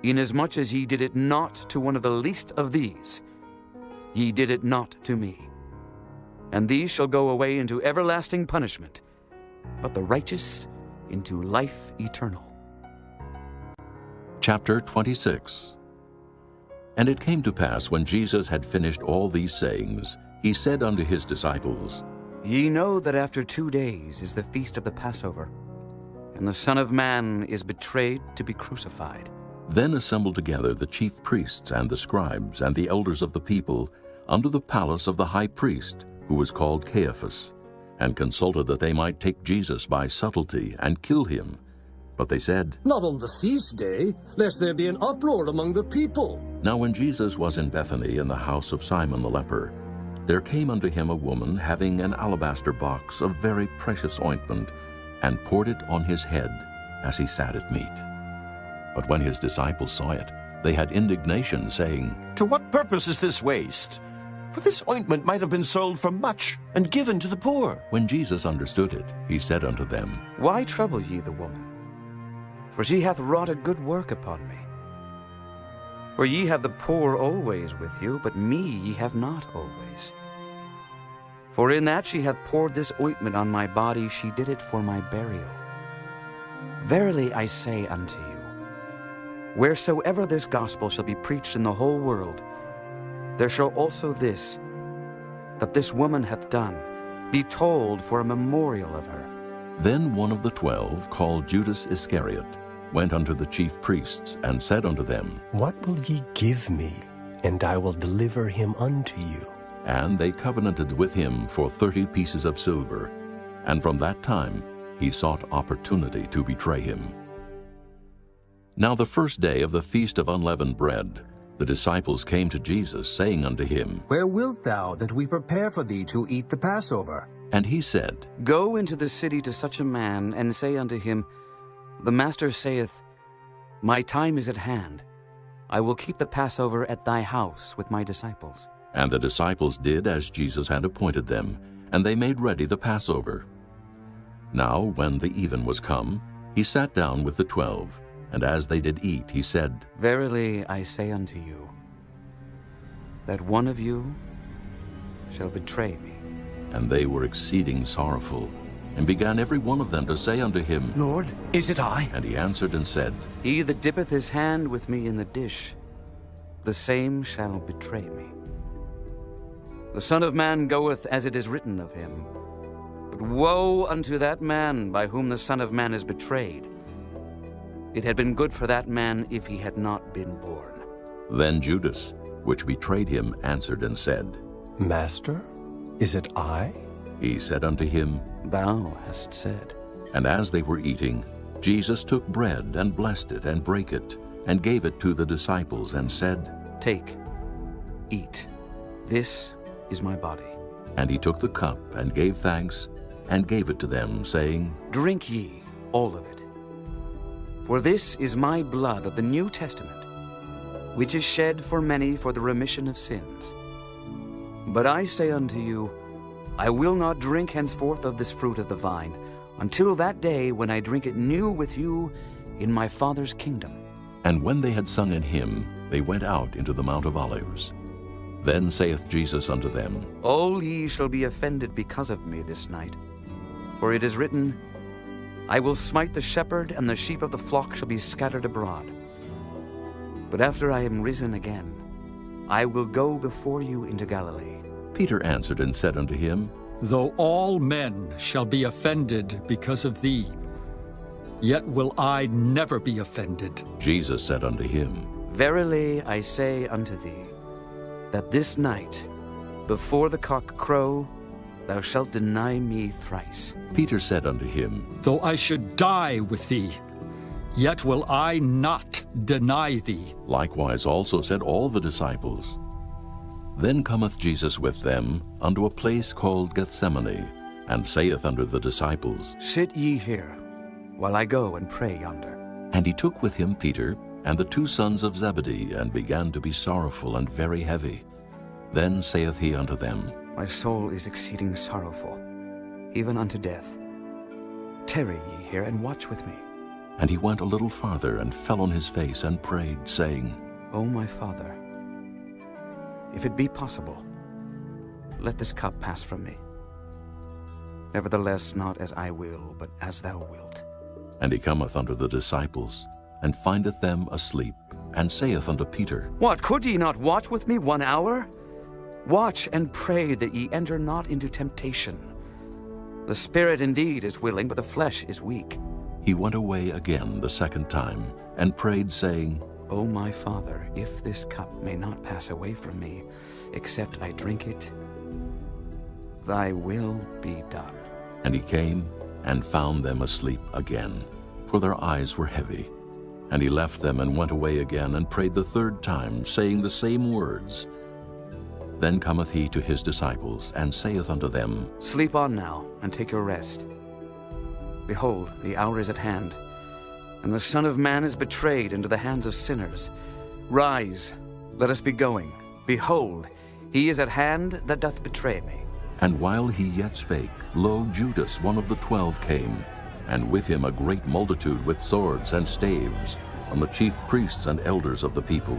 inasmuch as ye did it not to one of the least of these, ye did it not to me. And these shall go away into everlasting punishment, but the righteous into life eternal. Chapter 26. And it came to pass, when Jesus had finished all these sayings, he said unto his disciples, Ye know that after 2 days is the feast of the Passover, and the Son of Man is betrayed to be crucified. Then assembled together the chief priests and the scribes and the elders of the people unto the palace of the high priest, who was called Caiaphas, and consulted that they might take Jesus by subtlety and kill him. But they said, Not on the feast day, lest there be an uproar among the people. Now when Jesus was in Bethany in the house of Simon the leper, there came unto him a woman having an alabaster box of very precious ointment, and poured it on his head as he sat at meat. But when his disciples saw it, they had indignation, saying, To what purpose is this waste? For this ointment might have been sold for much, and given to the poor. When Jesus understood it, he said unto them, Why trouble ye the woman? For she hath wrought a good work upon me. For ye have the poor always with you, but me ye have not always. For in that she hath poured this ointment on my body, she did it for my burial. Verily I say unto you, wheresoever this gospel shall be preached in the whole world, there shall also this, that this woman hath done, be told for a memorial of her. Then one of the 12, called Judas Iscariot, went unto the chief priests, and said unto them, What will ye give me, and I will deliver him unto you? And they covenanted with him for 30 pieces of silver, and from that time he sought opportunity to betray him. Now the first day of the feast of unleavened bread, the disciples came to Jesus, saying unto him, Where wilt thou that we prepare for thee to eat the Passover? And he said, Go into the city to such a man, and say unto him, The Master saith, My time is at hand. I will keep the Passover at thy house with my disciples. And the disciples did as Jesus had appointed them, and they made ready the Passover. Now when the even was come, he sat down with the 12, and as they did eat, he said, Verily I say unto you, that one of you shall betray me. And they were exceeding sorrowful, and began every one of them to say unto him, Lord, is it I? And he answered and said, He that dippeth his hand with me in the dish, the same shall betray me. The Son of Man goeth as it is written of him. But woe unto that man by whom the Son of Man is betrayed. It had been good for that man if he had not been born. Then Judas, which betrayed him, answered and said, Master, is it I? He said unto him, Thou hast said. And as they were eating, Jesus took bread, and blessed it, and brake it, and gave it to the disciples, and said, Take, eat, this is my body. And he took the cup, and gave thanks, and gave it to them, saying, Drink ye all of it. For this is my blood of the New Testament, which is shed for many for the remission of sins. But I say unto you, I will not drink henceforth of this fruit of the vine, until that day when I drink it new with you in my Father's kingdom. And when they had sung an hymn, they went out into the Mount of Olives. Then saith Jesus unto them, All ye shall be offended because of me this night. For it is written, I will smite the shepherd, and the sheep of the flock shall be scattered abroad. But after I am risen again, I will go before you into Galilee. Peter answered and said unto him, Though all men shall be offended because of thee, yet will I never be offended. Jesus said unto him, Verily I say unto thee, that this night, before the cock crow, thou shalt deny me thrice. Peter said unto him, Though I should die with thee, yet will I not deny thee. Likewise also said all the disciples. Then cometh Jesus with them unto a place called Gethsemane, and saith unto the disciples, Sit ye here, while I go and pray yonder. And he took with him Peter and the 2 sons of Zebedee, and began to be sorrowful and very heavy. Then saith he unto them, My soul is exceeding sorrowful, even unto death. Tarry ye here, and watch with me. And he went a little farther, and fell on his face, and prayed, saying, O my Father, if it be possible, let this cup pass from me. Nevertheless, not as I will, but as thou wilt. And he cometh unto the disciples, and findeth them asleep, and saith unto Peter, What, could ye not watch with me 1 hour? Watch and pray that ye enter not into temptation. The spirit indeed is willing, but the flesh is weak. He went away again the 2nd time, and prayed, saying, O my Father, if this cup may not pass away from me, except I drink it, thy will be done. And he came, and found them asleep again, for their eyes were heavy. And he left them, and went away again, and prayed the 3rd time, saying the same words. Then cometh he to his disciples, and saith unto them, Sleep on now, and take your rest. Behold, the hour is at hand, and the Son of Man is betrayed into the hands of sinners. Rise, let us be going. Behold, he is at hand that doth betray me. And while he yet spake, lo, Judas, one of the 12, came, and with him a great multitude with swords and staves, and the chief priests and elders of the people.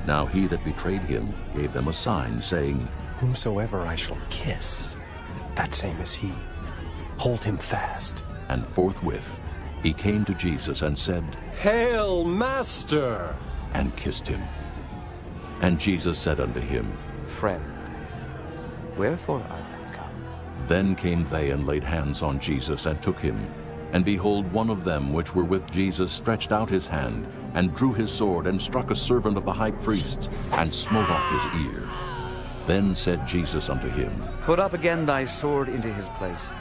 Now he that betrayed him gave them a sign, saying, Whomsoever I shall kiss, that same is he. Hold him fast. And forthwith he came to Jesus and said, Hail, Master! And kissed him. And Jesus said unto him, Friend, wherefore art thou come? Then came they and laid hands on Jesus, and took him. And behold, one of them which were with Jesus stretched out his hand, and drew his sword, and struck a servant of the high priest, and smote off his ear. Then said Jesus unto him, Put up again thy sword into his place.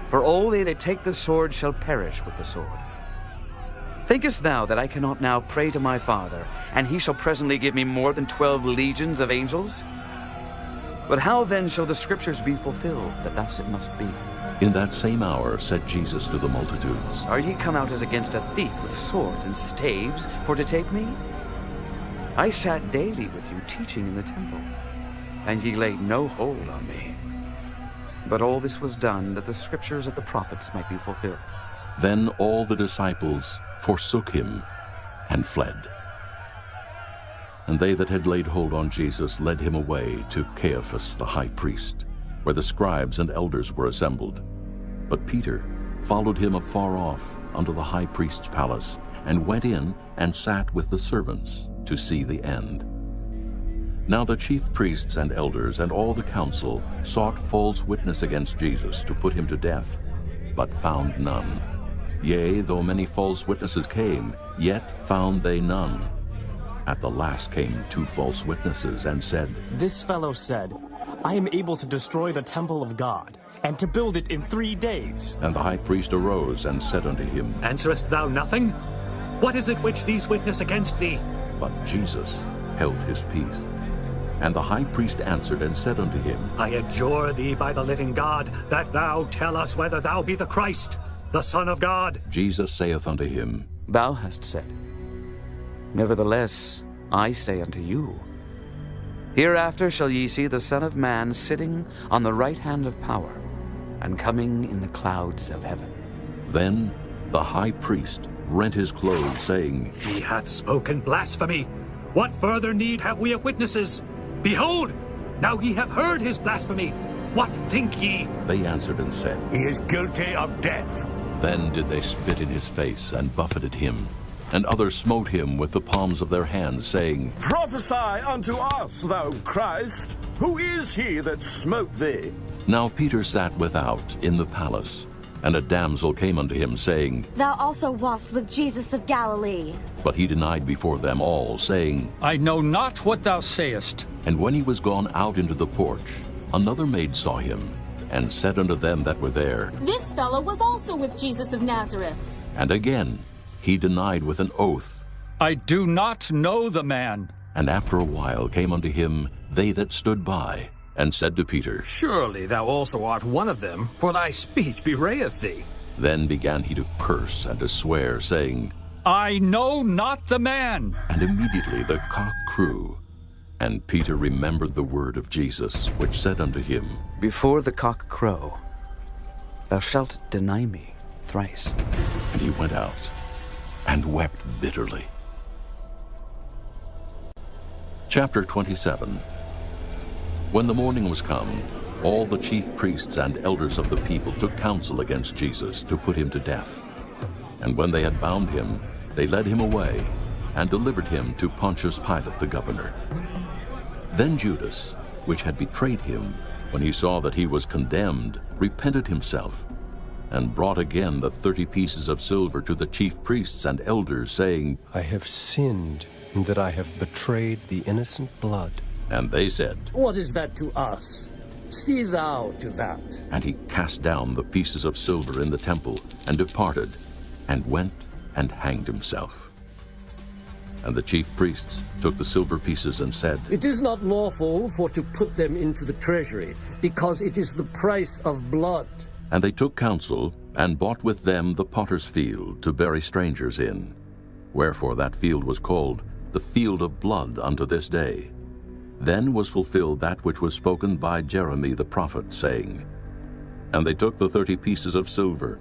For all they that take the sword shall perish with the sword. Thinkest thou that I cannot now pray to my Father, and he shall presently give me more than 12 legions of angels? But how then shall the scriptures be fulfilled, that thus it must be? In that same hour said Jesus to the multitudes, Are ye come out as against a thief with swords and staves for to take me? I sat daily with you teaching in the temple, and ye laid no hold on me. But all this was done that the scriptures of the prophets might be fulfilled. Then all the disciples forsook him and fled. And they that had laid hold on Jesus led him away to Caiaphas the high priest, where the scribes and elders were assembled. But Peter followed him afar off unto the high priest's palace, and went in and sat with the servants to see the end. Now the chief priests and elders and all the council sought false witness against Jesus to put him to death, but found none. Yea, though many false witnesses came, yet found they none. At the last came 2 false witnesses, and said, This fellow said, I am able to destroy the temple of God, and to build it in 3 days. And the high priest arose and said unto him, Answerest thou nothing? What is it which these witness against thee? But Jesus held his peace. And the high priest answered and said unto him, I adjure thee by the living God, that thou tell us whether thou be the Christ, the Son of God. Jesus saith unto him, Thou hast said. Nevertheless, I say unto you, Hereafter shall ye see the Son of Man sitting on the right hand of power, and coming in the clouds of heaven. Then the high priest rent his clothes, saying, He hath spoken blasphemy. What further need have we of witnesses? Behold, now ye have heard his blasphemy. What think ye? They answered and said, He is guilty of death. Then did they spit in his face and buffeted him. And others smote him with the palms of their hands, saying, Prophesy unto us, thou Christ. Who is he that smote thee? Now Peter sat without in the palace, and a damsel came unto him, saying, Thou also wast with Jesus of Galilee. But he denied before them all, saying, I know not what thou sayest. And when he was gone out into the porch, another maid saw him, and said unto them that were there, This fellow was also with Jesus of Nazareth. And again he denied with an oath, I do not know the man. And after a while came unto him they that stood by, and said to Peter, Surely thou also art one of them, for thy speech bewrayeth thee. Then began he to curse and to swear, saying, I know not the man. And immediately the cock crew. And Peter remembered the word of Jesus, which said unto him, Before the cock crow, thou shalt deny me thrice. And he went out and wept bitterly. Chapter 27. When the morning was come, all the chief priests and elders of the people took counsel against Jesus to put him to death. And when they had bound him, they led him away, and delivered him to Pontius Pilate the governor. Then Judas, which had betrayed him, when he saw that he was condemned, repented himself, and brought again the 30 pieces of silver to the chief priests and elders, saying, I have sinned in that I have betrayed the innocent blood. And they said, What is that to us? See thou to that. And he cast down the pieces of silver in the temple, and departed, and went and hanged himself. And the chief priests took the silver pieces and said, It is not lawful for to put them into the treasury, because it is the price of blood. And they took counsel, and bought with them the potter's field to bury strangers in. Wherefore that field was called the field of blood unto this day. Then was fulfilled that which was spoken by Jeremy the prophet, saying, And they took the 30 pieces of silver,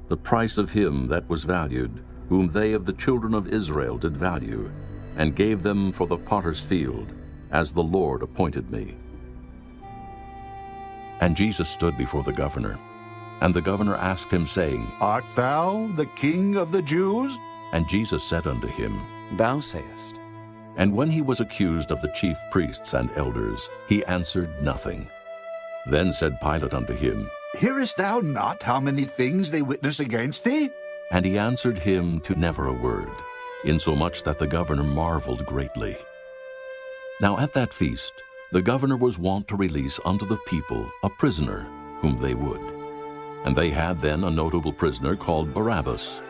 the price of him that was valued, whom they of the children of Israel did value, and gave them for the potter's field, as the Lord appointed me. And Jesus stood before the governor. And the governor asked him, saying, Art thou the King of the Jews? And Jesus said unto him, Thou sayest. And when he was accused of the chief priests and elders, he answered nothing. Then said Pilate unto him, Hearest thou not how many things they witness against thee? And he answered him to never a word, insomuch that the governor marveled greatly. Now at that feast the governor was wont to release unto the people a prisoner whom they would. And they had then a notable prisoner called Barabbas.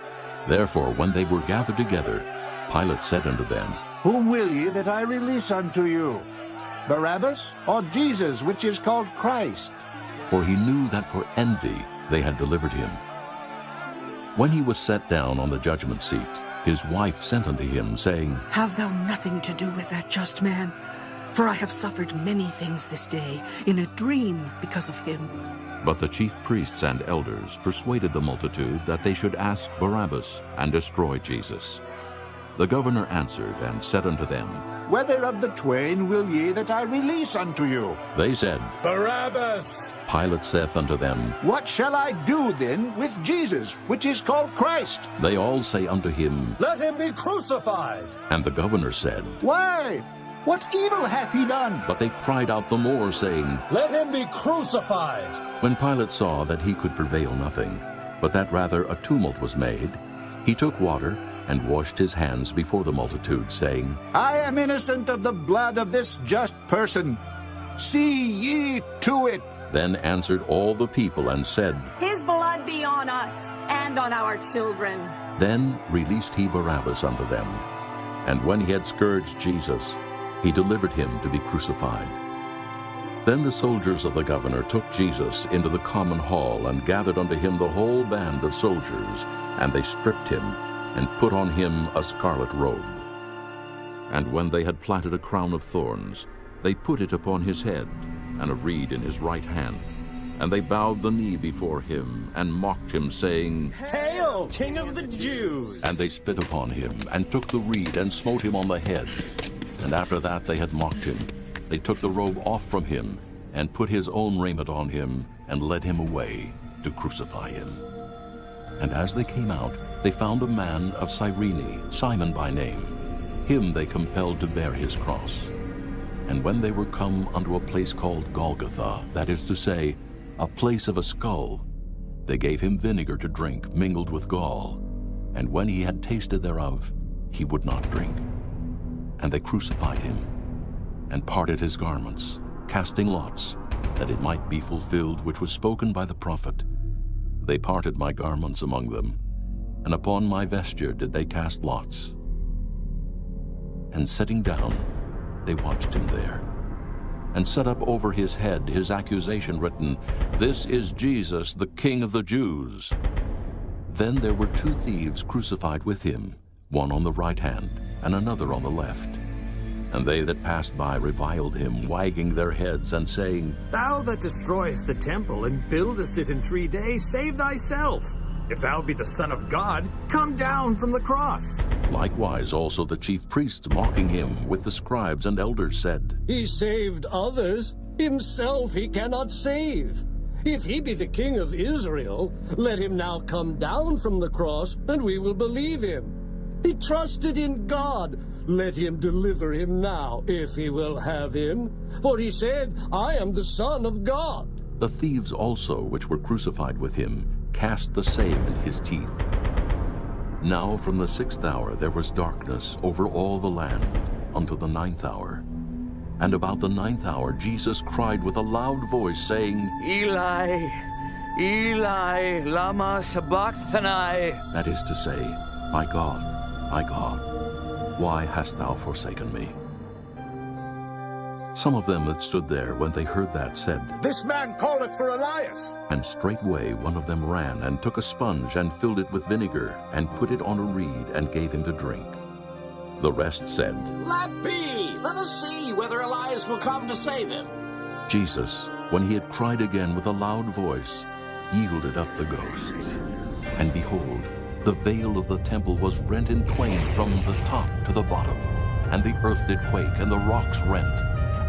Therefore when they were gathered together, Pilate said unto them, Whom will ye that I release unto you? Barabbas, or Jesus, which is called Christ? For he knew that for envy they had delivered him. When he was set down on the judgment seat, his wife sent unto him, saying, Have thou nothing to do with that just man, for I have suffered many things this day in a dream because of him. But the chief priests and elders persuaded the multitude that they should ask Barabbas and destroy Jesus. The governor answered and said unto them, Whether of the twain will ye that I release unto you? They said, Barabbas. Pilate saith unto them, What shall I do then with Jesus, which is called Christ? They all say unto him, Let him be crucified. And the governor said, Why? What evil hath he done? But they cried out the more, saying, Let him be crucified. When Pilate saw that he could prevail nothing, but that rather a tumult was made, he took water and washed his hands before the multitude, saying, I am innocent of the blood of this just person. See ye to it. Then answered all the people and said, His blood be on us and on our children. Then released he Barabbas unto them. And when he had scourged Jesus, he delivered him to be crucified. Then the soldiers of the governor took Jesus into the common hall, and gathered unto him the whole band of soldiers, and they stripped him, and put on him a scarlet robe. And when they had platted a crown of thorns, they put it upon his head, and a reed in his right hand. And they bowed the knee before him, and mocked him, saying, Hail, King of the Jews! And they spit upon him, and took the reed, and smote him on the head. And after that they had mocked him, they took the robe off from him, and put his own raiment on him, and led him away to crucify him. And as they came out, they found a man of Cyrene, Simon by name. Him they compelled to bear his cross. And when they were come unto a place called Golgotha, that is to say, a place of a skull, they gave him vinegar to drink mingled with gall. And when he had tasted thereof, he would not drink. And they crucified him, and parted his garments, casting lots, that it might be fulfilled which was spoken by the prophet. They parted my garments among them, and upon my vesture did they cast lots. And sitting down, they watched him there, and set up over his head his accusation written, This is Jesus, the King of the Jews. Then there were two thieves crucified with him, one on the right hand, and another on the left. And they that passed by reviled him, wagging their heads, and saying, Thou that destroyest the temple, and buildest it in 3 days, save thyself. If thou be the Son of God, come down from the cross. Likewise also the chief priests, mocking him, with the scribes and elders, said, He saved others, himself he cannot save. If he be the King of Israel, let him now come down from the cross, and we will believe him. He trusted in God. Let him deliver him now, if he will have him. For he said, I am the Son of God. The thieves also, which were crucified with him, cast the same in his teeth. Now from the 6th hour there was darkness over all the land unto the 9th hour. And about the 9th hour Jesus cried with a loud voice, saying, Eli, Eli, lama sabachthani. That is to say, my God, why hast thou forsaken me? Some of them that stood there, when they heard that, said, This man calleth for Elias. And straightway one of them ran, and took a sponge, and filled it with vinegar, and put it on a reed, and gave him to drink. The rest said, Let be! Let us see whether Elias will come to save him. Jesus, when he had cried again with a loud voice, yielded up the ghost. And behold, the veil of the temple was rent in twain from the top to the bottom, and the earth did quake, and the rocks rent,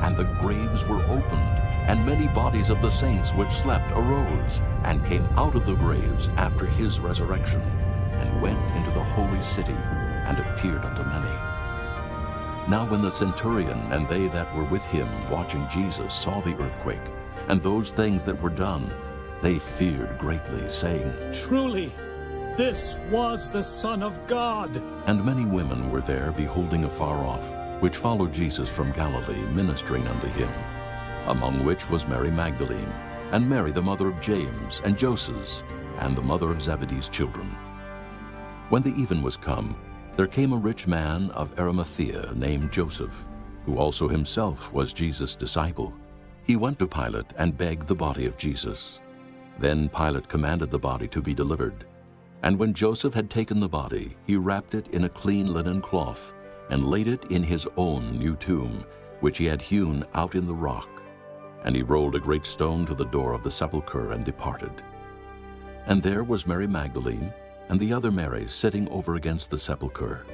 and the graves were opened, and many bodies of the saints which slept arose, and came out of the graves after his resurrection, and went into the holy city, and appeared unto many. Now when the centurion and they that were with him watching Jesus saw the earthquake, and those things that were done, they feared greatly, saying, Truly, this was the Son of God. And many women were there, beholding afar off, which followed Jesus from Galilee, ministering unto him, among which was Mary Magdalene, and Mary the mother of James, and Joses, and the mother of Zebedee's children. When the even was come, there came a rich man of Arimathea, named Joseph, who also himself was Jesus' disciple. He went to Pilate, and begged the body of Jesus. Then Pilate commanded the body to be delivered. And when Joseph had taken the body, he wrapped it in a clean linen cloth, and laid it in his own new tomb, which he had hewn out in the rock. And he rolled a great stone to the door of the sepulchre, and departed. And there was Mary Magdalene, and the other Mary, sitting over against the sepulchre.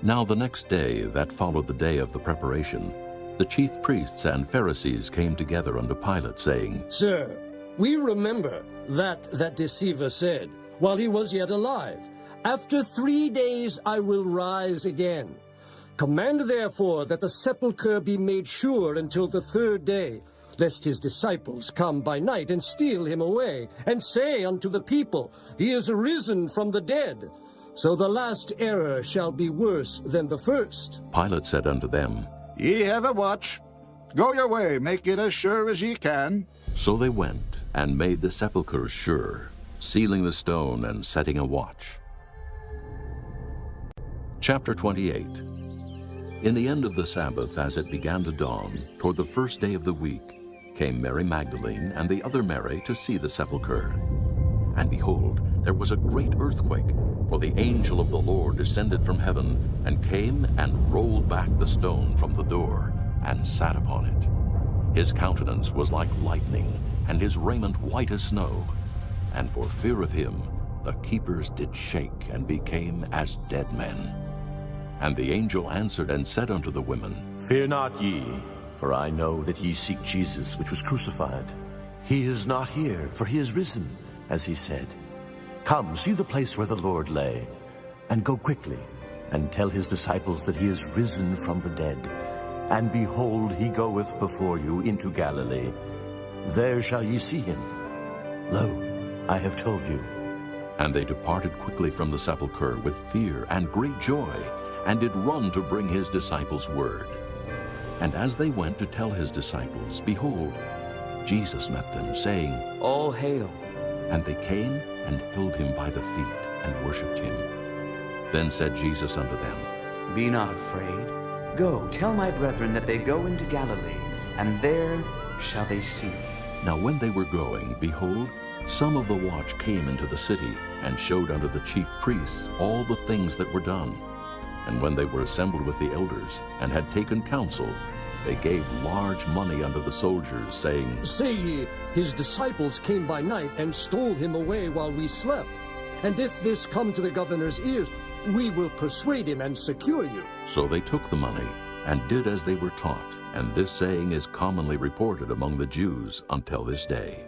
Now the next day, that followed the day of the preparation, the chief priests and Pharisees came together unto Pilate, saying, Sir, we remember that deceiver said, while he was yet alive, After 3 days I will rise again. Command therefore that the sepulchre be made sure until the 3rd day, lest his disciples come by night and steal him away, and say unto the people, He is risen from the dead. So the last error shall be worse than the first. Pilate said unto them, Ye have a watch. Go your way, make it as sure as ye can. So they went, and made the sepulchre sure, sealing the stone, and setting a watch. Chapter 28. In the end of the Sabbath, as it began to dawn, toward the 1st day of the week, came Mary Magdalene and the other Mary to see the sepulchre. And behold, there was a great earthquake, for the angel of the Lord descended from heaven, and came and rolled back the stone from the door, and sat upon it. His countenance was like lightning, and his raiment white as snow. And for fear of him, the keepers did shake and became as dead men. And the angel answered and said unto the women, Fear not ye, for I know that ye seek Jesus, which was crucified. He is not here, for he is risen, as he said. Come, see the place where the Lord lay, and go quickly, and tell his disciples that he is risen from the dead. And behold, he goeth before you into Galilee. There shall ye see him. Lo, I have told you. And they departed quickly from the sepulchre with fear and great joy, and did run to bring his disciples word. And as they went to tell his disciples, behold, Jesus met them, saying, All hail. And they came and held him by the feet and worshipped him. Then said Jesus unto them, Be not afraid. Go, tell my brethren that they go into Galilee, and there shall they see me. Now when they were going, behold, some of the watch came into the city, and showed unto the chief priests all the things that were done. And when they were assembled with the elders, and had taken counsel, they gave large money unto the soldiers, saying, Say ye, his disciples came by night and stole him away while we slept. And if this come to the governor's ears, we will persuade him and secure you. So they took the money, and did as they were taught. And this saying is commonly reported among the Jews until this day.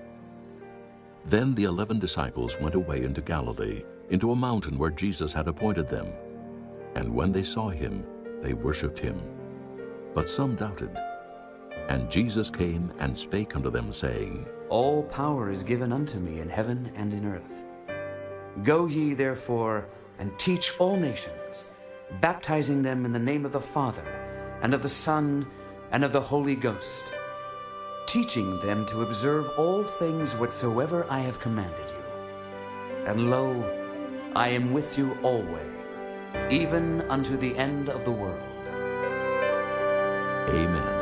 Then the 11 disciples went away into Galilee, into a mountain where Jesus had appointed them. And when they saw him, they worshipped him. But some doubted. And Jesus came and spake unto them, saying, All power is given unto me in heaven and in earth. Go ye therefore, and teach all nations, baptizing them in the name of the Father, and of the Son, and of the Holy Ghost, teaching them to observe all things whatsoever I have commanded you. And lo, I am with you always, even unto the end of the world. Amen.